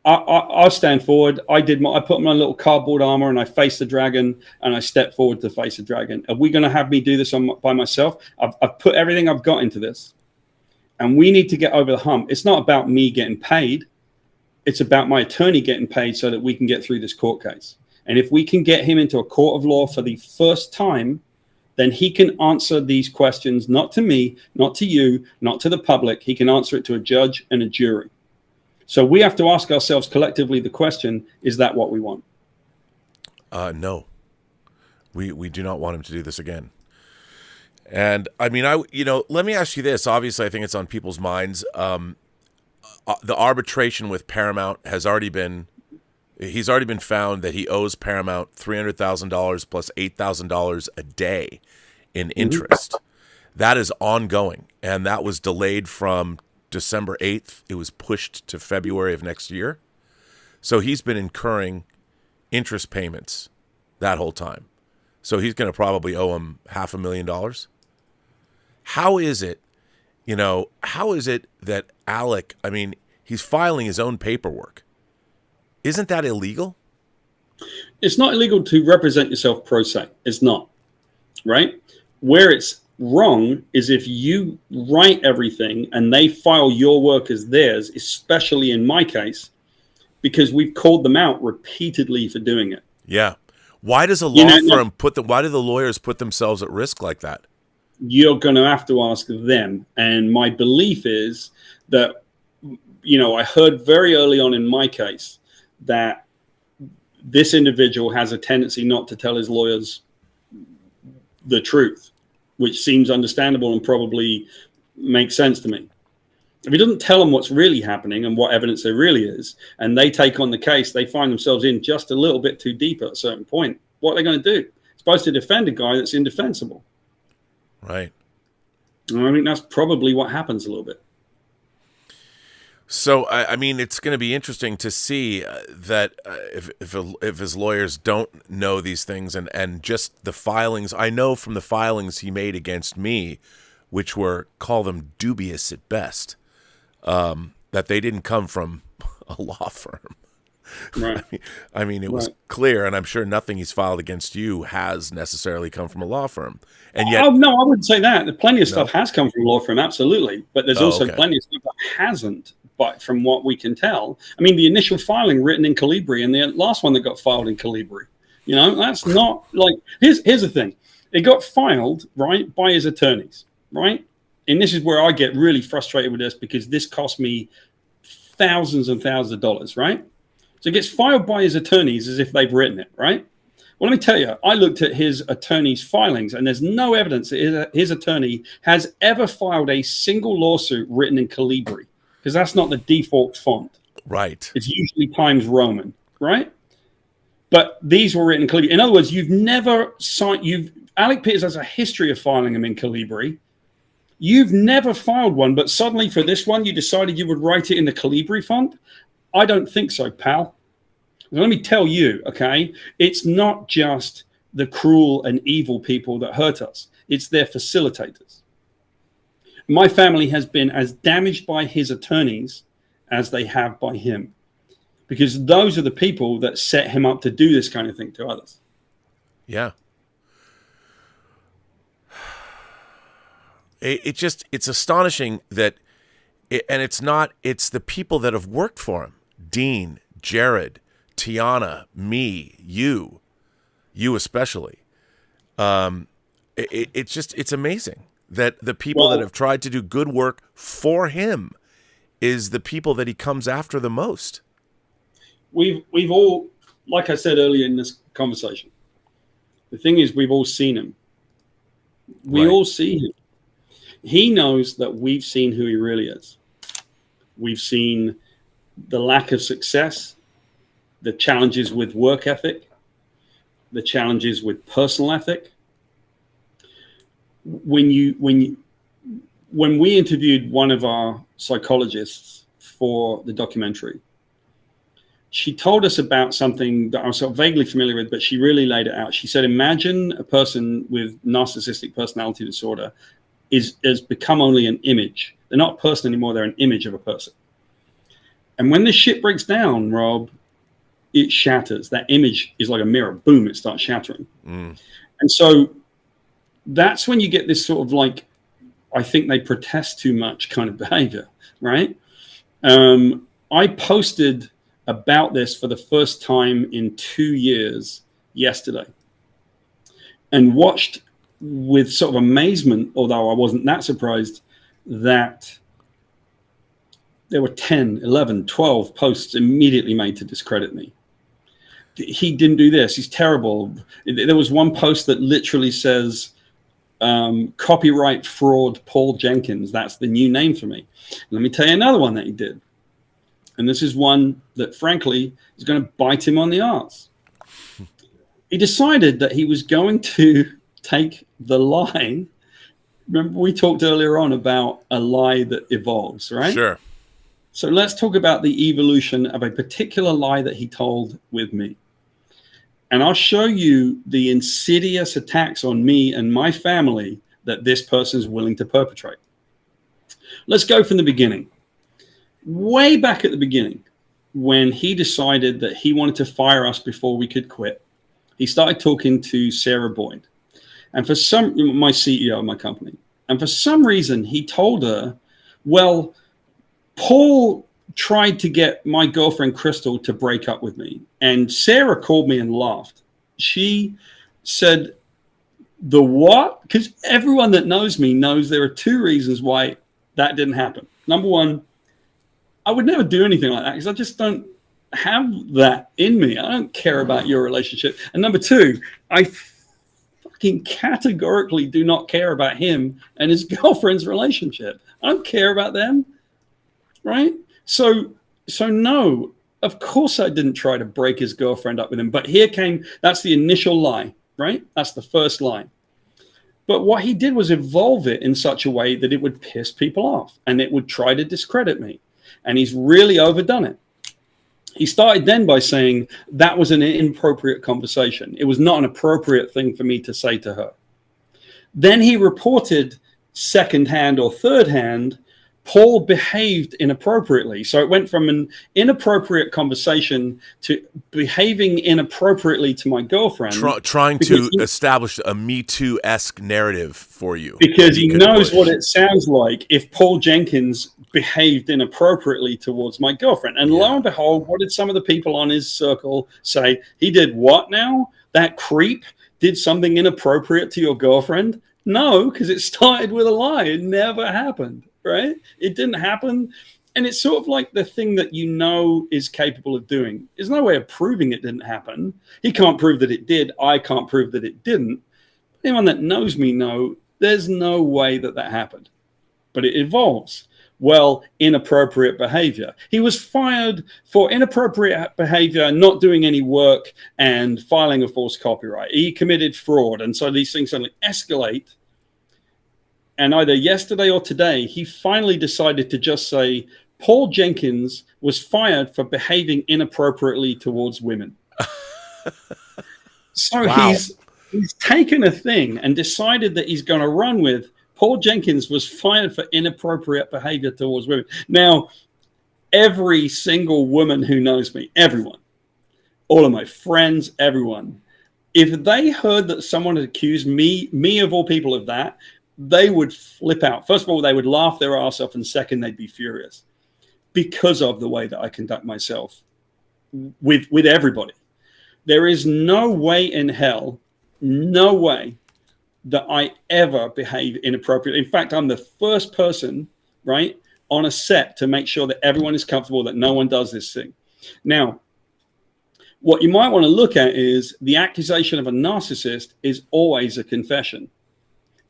I'll stand forward. I put my little cardboard armor and I face the dragon and I step forward to face the dragon. Are we going to have me do this by myself? I've put everything I've got into this, and we need to get over the hump. It's not about me getting paid. It's about my attorney getting paid so that we can get through this court case. And if we can get him into a court of law for the first time, then he can answer these questions, not to me, not to you, not to the public. He can answer it to a judge and a jury. So we have to ask ourselves collectively the question, is that what we want? No. We do not want him to do this again. And I mean, let me ask you this. Obviously, I think it's on people's minds. The arbitration with Paramount he's already been found that he owes Paramount $300,000 plus $8,000 a day in interest. That is ongoing, and that was delayed from December 8th. It was pushed to February of next year. So he's been incurring interest payments that whole time. So he's going to probably owe him $500,000. How is it that Alec, I mean, he's filing his own paperwork. Isn't that illegal? It's not illegal to represent yourself pro se. It's not, right? Where it's wrong is if you write everything and they file your work as theirs, especially in my case, because we've called them out repeatedly for doing it. Yeah. Why does a law firm why do the lawyers put themselves at risk like that? You're going to have to ask them. And my belief is that, I heard very early on in my case that this individual has a tendency not to tell his lawyers the truth, which seems understandable and probably makes sense to me. If he doesn't tell them what's really happening and what evidence there really is, and they take on the case, they find themselves in just a little bit too deep at a certain point. What are they going to do? Supposed to defend a guy that's indefensible. Right. And I think that's probably what happens a little bit. So, I mean, it's going to be interesting to see that if his lawyers don't know these things and just the filings. I know from the filings he made against me, which were, call them dubious at best, that they didn't come from a law firm. Right. I mean, it was clear, and I'm sure nothing he's filed against you has necessarily come from a law firm. And yet, no, I wouldn't say that. Plenty of stuff has come from a law firm, absolutely, but there's also plenty of stuff that hasn't. But from what we can tell, I mean, the initial filing written in Calibri and the last one that got filed in Calibri, that's not like. Here's the thing: it got filed right by his attorneys, right? And this is where I get really frustrated with this because this cost me thousands and thousands of dollars, right? So it gets filed by his attorneys as if they've written it, right? Well, let me tell you, I looked at his attorney's filings, and there's no evidence that his attorney has ever filed a single lawsuit written in Calibri, because that's not the default font. Right. It's usually Times Roman, right? But these were written in Calibri. In other words, you've never signed. Alec Peters has a history of filing them in Calibri. You've never filed one, but suddenly for this one, you decided you would write it in the Calibri font. I don't think so, pal. Let me tell you, okay, it's not just the cruel and evil people that hurt us. It's their facilitators. My family has been as damaged by his attorneys as they have by him, because those are the people that set him up to do this kind of thing to others. Yeah. It's astonishing that, it's the people that have worked for him. Dean, Jared, Tiana, me, you especially. It's amazing that the people that have tried to do good work for him is the people that he comes after the most. We've all, like I said earlier in this conversation, the thing is we've all seen him. We all see him. He knows that we've seen who he really is. We've seen the lack of success, the challenges with work ethic, the challenges with personal ethic. When we interviewed one of our psychologists for the documentary, she told us about something that I was sort of vaguely familiar with, but she really laid it out. She said, imagine a person with narcissistic personality disorder has become only an image. They're not a person anymore, they're an image of a person. And when the shit breaks down, Rob, it shatters. That image is like a mirror. Boom, it starts shattering. And so that's when you get this sort of like, I think they protest too much kind of behavior, right? I posted about this for the first time in 2 years yesterday and watched with sort of amazement, although I wasn't that surprised, that there were 10, 11, 12 posts immediately made to discredit me. He didn't do this. He's terrible. There was one post that literally says, copyright fraud Paul Jenkins. That's the new name for me. Let me tell you another one that he did. And this is one that, frankly, is going to bite him on the arse. He decided that he was going to take the lie. Remember, we talked earlier on about a lie that evolves, right? Sure. So let's talk about the evolution of a particular lie that he told with me. And I'll show you the insidious attacks on me and my family that this person is willing to perpetrate. Let's go from the beginning. Way back at the beginning, when he decided that he wanted to fire us before we could quit, he started talking to Sarah Boyd, and my CEO of my company. And for some reason, he told her, well, Paul tried to get my girlfriend Crystal to break up with me. And Sarah called me and laughed. she said, the what? Because everyone that knows me knows there are two reasons why that didn't happen. Number one, I would never do anything like that because I just don't have that in me. I don't care about your relationship. And number two, I fucking categorically do not care about him and his girlfriend's relationship. I don't care about them, right? So no, of course I didn't try to break his girlfriend up with him. But here came, that's the initial lie, right? That's the first lie. But what he did was evolve it in such a way that it would piss people off and it would try to discredit me. And he's really overdone it. He started then by saying that was an inappropriate conversation. It was not an appropriate thing for me to say to her. Then he reported secondhand or third hand, Paul behaved inappropriately. So it went from an inappropriate conversation to behaving inappropriately to my girlfriend. Trying to establish a Me Too-esque narrative for you. Because he knows what it sounds like if Paul Jenkins behaved inappropriately towards my girlfriend. And lo and behold, what did some of the people on his circle say? He did what now? That creep did something inappropriate to your girlfriend? No, because it started with a lie. It never happened. Right? It didn't happen. And it's sort of like the thing that you know is capable of doing. There's no way of proving it didn't happen. He can't prove that it did. I can't prove that it didn't. Anyone that knows me know there's no way that that happened. But it evolves. Well, inappropriate behavior. He was fired for inappropriate behavior, not doing any work and filing a false copyright. He committed fraud. And so these things suddenly escalate. And either yesterday or today, he finally decided to just say, Paul Jenkins was fired for behaving inappropriately towards women. So wow. he's taken a thing and decided that he's going to run with Paul Jenkins was fired for inappropriate behavior towards women. Now, every single woman who knows me, everyone, all of my friends, everyone, if they heard that someone had accused me of all people of that, they would flip out. First of all, they would laugh their ass off, and second, they'd be furious because of the way that I conduct myself with everybody. There is no way in hell, no way that I ever behave inappropriately. In fact, I'm the first person, right, on a set to make sure that everyone is comfortable, that no one does this thing. Now, what you might want to look at is the accusation of a narcissist is always a confession.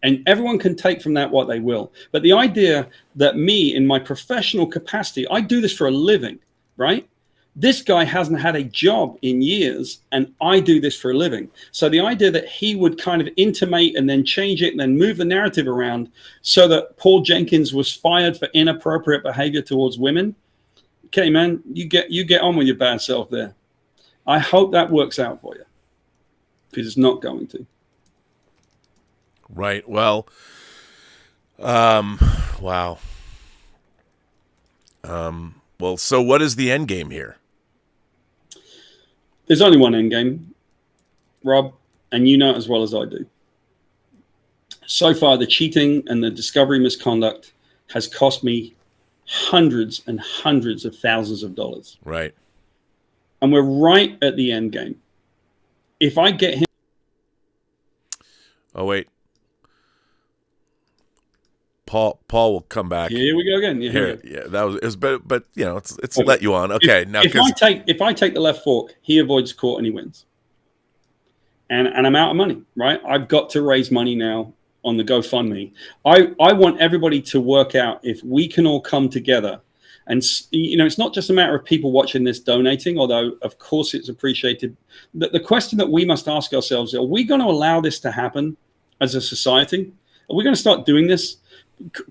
And everyone can take from that what they will. But the idea that me, in my professional capacity, I do this for a living, right? This guy hasn't had a job in years, and I do this for a living. So the idea that he would kind of intimate and then change it and then move the narrative around so that Paul Jenkins was fired for inappropriate behavior towards women. Okay, man, you get on with your bad self there. I hope that works out for you, because it's not going to. Right. Well, wow. Well, so what is the end game here? There's only one end game, Rob, and you know it as well as I do. So far, the cheating and the discovery misconduct has cost me hundreds and hundreds of thousands of dollars. Right. And we're right at the end game. If I get him... Oh, wait. Paul will come back. Here we go again. Yeah, that was but you know, it's okay. Let you on. Okay, now if I take the left fork, he avoids court and he wins. And I'm out of money, right? I've got to raise money now on the GoFundMe. I want everybody to work out if we can all come together. And you know, it's not just a matter of people watching this donating, although of course it's appreciated. The question that we must ask ourselves: are we going to allow this to happen as a society? Are we going to start doing this?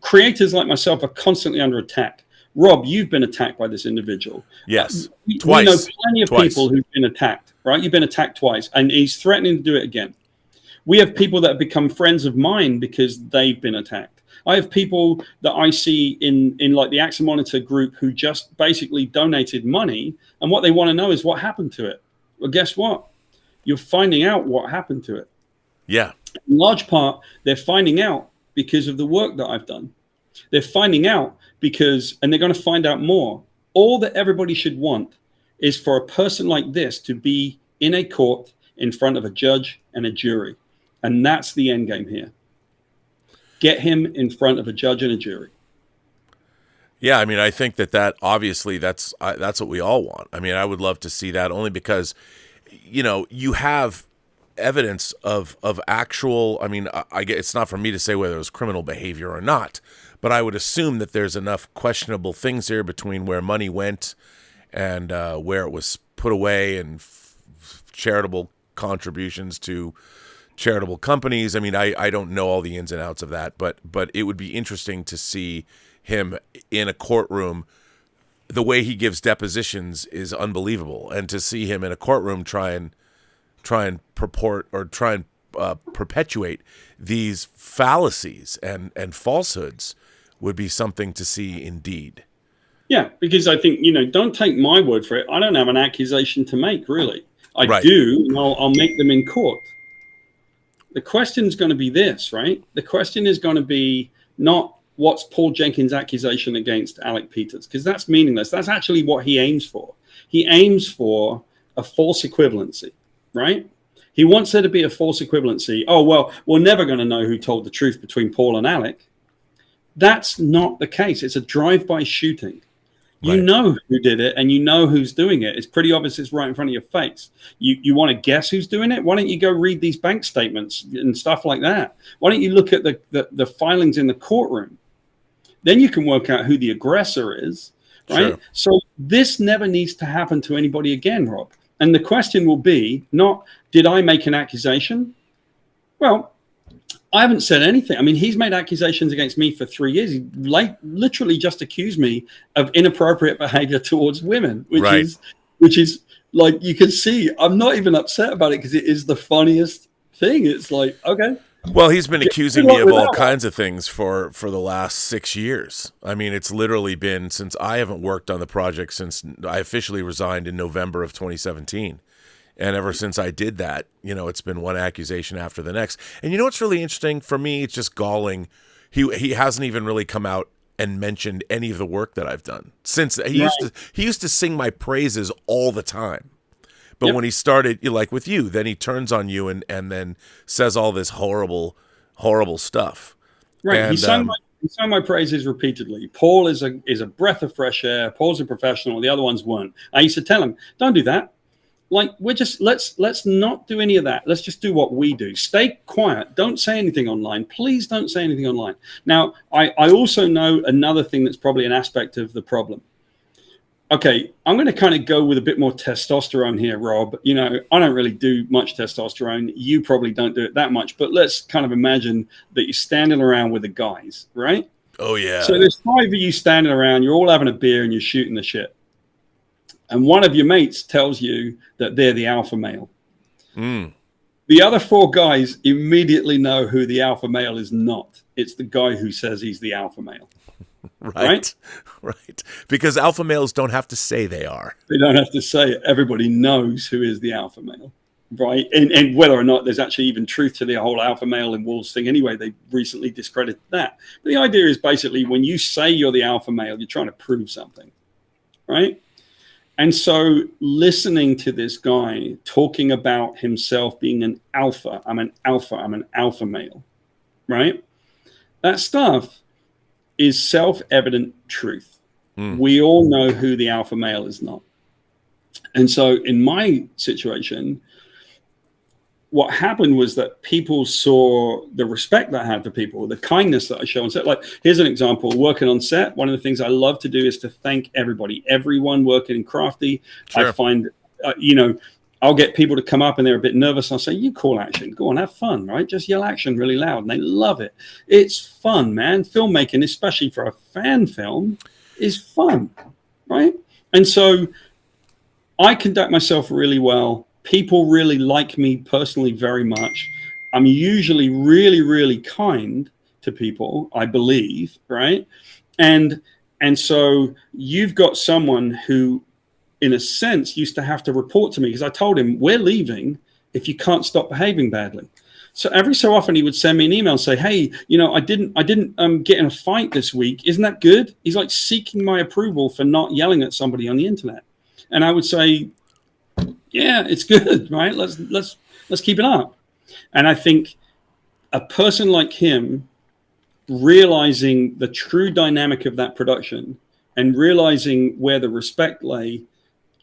Creators like myself are constantly under attack. Rob, you've been attacked by this individual. Yes, twice. We know plenty of people who've been attacked, right? You've been attacked twice, and he's threatening to do it again. We have people that have become friends of mine because they've been attacked. I have people that I see in like the Axanar Monitor group who just basically donated money, and what they want to know is what happened to it. Well, guess what? You're finding out what happened to it. Yeah. In large part, they're finding out because of the work that I've done. They're finding out because, and they're going to find out more. All that everybody should want is for a person like this to be in a court, in front of a judge and a jury. And that's the end game here. Get him in front of a judge and a jury. Yeah, I mean, I think that obviously that's what we all want. I mean, I would love to see that only because, you know, you have evidence of actual. I mean, I get it's not for me to say whether it was criminal behavior or not, but I would assume that there's enough questionable things here between where money went and where it was put away and charitable contributions to charitable companies. I mean, I don't know all the ins and outs of that, but it would be interesting to see him in a courtroom. The way he gives depositions is unbelievable, and to see him in a courtroom try and purport or try and perpetuate these fallacies and falsehoods would be something to see indeed. Yeah, because I think, you know, don't take my word for it. I don't have an accusation to make, really. I Right. do, and I'll make them in court. The question's going to be this, right? The question is going to be not what's Paul Jenkins' accusation against Alec Peters, because that's meaningless. That's actually what he aims for. He aims for a false equivalency, right? He wants there to be a false equivalency. Oh, well, we're never going to know who told the truth between Paul and Alec. That's not the case. It's a drive-by shooting. You know who did it, and you know who's doing it. It's pretty obvious. It's right in front of your face. You want to guess who's doing it? Why don't you go read these bank statements and stuff like that? Why don't you look at the filings in the courtroom? Then you can work out who the aggressor is, right? Sure. So this never needs to happen to anybody again, Rob. And the question will be not, did I make an accusation? Well, I haven't said anything. I mean, he's made accusations against me for 3 years. He literally just accused me of inappropriate behavior towards women, which is like, you can see, I'm not even upset about it because it is the funniest thing. It's like, okay. Well, he's been accusing me of all kinds of things for the last 6 years. I mean, it's literally been since I haven't worked on the project since I officially resigned in November of 2017. And ever since I did that, you know, it's been one accusation after the next. And you know what's really interesting for me? It's just galling. He hasn't even really come out and mentioned any of the work that I've done since he used to sing my praises all the time. But when he started, like with you, then he turns on you and then says all this horrible stuff. Right. And, he sung my praises repeatedly. Paul is a breath of fresh air. Paul's a professional. The other ones weren't. I used to tell him, don't do that. Like, let's not do any of that. Let's just do what we do. Stay quiet. Don't say anything online. Please don't say anything online. Now, I also know another thing that's probably an aspect of the problem. Okay, I'm going to kind of go with a bit more testosterone here, Rob. You know, I don't really do much testosterone. You probably don't do it that much. But let's kind of imagine that you're standing around with the guys, right? Oh, yeah. So there's 5 of you standing around. You're all having a beer and you're shooting the shit. And one of your mates tells you that they're the alpha male. The other 4 guys immediately know who the alpha male is not. It's the guy who says he's the alpha male. Right? Because alpha males don't have to say they are. They don't have to say it. Everybody knows who is the alpha male, right? And whether or not there's actually even truth to the whole alpha male and wolves thing anyway, they recently discredited that. But the idea is basically when you say you're the alpha male, you're trying to prove something, right? And so listening to this guy talking about himself being an alpha, I'm an alpha male, right? That stuff is self-evident truth. We all know who the alpha male is not. And so in my situation, what happened was that people saw the respect that I had for people, the kindness that I show on set. Like, here's an example. Working on set, one of the things I love to do is to thank everyone working in Crafty. Sure. I find, I'll get people to come up and they're a bit nervous. I'll say, you call action. Go on, have fun, right? Just yell action really loud. And they love it. It's fun, man. Filmmaking, especially for a fan film, is fun, right? And so I conduct myself really well. People really like me personally very much. I'm usually really, really kind to people, I believe, right? And so you've got someone who, in a sense, used to have to report to me because I told him, we're leaving if you can't stop behaving badly. So every so often he would send me an email and say, hey, I didn't get in a fight this week. Isn't that good? He's like seeking my approval for not yelling at somebody on the internet. And I would say, yeah, it's good, right? Let's Let's keep it up. And I think a person like him, realizing the true dynamic of that production and realizing where the respect lay,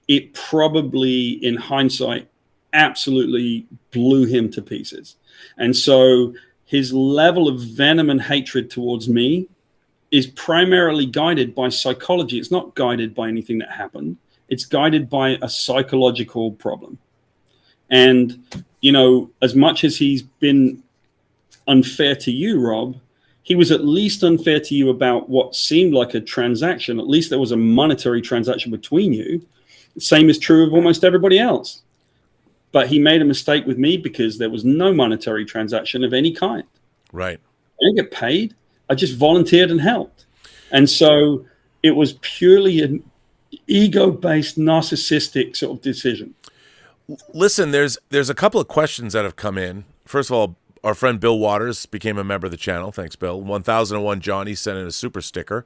it probably, in hindsight, absolutely blew him to pieces. And so his level of venom and hatred towards me is primarily guided by psychology. It's not guided by anything that happened. It's guided by a psychological problem. And, you know, as much as he's been unfair to you, Rob, he was at least unfair to you about what seemed like a transaction. At least there was a monetary transaction between you. The same is true of almost everybody else. But he made a mistake with me because there was no monetary transaction of any kind. Right. I didn't get paid. I just volunteered and helped. And so it was purely an ego-based, narcissistic sort of decision. Listen, there's a couple of questions that have come in. First of all, our friend Bill Waters became a member of the channel. Thanks, Bill. 1001 Johnny sent in a super sticker.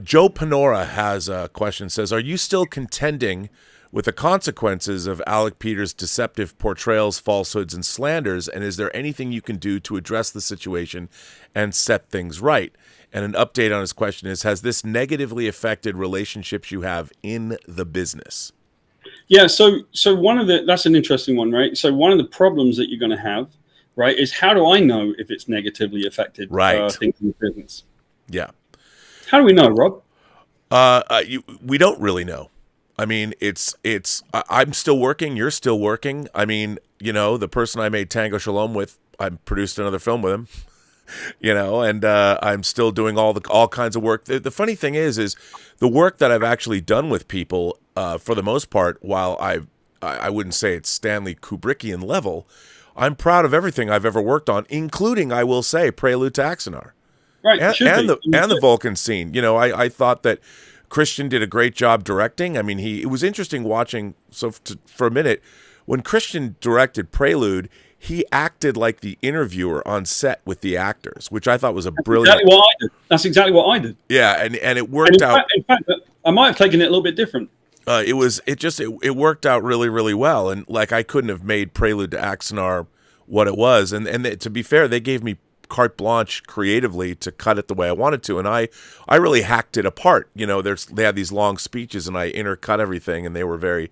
Joe Panora has a question. Says, are you still contending with the consequences of Alec Peters' deceptive portrayals, falsehoods, and slanders? And is there anything you can do to address the situation and set things right? And an update on his question is, has this negatively affected relationships you have in the business? Yeah, so that's an interesting one, right? So one of the problems that you're going to have, right, is how do I know if it's negatively affected things in the business? Yeah. How do we know, Rob? We don't really know. I mean, I'm still working. You're still working. I mean, you know, the person I made Tango Shalom with, I produced another film with him, you know, and I'm still doing all kinds of work. The funny thing is the work that I've actually done with people, for the most part, while I wouldn't say it's Stanley Kubrickian level, I'm proud of everything I've ever worked on, including, I will say, Prelude to Axanar. Right, and the Vulcan scene. You know, I thought that Christian did a great job directing. I mean, it was interesting watching. So for a minute, when Christian directed Prelude, he acted like the interviewer on set with the actors, which I thought was a brilliant. That's exactly what I did. Yeah, and it worked out. In fact, I might have taken it a little bit different. It worked out really, really well, and like I couldn't have made Prelude to Axanar what it was, and to be fair, they gave me carte blanche creatively to cut it the way I wanted to, and I really hacked it apart. You know, they had these long speeches, and I intercut everything, and they were very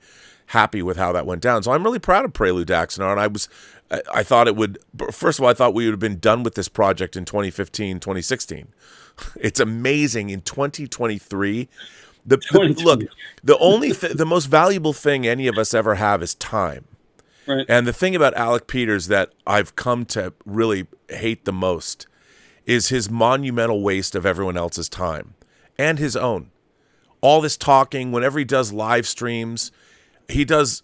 happy with how that went down. So I'm really proud of Prelude to Axanar, and I thought it would. First of all, I thought we would have been done with this project in 2015, 2016. It's amazing in 2023. Look, the most valuable thing any of us ever have is time. Right. And the thing about Alec Peters that I've come to really hate the most is his monumental waste of everyone else's time and his own. All this talking, whenever he does live streams,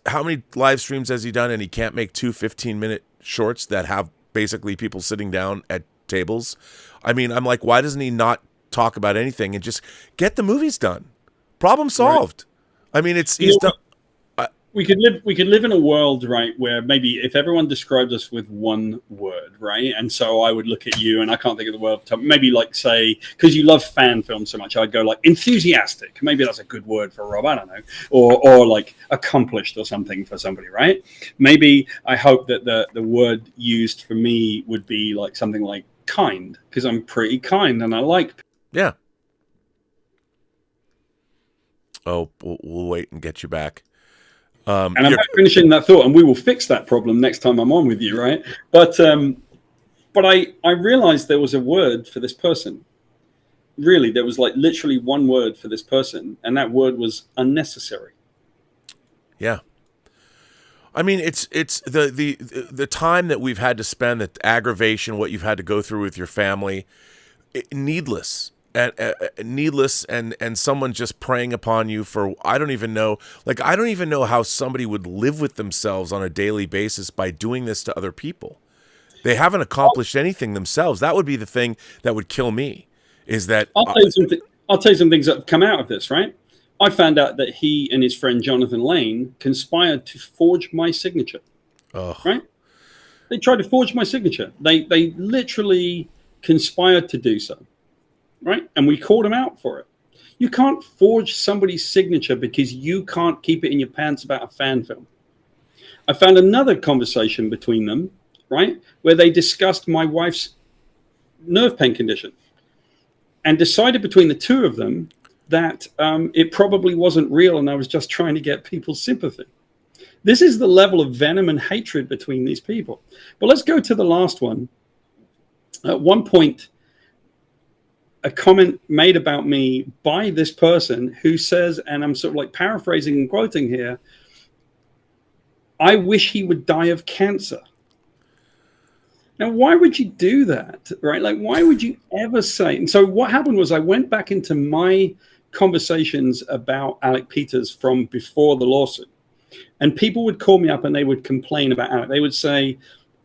how many live streams has he done? And he can't make 2 15-minute shorts that have basically people sitting down at tables. I mean, I'm like, why doesn't he not talk about anything and just get the movies done? Problem solved. Right. I mean, he's done. We could live in a world, right, where maybe if everyone described us with one word, right, and so I would look at you and I can't think of the word, maybe like say, because you love fan films so much, I'd go like enthusiastic. Maybe that's a good word for Rob, I don't know, or like accomplished or something for somebody, right? Maybe I hope that the word used for me would be like something like kind, because I'm pretty kind and I like. Yeah. Oh, we'll wait and get you back. And I'm not finishing that thought, and we will fix that problem next time I'm on with you, right? But I realized there was a word for this person. Really, there was like literally one word for this person, and that word was unnecessary. Yeah. I mean, it's the time that we've had to spend, the aggravation, what you've had to go through with your family, needless. And someone just preying upon you for, I don't even know how somebody would live with themselves on a daily basis by doing this to other people. They haven't accomplished anything themselves. That would be the thing that would kill me, is that I'll tell you some things that have come out of this, right? I found out that he and his friend Jonathan Lane conspired to forge my signature. Right? They tried to forge my signature. They literally conspired to do so. Right? And we called him out for it. You can't forge somebody's signature because you can't keep it in your pants about a fan film. I found another conversation between them, right, where they discussed my wife's nerve pain condition and decided between the two of them that it probably wasn't real and I was just trying to get people's sympathy. This is the level of venom and hatred between these people. But let's go to the last one. At one point, a comment made about me by this person who says, and I'm sort of like paraphrasing and quoting here, "I wish he would die of cancer." Now, why would you do that, right? Like, why would you ever say? And so what happened was I went back into my conversations about Alec Peters from before the lawsuit. And people would call me up and they would complain about Alec. They would say,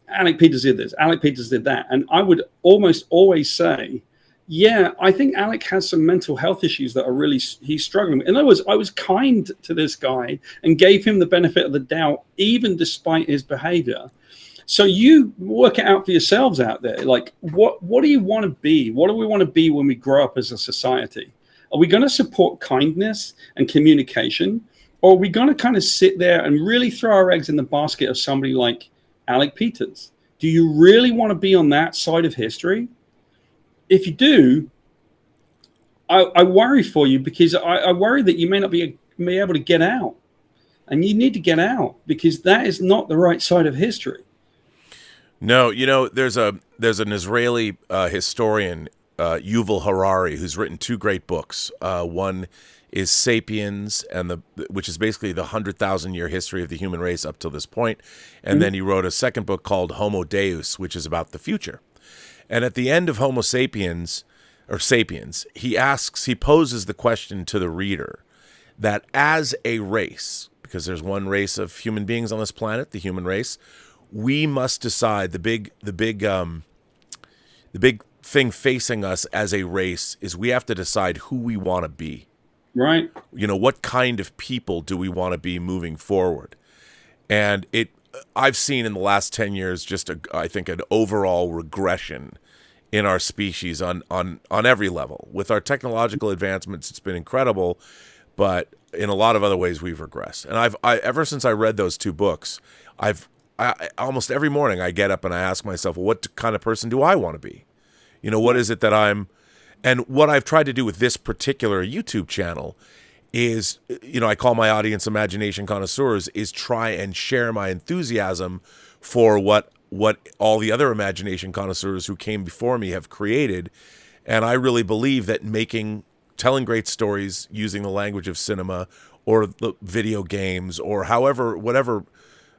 Alec Peters did this, Alec Peters did that. And I would almost always say, yeah, I think Alec has some mental health issues that are really, he's struggling with. In other words, I was kind to this guy and gave him the benefit of the doubt, even despite his behavior. So you work it out for yourselves out there. Like, what do you want to be? What do we want to be when we grow up as a society? Are we going to support kindness and communication? Or are we going to kind of sit there and really throw our eggs in the basket of somebody like Alec Peters? Do you really want to be on that side of history? If you do, I worry for you, because I worry that you may not be able to get out. And you need to get out, because that is not the right side of history. No, you know, there's an Israeli historian, Yuval Harari, who's written two great books. One is *Sapiens*, which is basically the 100,000-year history of the human race up till this point. And then he wrote a second book called *Homo Deus*, which is about the future. And at the end of *Homo Sapiens*, or *Sapiens*, he poses the question to the reader that as a race, because there's one race of human beings on this planet, the human race, we must decide the big thing facing us as a race is we have to decide who we want to be. Right. You know, what kind of people do we want to be moving forward? And I've seen in the last 10 years I think an overall regression in our species on every level. With our technological advancements, it's been incredible, but in a lot of other ways we've regressed. And ever since I read those two books, I almost every morning I get up and I ask myself, well, what kind of person do I want to be? You know, what is it that I'm... And what I've tried to do with this particular YouTube channel is, you know, I call my audience imagination connoisseurs, is try and share my enthusiasm for what all the other imagination connoisseurs who came before me have created. And I really believe that telling great stories using the language of cinema or the video games or whatever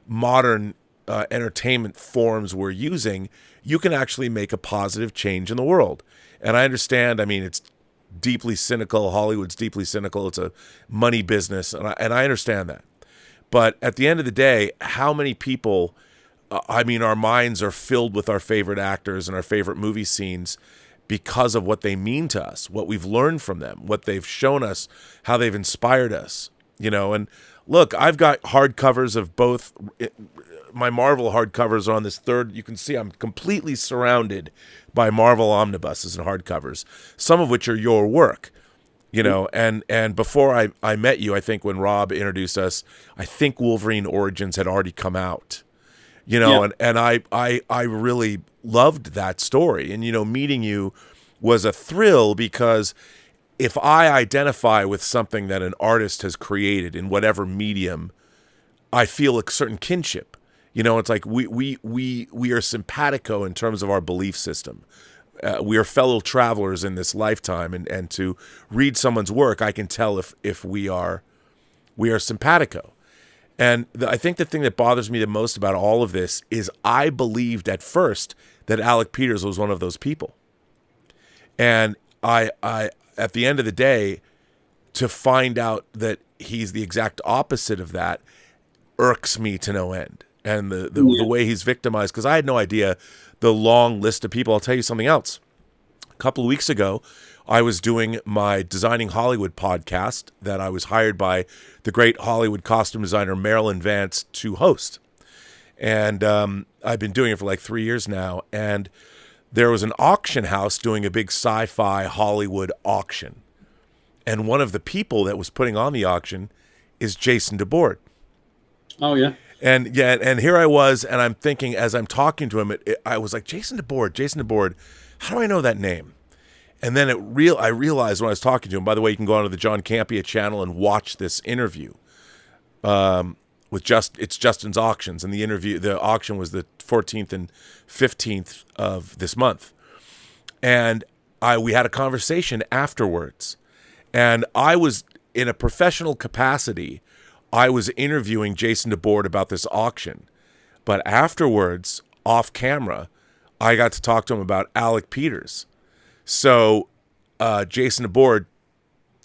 modern entertainment forms we're using, you can actually make a positive change in the world. And I understand, I mean, it's deeply cynical. Hollywood's deeply cynical. It's a money business. And I understand that. But at the end of the day, how many people, our minds are filled with our favorite actors and our favorite movie scenes because of what they mean to us, what we've learned from them, what they've shown us, how they've inspired us, you know. And look, I've got hardcovers of both. My Marvel hardcovers are on this third. You can see I'm completely surrounded by Marvel omnibuses and hardcovers, some of which are your work, you know. And before I met you, I think when Rob introduced us, I think Wolverine Origins had already come out, you know. Yeah. And I really loved that story. And, you know, meeting you was a thrill, because if I identify with something that an artist has created in whatever medium, I feel a certain kinship. You know, it's like we are simpatico in terms of our belief system. We are fellow travelers in this lifetime, and to read someone's work, I can tell if we are simpatico. And I think the thing that bothers me the most about all of this is I believed at first that Alec Peters was one of those people. And I at the end of the day, to find out that he's the exact opposite of that irks me to no end. And the way he's victimized, because I had no idea the long list of people. I'll tell you something else. A couple of weeks ago, I was doing my Designing Hollywood podcast that I was hired by the great Hollywood costume designer Marilyn Vance to host. And I've been doing it for like 3 years now. And there was an auction house doing a big sci-fi Hollywood auction. And one of the people that was putting on the auction is Jason DeBoard. Oh, yeah. And yeah, and here I was, and I'm thinking as I'm talking to him, I was like, Jason DeBoard, how do I know that name? And then I realized when I was talking to him, by the way, you can go onto the John Campea channel and watch this interview with it's Justin's Auctions. And the auction was the 14th and 15th of this month. And we had a conversation afterwards. And I was in a professional capacity. I was interviewing Jason DeBoard about this auction. But afterwards, off camera, I got to talk to him about Alec Peters. So Jason DeBoard,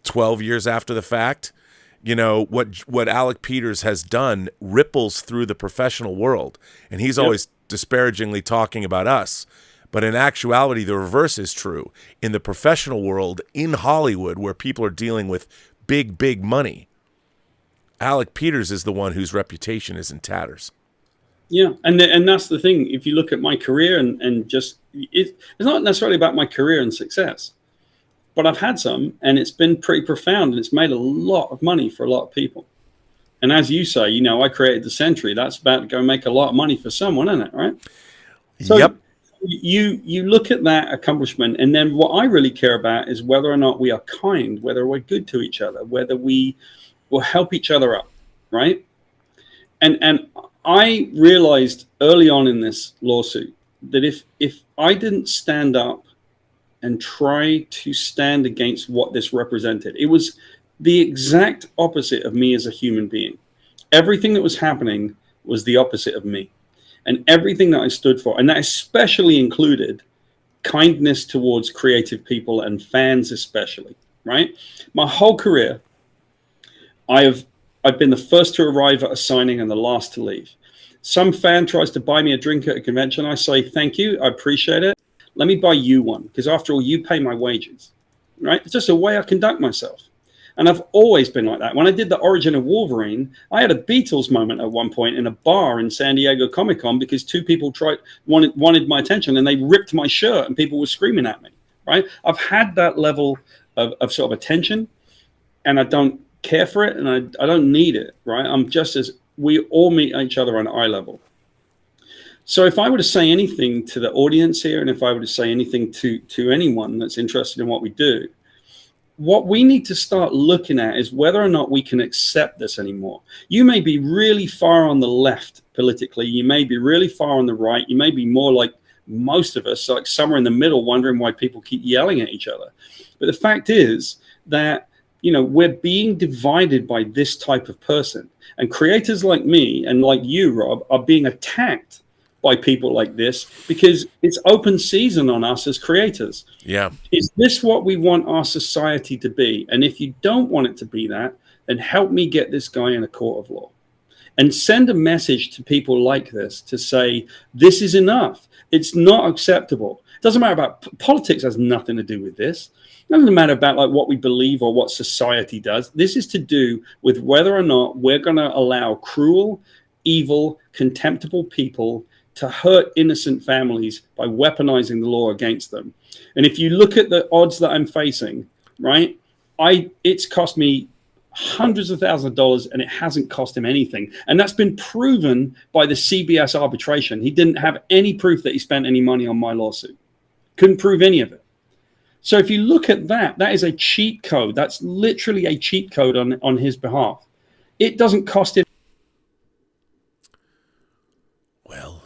12 years after the fact, you know, what Alec Peters has done ripples through the professional world. And he's always disparagingly talking about us. But in actuality, the reverse is true. In the professional world, in Hollywood, where people are dealing with big, big money, Alec Peters is the one whose reputation is in tatters. Yeah, and that's the thing. If you look at my career and just, it's not necessarily about my career and success, but I've had some, and it's been pretty profound, and it's made a lot of money for a lot of people. And as you say, you know, I created the Century. That's about to go make a lot of money for someone, isn't it? Right? So yep. You look at that accomplishment, and then what I really care about is whether or not we are kind, whether we're good to each other, whether we will help each other up, right? And I realized early on in this lawsuit that if I didn't stand up and try to stand against what this represented, it was the exact opposite of me as a human being. Everything that was happening was the opposite of me. And everything that I stood for, and that especially included kindness towards creative people and fans especially, right? My whole career, I've been the first to arrive at a signing and the last to leave. Some fan tries to buy me a drink at a convention. I say, thank you, I appreciate it. Let me buy you one, because after all, you pay my wages, right? It's just a way I conduct myself. And I've always been like that. When I did the origin of Wolverine, I had a Beatles moment at one point in a bar in San Diego Comic-Con because two people wanted my attention, and they ripped my shirt and people were screaming at me, right? I've had that level of sort of attention, and I don't care for it, and I don't need it, right? I'm just as we all meet each other on eye level. So if I were to say anything to the audience here, and if I were to say anything to anyone that's interested in what we do, what we need to start looking at is whether or not we can accept this anymore. You may be really far on the left politically. You may be really far on the right. You may be more like most of us, like somewhere in the middle, wondering why people keep yelling at each other. But the fact is that, you know, we're being divided by this type of person. And creators like me and like you, Rob, are being attacked by people like this because it's open season on us as creators. Yeah. Is this what we want our society to be? And if you don't want it to be that, then help me get this guy in a court of law. And send a message to people like this to say, this is enough. It's not acceptable. It doesn't matter about politics, has nothing to do with this. It doesn't matter about like what we believe or what society does. This is to do with whether or not we're going to allow cruel, evil, contemptible people to hurt innocent families by weaponizing the law against them. And if you look at the odds that I'm facing, right, it's cost me hundreds of thousands of dollars, and it hasn't cost him anything. And that's been proven by the CBS arbitration. He didn't have any proof that he spent any money on my lawsuit. Couldn't prove any of it. So if you look at that, that is a cheat code. That's literally a cheat code on his behalf. It doesn't cost him. Well,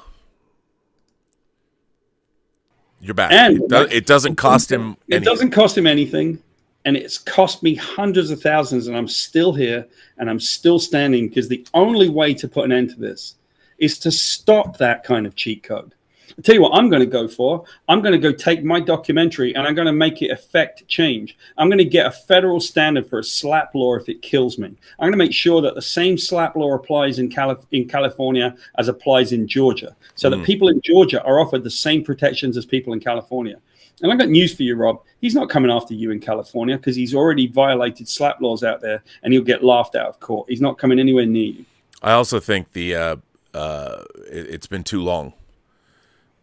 you're back. And it doesn't cost him anything. It doesn't cost him anything. And it's cost me hundreds of thousands, and I'm still here, and I'm still standing, because the only way to put an end to this is to stop that kind of cheat code. I'll tell you what I'm going to go for. I'm going to go take my documentary, and I'm going to make it affect change. I'm going to get a federal standard for a slap law if it kills me. I'm going to make sure that the same slap law applies in California as applies in Georgia, so that people in Georgia are offered the same protections as people in California. And I've got news for you, Rob. He's not coming after you in California, because he's already violated slap laws out there, and he'll get laughed out of court. He's not coming anywhere near you. I also think it's been too long.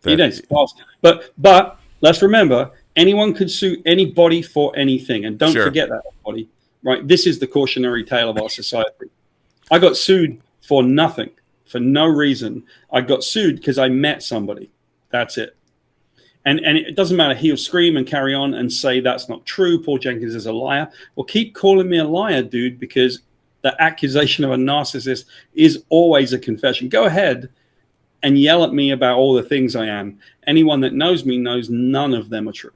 It is. But let's remember, anyone could sue anybody for anything. And don't forget that, everybody. Right? This is the cautionary tale of our society. I got sued for nothing for no reason. I got sued because I met somebody. That's it. And it doesn't matter. He'll scream and carry on and say that's not true. Paul Jenkins is a liar. Well, keep calling me a liar, dude, because the accusation of a narcissist is always a confession. Go ahead and yell at me about all the things I am. Anyone that knows me knows none of them are true.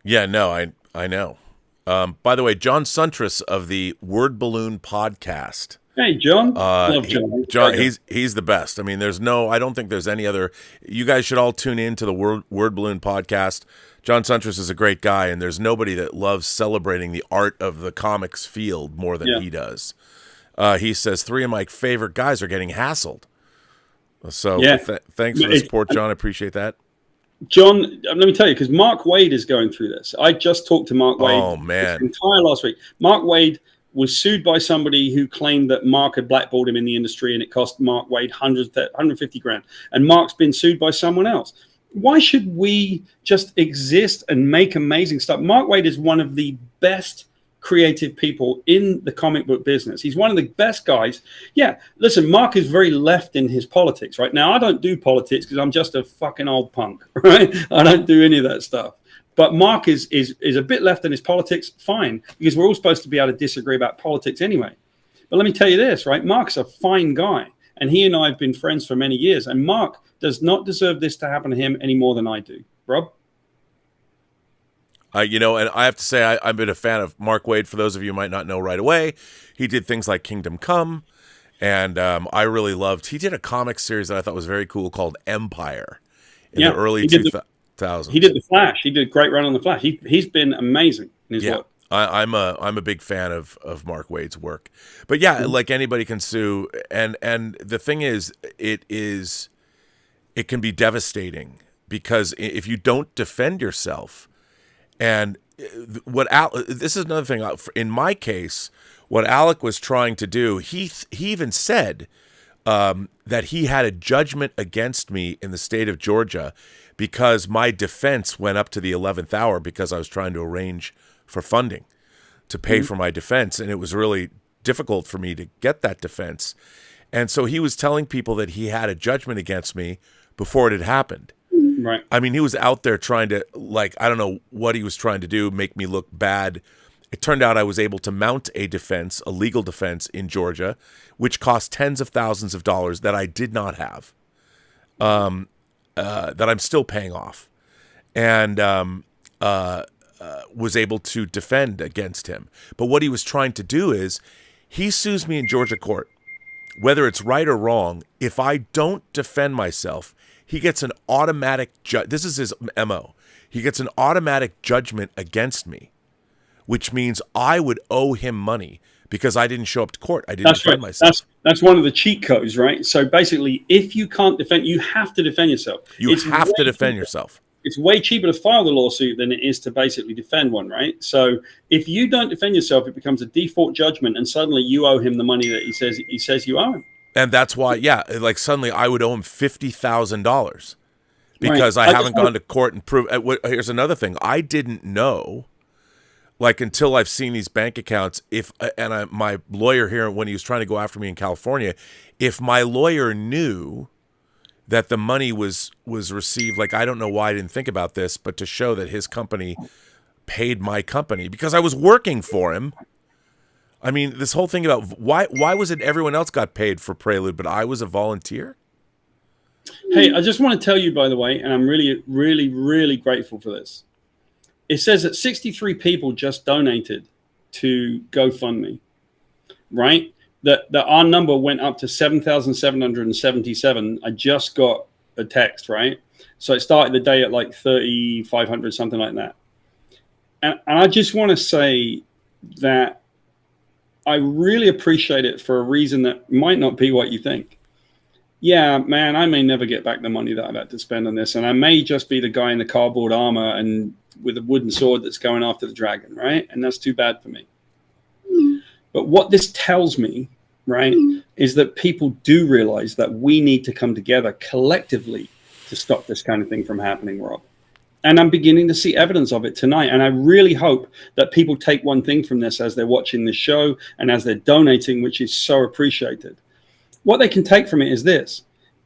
Yeah, no, I know. By the way, John Suntress of the Word Balloon podcast. Hey, John. Love John. John, he's the best. I mean, I don't think there's any other. You guys should all tune in to the Word Balloon podcast. John Suntress is a great guy, and there's nobody that loves celebrating the art of the comics field more than he does. He says 3 of my favorite guys are getting hassled. So thanks for the support, John. I appreciate that. John, let me tell you, because Mark Wade is going through this. I just talked to Mark Wade. Oh, man. This entire last week. Mark Wade was sued by somebody who claimed that Mark had blackballed him in the industry, and it cost Mark Wade 150 grand. And Mark's been sued by someone else. Why should we just exist and make amazing stuff? Mark Wade is one of the best creative people in the comic book business. He's one of the best guys. Yeah, listen, Mark is very left in his politics right now. I don't do politics because I'm just a fucking old punk, right? I don't do any of that stuff. But Mark is a bit left in his politics, fine, because we're all supposed to be able to disagree about politics anyway. But let me tell you this, right? Mark's a fine guy, and he and I have been friends for many years, and Mark does not deserve this to happen to him any more than I do. Rob? And I have to say, I've been a fan of Mark Wade. For those of you who might not know right away, he did things like Kingdom Come, and I really loved. He did a comic series that I thought was very cool called Empire in the early 2000s. He did The Flash. He did a great run on The Flash. He's been amazing in his work. I'm a big fan of Mark Wade's work. But yeah, like anybody can sue, and the thing is, it can be devastating because if you don't defend yourself. And this is another thing. In my case, what Alec was trying to do, he even said that he had a judgment against me in the state of Georgia because my defense went up to the 11th hour because I was trying to arrange for funding to pay for my defense. And it was really difficult for me to get that defense. And so he was telling people that he had a judgment against me before it had happened. Right. I mean, he was out there trying to, I don't know what he was trying to do, make me look bad. It turned out I was able to mount a legal defense in Georgia, which cost tens of thousands of dollars that I did not have, that I'm still paying off, and was able to defend against him. But what he was trying to do is he sues me in Georgia court. Whether it's right or wrong, if I don't defend myself, he gets an automatic this is his MO. He gets an automatic judgment against me, which means I would owe him money because I didn't show up to court. I didn't defend myself. That's one of the cheat codes, right? So basically, if you can't defend, you have to defend yourself. You have to defend yourself. It's way cheaper to file the lawsuit than it is to basically defend one, right? So if you don't defend yourself, it becomes a default judgment, and suddenly you owe him the money that he says you owe him. And that's why, suddenly I would owe him $50,000 because I haven't gone to court and proved. Here's another thing. I didn't know, until I've seen these bank accounts, my lawyer here, when he was trying to go after me in California, if my lawyer knew that the money was received, I don't know why I didn't think about this, but to show that his company paid my company because I was working for him. I mean, this whole thing about why was it everyone else got paid for Prelude, but I was a volunteer? Hey, I just want to tell you, by the way, and I'm really, really, really grateful for this. It says that 63 people just donated to GoFundMe, right? That our number went up to 7,777. I just got a text, right? So it started the day at 3,500, something like that. And I just want to say that I really appreciate it for a reason that might not be what you think. Yeah, man, I may never get back the money that I've had to spend on this, and I may just be the guy in the cardboard armor and with a wooden sword that's going after the dragon, right? And that's too bad for me. But what this tells me, right, is that people do realize that we need to come together collectively to stop this kind of thing from happening, Rob. And I'm beginning to see evidence of it tonight. And I really hope that people take one thing from this as they're watching this show and as they're donating, which is so appreciated. what they can take from it is this.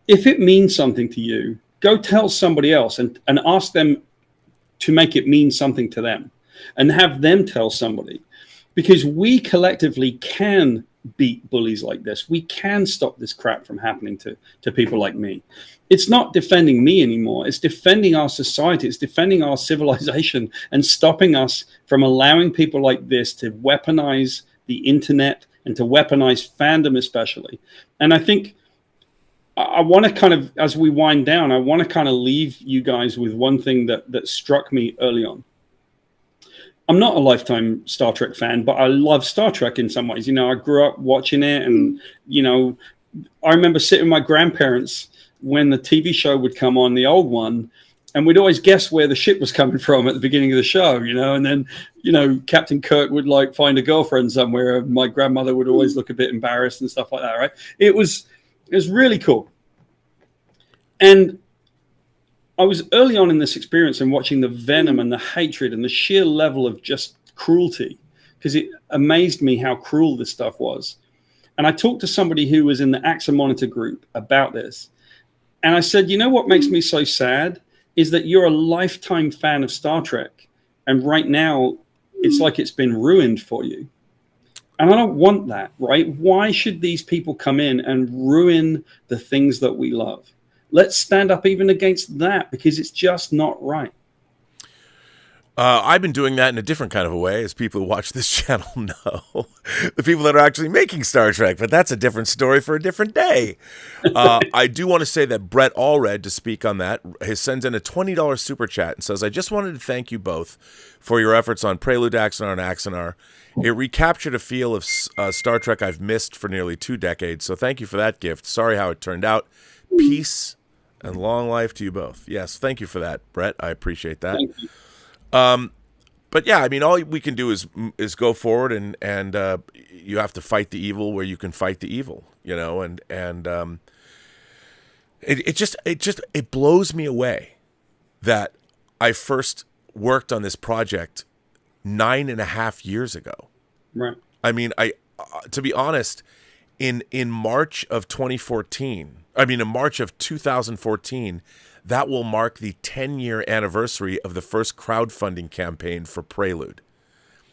If it means something to you, go tell somebody else and ask them to make it mean something to them, and have them tell somebody, because we collectively can beat bullies like this. We can stop this crap from happening to people like me. It's not defending me anymore. It's defending our society. It's defending our civilization and stopping us from allowing people like this to weaponize the internet and to weaponize fandom especially. And I think I want to kind of, as we wind down, I want to kind of leave you guys with one thing that struck me early on. I'm not a lifetime Star Trek fan, but I love Star Trek in some ways. You know, I grew up watching it, and, you know, I remember sitting with my grandparents when the TV show would come on, the old one, and we'd always guess where the ship was coming from at the beginning of the show, you know, and then, you know, Captain Kirk would like find a girlfriend somewhere. And my grandmother would always look a bit embarrassed and stuff like that, right? It was really cool. And I was early on in this experience and watching the venom and the hatred and the sheer level of just cruelty, because it amazed me how cruel this stuff was. And I talked to somebody who was in the Axanar Monitor group about this. And I said, you know what makes me so sad is that you're a lifetime fan of Star Trek. And right now, it's like it's been ruined for you. And I don't want that, right? Why should these people come in and ruin the things that we love? Let's stand up even against that, because it's just not right. I've been doing that in a different kind of a way, as people who watch this channel know. The people that are actually making Star Trek, but that's a different story for a different day. I do want to say that Brett Allred, to speak on that, sends in a $20 super chat and says, I just wanted to thank you both for your efforts on Prelude, Axanar, and Axanar. It recaptured a feel of Star Trek I've missed for nearly 2 decades, so thank you for that gift. Sorry how it turned out. Peace and long life to you both. Yes, thank you for that, Brett. I appreciate that. Thank you. But yeah, I mean, all we can do is go forward, and you have to fight the evil where you can fight the evil, you know, and it blows me away that I first worked on this project 9.5 years ago. Right. I mean, to be honest, in March of 2014, in March of 2014, that will mark the 10-year anniversary of the first crowdfunding campaign for Prelude.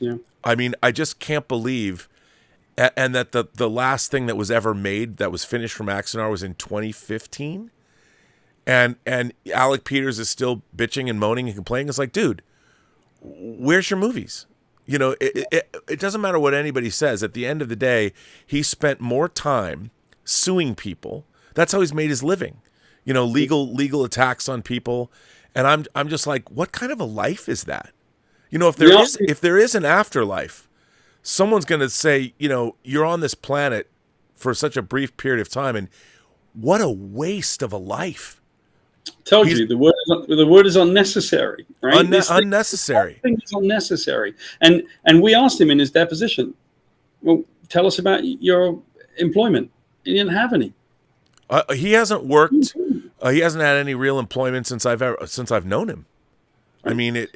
Yeah. I mean, I just can't believe, and that the last thing that was ever made that was finished from Axanar was in 2015, and Alec Peters is still bitching and moaning and complaining. It's like, dude, where's your movies? You know, it doesn't matter what anybody says. At the end of the day, he spent more time suing people. That's how he's made his living. You know, legal attacks on people, and I'm just like, what kind of a life is that? You know, if there is an afterlife, someone's going to say, you know, you're on this planet for such a brief period of time, and what a waste of a life. Told you the word is unnecessary, right? Unnecessary. Thing is unnecessary, and we asked him in his deposition, well, tell us about your employment. He didn't have any. He hasn't worked. He hasn't had any real employment since I've known him. I mean,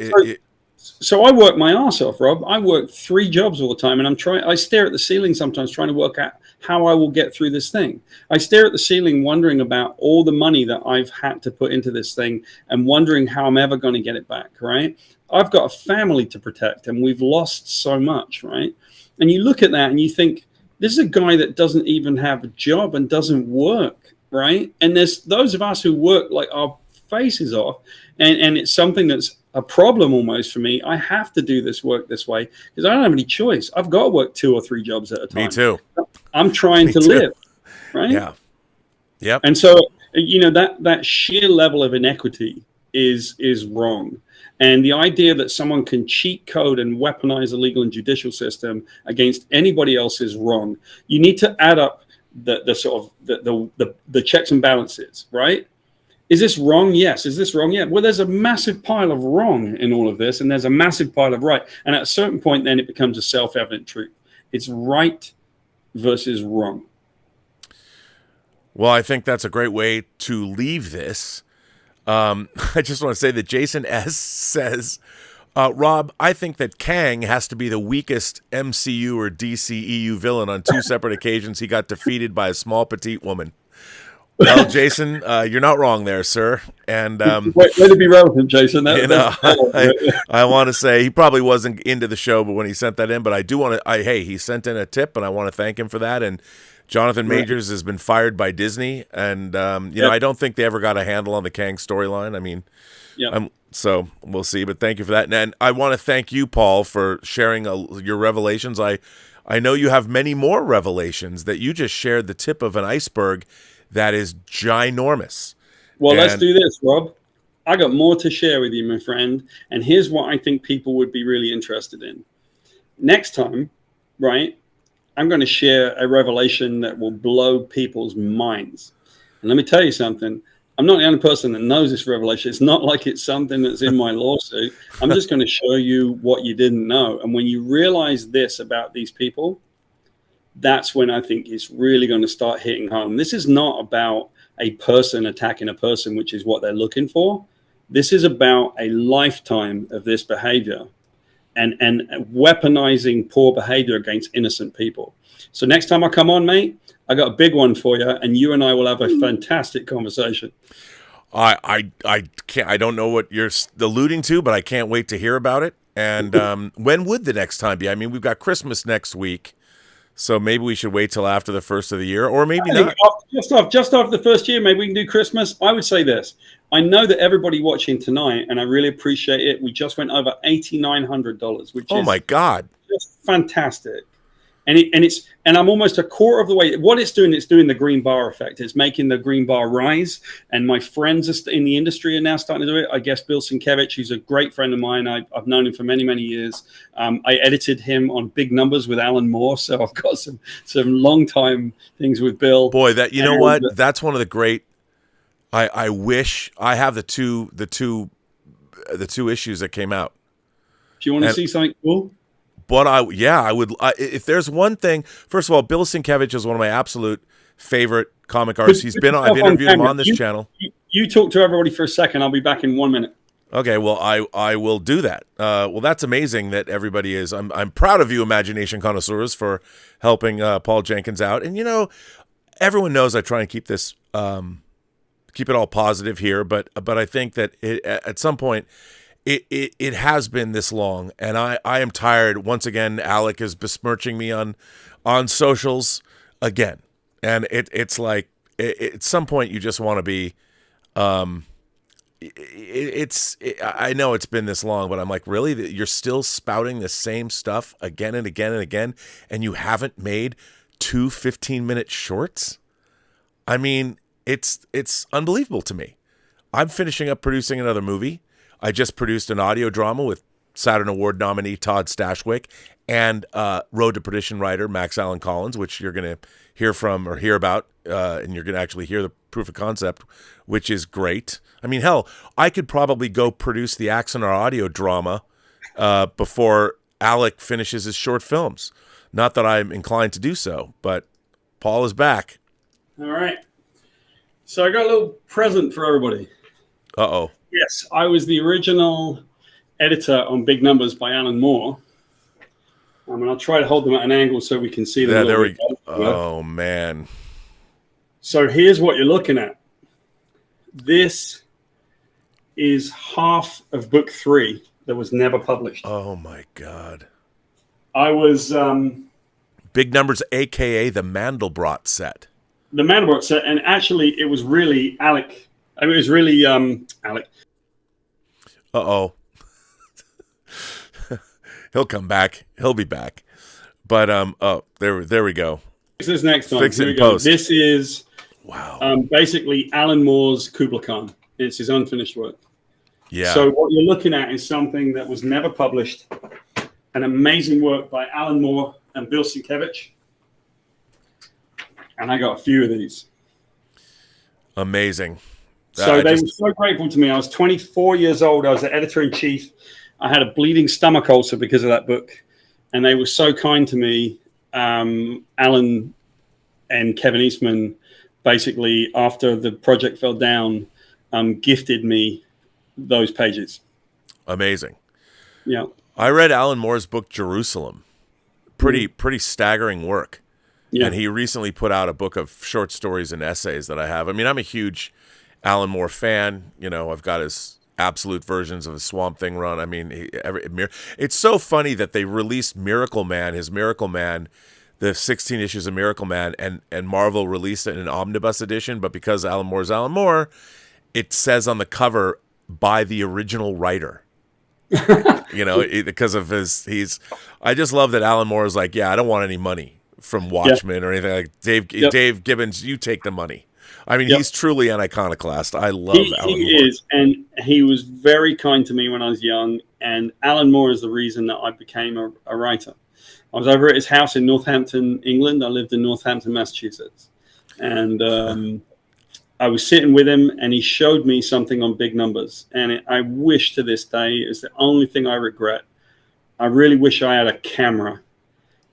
So I work my ass off, Rob. I work 3 jobs all the time, and I stare at the ceiling sometimes trying to work out how I will get through this thing. I stare at the ceiling wondering about all the money that I've had to put into this thing and wondering how I'm ever going to get it back, right? I've got a family to protect, and we've lost so much, right? And you look at that and you think, this is a guy that doesn't even have a job and doesn't work, right? And there's those of us who work like our faces off, and it's something that's a problem almost for me. I have to do this work this way because I don't have any choice. I've got to work 2 or 3 jobs at a time. Me too. I'm trying to live, right? Yeah. Yep. And so, you know, that sheer level of inequity is wrong. And the idea that someone can cheat code and weaponize the legal and judicial system against anybody else is wrong. You need to add up the sort of the checks and balances, right? Is this wrong? Yes. Is this wrong? Yeah. Well, there's a massive pile of wrong in all of this, and there's a massive pile of right. And at a certain point, then it becomes a self-evident truth. It's right versus wrong. Well, I think that's a great way to leave this. I just want to say that Jason S. says, Rob, I think that Kang has to be the weakest MCU or DCEU villain. On 2 separate occasions, he got defeated by a small, petite woman. Well, Jason, you're not wrong there, sir. And way to be relevant, Jason. I want to say he probably wasn't into the show, but when he sent that in, but I do want to. Hey, he sent in a tip, and I want to thank him for that. And Jonathan Majors has been fired by Disney, and you know, I don't think they ever got a handle on the Kang storyline. I mean, so we'll see. But thank you for that, and I want to thank you, Paul, for sharing your revelations. I know you have many more revelations that you just shared the tip of an iceberg that is ginormous. Well, let's do this, Rob. I got more to share with you, my friend. And here's what I think people would be really interested in. Next time, right, I'm going to share a revelation that will blow people's minds. And let me tell you something. I'm not the only person that knows this revelation. It's not like it's something that's in my lawsuit. I'm just going to show you what you didn't know. And when you realize this about these people, that's when I think it's really going to start hitting home. This is not about a person attacking a person, which is what they're looking for. This is about a lifetime of this behavior and weaponizing poor behavior against innocent people. So next time I come on, mate, I got a big one for you, and you and I will have a fantastic conversation. I can't. I don't know what you're alluding to, but I can't wait to hear about it. And when would the next time be? I mean, we've got Christmas next week. So maybe we should wait till after the first of the year, or maybe not. Just after the first year, maybe we can do Christmas. I would say this. I know that everybody watching tonight, and I really appreciate it, we just went over $8,900, which is my God, just fantastic. And I'm almost a quarter of the way. What it's doing the green bar effect. It's making the green bar rise. And my friends in the industry are now starting to do it. I guess Bill Sienkiewicz, who's a great friend of mine. I've known him for many, many years. I edited him on Big Numbers with Alan Moore. So I've got some long time things with Bill. Boy, that you know what? That's one of the great. I wish I have the two issues that came out. Do you want to see something cool? But I would. If there's one thing, first of all, Bill Sienkiewicz is one of my absolute favorite comic artists. I've interviewed him on this channel. You talk to everybody for a second. I'll be back in 1 minute. Okay, well, I will do that. Well, that's amazing that everybody is. I'm proud of you, Imagination Connoisseurs, for helping Paul Jenkins out. And you know, everyone knows I try and keep this, keep it all positive here. But I think that at some point. It has been this long, and I am tired. Once again, Alec is besmirching me on socials again, and it's like at some point you just want to be. I know it's been this long, but I'm like, really, you're still spouting the same stuff again and again and again, and you haven't made 2 15-minute shorts. I mean, it's unbelievable to me. I'm finishing up producing another movie. I just produced an audio drama with Saturn Award nominee Todd Stashwick and Road to Perdition writer Max Allen Collins, which you're going to hear about, and you're going to actually hear the proof of concept, which is great. I mean, hell, I could probably go produce the Axanar audio drama before Alec finishes his short films. Not that I'm inclined to do so, but Paul is back. All right. So I got a little present for everybody. Uh-oh. Yes, I was the original editor on Big Numbers by Alan Moore. And I'll try to hold them at an angle so we can see them. Yeah, there we go. Oh, man. So here's what you're looking at. This is half of book 3 that was never published. Oh, my God. I was... Big Numbers, a.k.a. the Mandelbrot set. The Mandelbrot set, and actually it was really Alec... I mean, it was really Alec. Uh-oh. He'll come back. He'll be back. But there we go. Fix this next time. Fix it in post. This is basically Alan Moore's Kubla Khan. It's his unfinished work. Yeah. So what you're looking at is something that was never published. An amazing work by Alan Moore and Bill Sienkiewicz. And I got a few of these. Amazing. So they were so grateful to me. I was 24 years old. I was the editor-in-chief. I had a bleeding stomach ulcer because of that book. And they were so kind to me. Alan and Kevin Eastman, basically, after the project fell down, gifted me those pages. Amazing. Yeah. I read Alan Moore's book Jerusalem. Pretty staggering work. Yeah. And he recently put out a book of short stories and essays that I have. I mean, I'm a huge Alan Moore fan. You know, I've got his absolute versions of his Swamp Thing run. I mean, it's so funny that they released Miracle Man, his Miracle Man, the 16 issues of Miracle Man, and Marvel released it in an omnibus edition. But because Alan Moore's Alan Moore, it says on the cover by the original writer. You know, because of I just love that Alan Moore is like, yeah, I don't want any money from Watchmen or anything like Dave Gibbons, you take the money. I mean, he's truly an iconoclast. I love Alan Moore. He is, and he was very kind to me when I was young, and Alan Moore is the reason that I became a writer. I was over at his house in Northampton, England. I lived in Northampton, Massachusetts, and I was sitting with him, and he showed me something on big numbers, and I wish to this day, it's the only thing I regret. I really wish I had a camera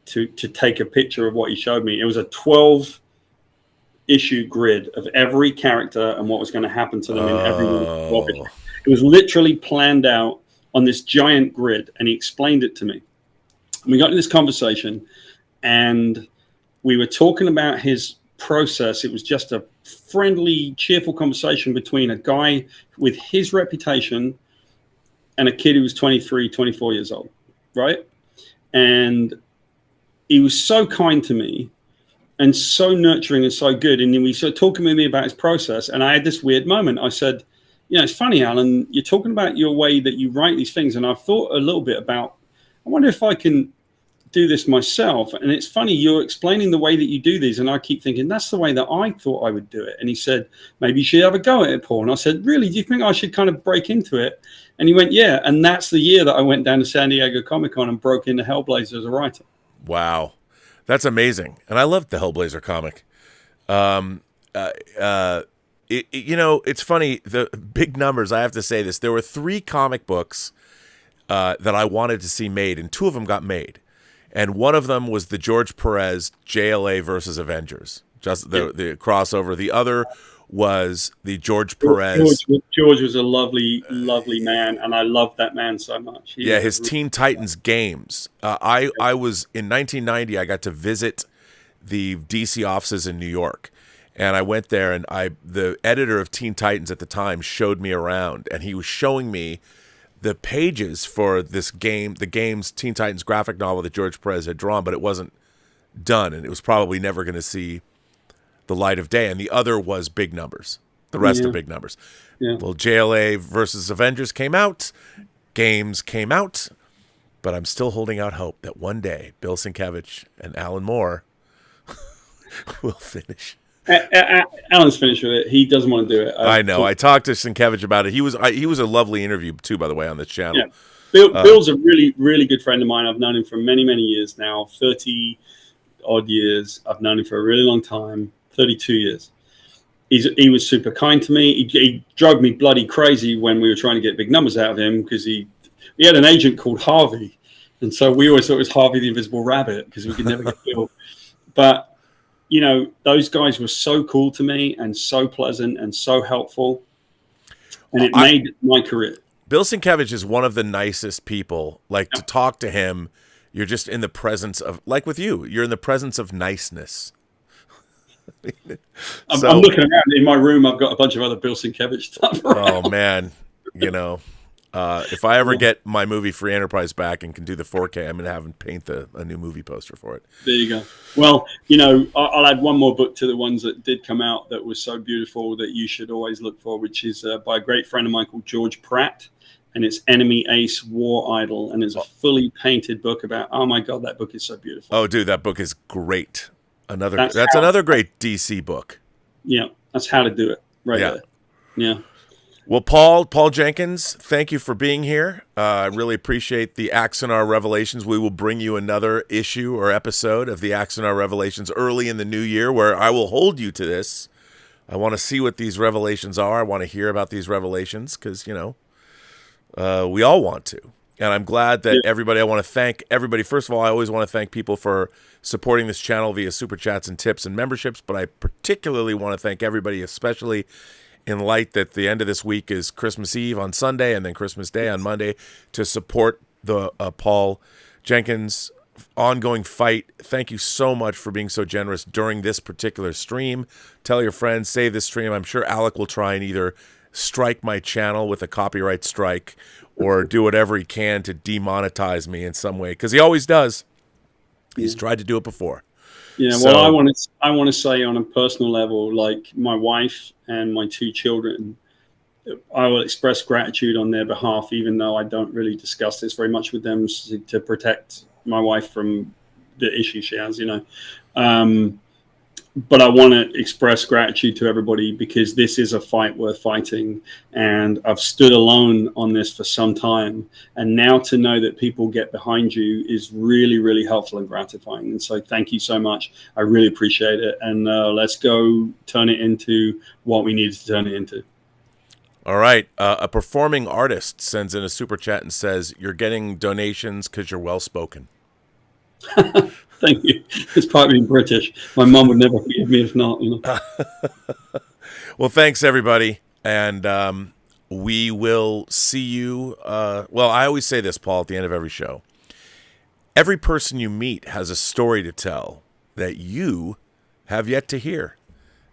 to take a picture of what he showed me. It was a 12-issue grid of every character and what was going to happen to them in every one. It was literally planned out on this giant grid, and he explained it to me. And we got in this conversation, and we were talking about his process. It was just a friendly, cheerful conversation between a guy with his reputation and a kid who was 23, 24 years old, right? And he was so kind to me and so nurturing and so good. And then we started talking with me about his process. And I had this weird moment. I said, you know, it's funny, Alan, you're talking about your way that you write these things. And I've thought a little bit about, I wonder if I can do this myself. And it's funny, you're explaining the way that you do these. And I keep thinking, that's the way that I thought I would do it. And he said, maybe you should have a go at it, Paul. And I said, really, do you think I should kind of break into it? And he went, yeah. And that's the year that I went down to San Diego Comic-Con and broke into Hellblazer as a writer. Wow. That's amazing. And I loved the Hellblazer comic. You know, it's funny, the big numbers, I have to say this. There were 3 comic books that I wanted to see made, and 2 of them got made. And one of them was the George Perez JLA versus Avengers, just the crossover. The other was the George Perez. George was a lovely, lovely man, and I loved that man so much. His Teen Titans games. I was in 1990. I got to visit the DC offices in New York, and I went there, and the editor of Teen Titans at the time showed me around, and he was showing me the pages for this game, the game's Teen Titans graphic novel that George Perez had drawn, but it wasn't done, and it was probably never going to see the light of day. And the other was Big Numbers, the rest of Big Numbers. Yeah. Well, JLA versus Avengers came out, games came out, but I'm still holding out hope that one day Bill Sienkiewicz and Alan Moore will finish. Alan's finished with it. He doesn't want to do it. I know. I talked to Sienkiewicz about it. He was a lovely interview too, by the way, on this channel. Yeah. Bill's a really, really good friend of mine. I've known him for many, many years now, 30 odd years. I've known him for a really long time, 32 years. He was super kind to me. He drove me bloody crazy when we were trying to get big numbers out of him because we had an agent called Harvey, and so we always thought it was Harvey the Invisible Rabbit because we could never get Bill. But you know, those guys were so cool to me and so pleasant and so helpful. And it made my career. Bill Sienkiewicz is one of the nicest people. Like, to talk to him, you're just in the presence of, like with you, you're in the presence of niceness. I'm looking around in my room. I've got a bunch of other Bill Sienkiewicz stuff around. Oh, man. You know, if I ever get my movie Free Enterprise back and can do the 4K, I'm going to have him paint a new movie poster for it. There you go. Well, you know, I'll add one more book to the ones that did come out that was so beautiful that you should always look for, which is by a great friend of mine called George Pratt, and it's Enemy Ace War Idol, and it's a fully painted book about, oh my God, that book is so beautiful. Oh, dude, that book is great. That's another great DC book. Yeah, that's how to do it right there. Yeah. Well, Paul Jenkins, thank you for being here. I really appreciate the Axanar Revelations. We will bring you another issue or episode of the Axanar Revelations early in the new year, where I will hold you to this. I want to see what these revelations are. I want to hear about these revelations because, you know, we all want to. And I'm glad that everybody, I want to thank everybody. First of all, I always want to thank people for supporting this channel via Super Chats and tips and memberships, but I particularly want to thank everybody, especially in light that the end of this week is Christmas Eve on Sunday and then Christmas Day on Monday, to support the Paul Jenkins ongoing fight. Thank you so much for being so generous during this particular stream. Tell your friends, save this stream. I'm sure Alec will try and either strike my channel with a copyright strike or do whatever he can to demonetize me in some way, because he always does. He's tried to do it before. Yeah, So- well, I want to say on a personal level, like my wife and my 2 children, I will express gratitude on their behalf, even though I don't really discuss this very much with them to protect my wife from the issue she has, but I want to express gratitude to everybody, because this is a fight worth fighting, and I've stood alone on this for some time, and now to know that people get behind you is really, really helpful and gratifying. And so thank you so much. I really appreciate it, and let's go turn it into what we needed to turn it into. All right. A performing artist sends in a super chat and says, "You're getting donations because you're well-spoken." Thank you. It's part of being British. My mum would never forgive me if not. Well, thanks, everybody. And we will see you. Well, I always say this, Paul, at the end of every show. Every person you meet has a story to tell that you have yet to hear.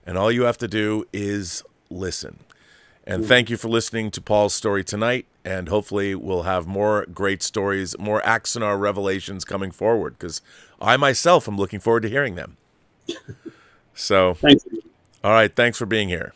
And all you have to do is listen. And thank you for listening to Paul's story tonight. And hopefully we'll have more great stories, more Axanar revelations coming forward, because I myself am looking forward to hearing them. So, thank you. All right. Thanks for being here.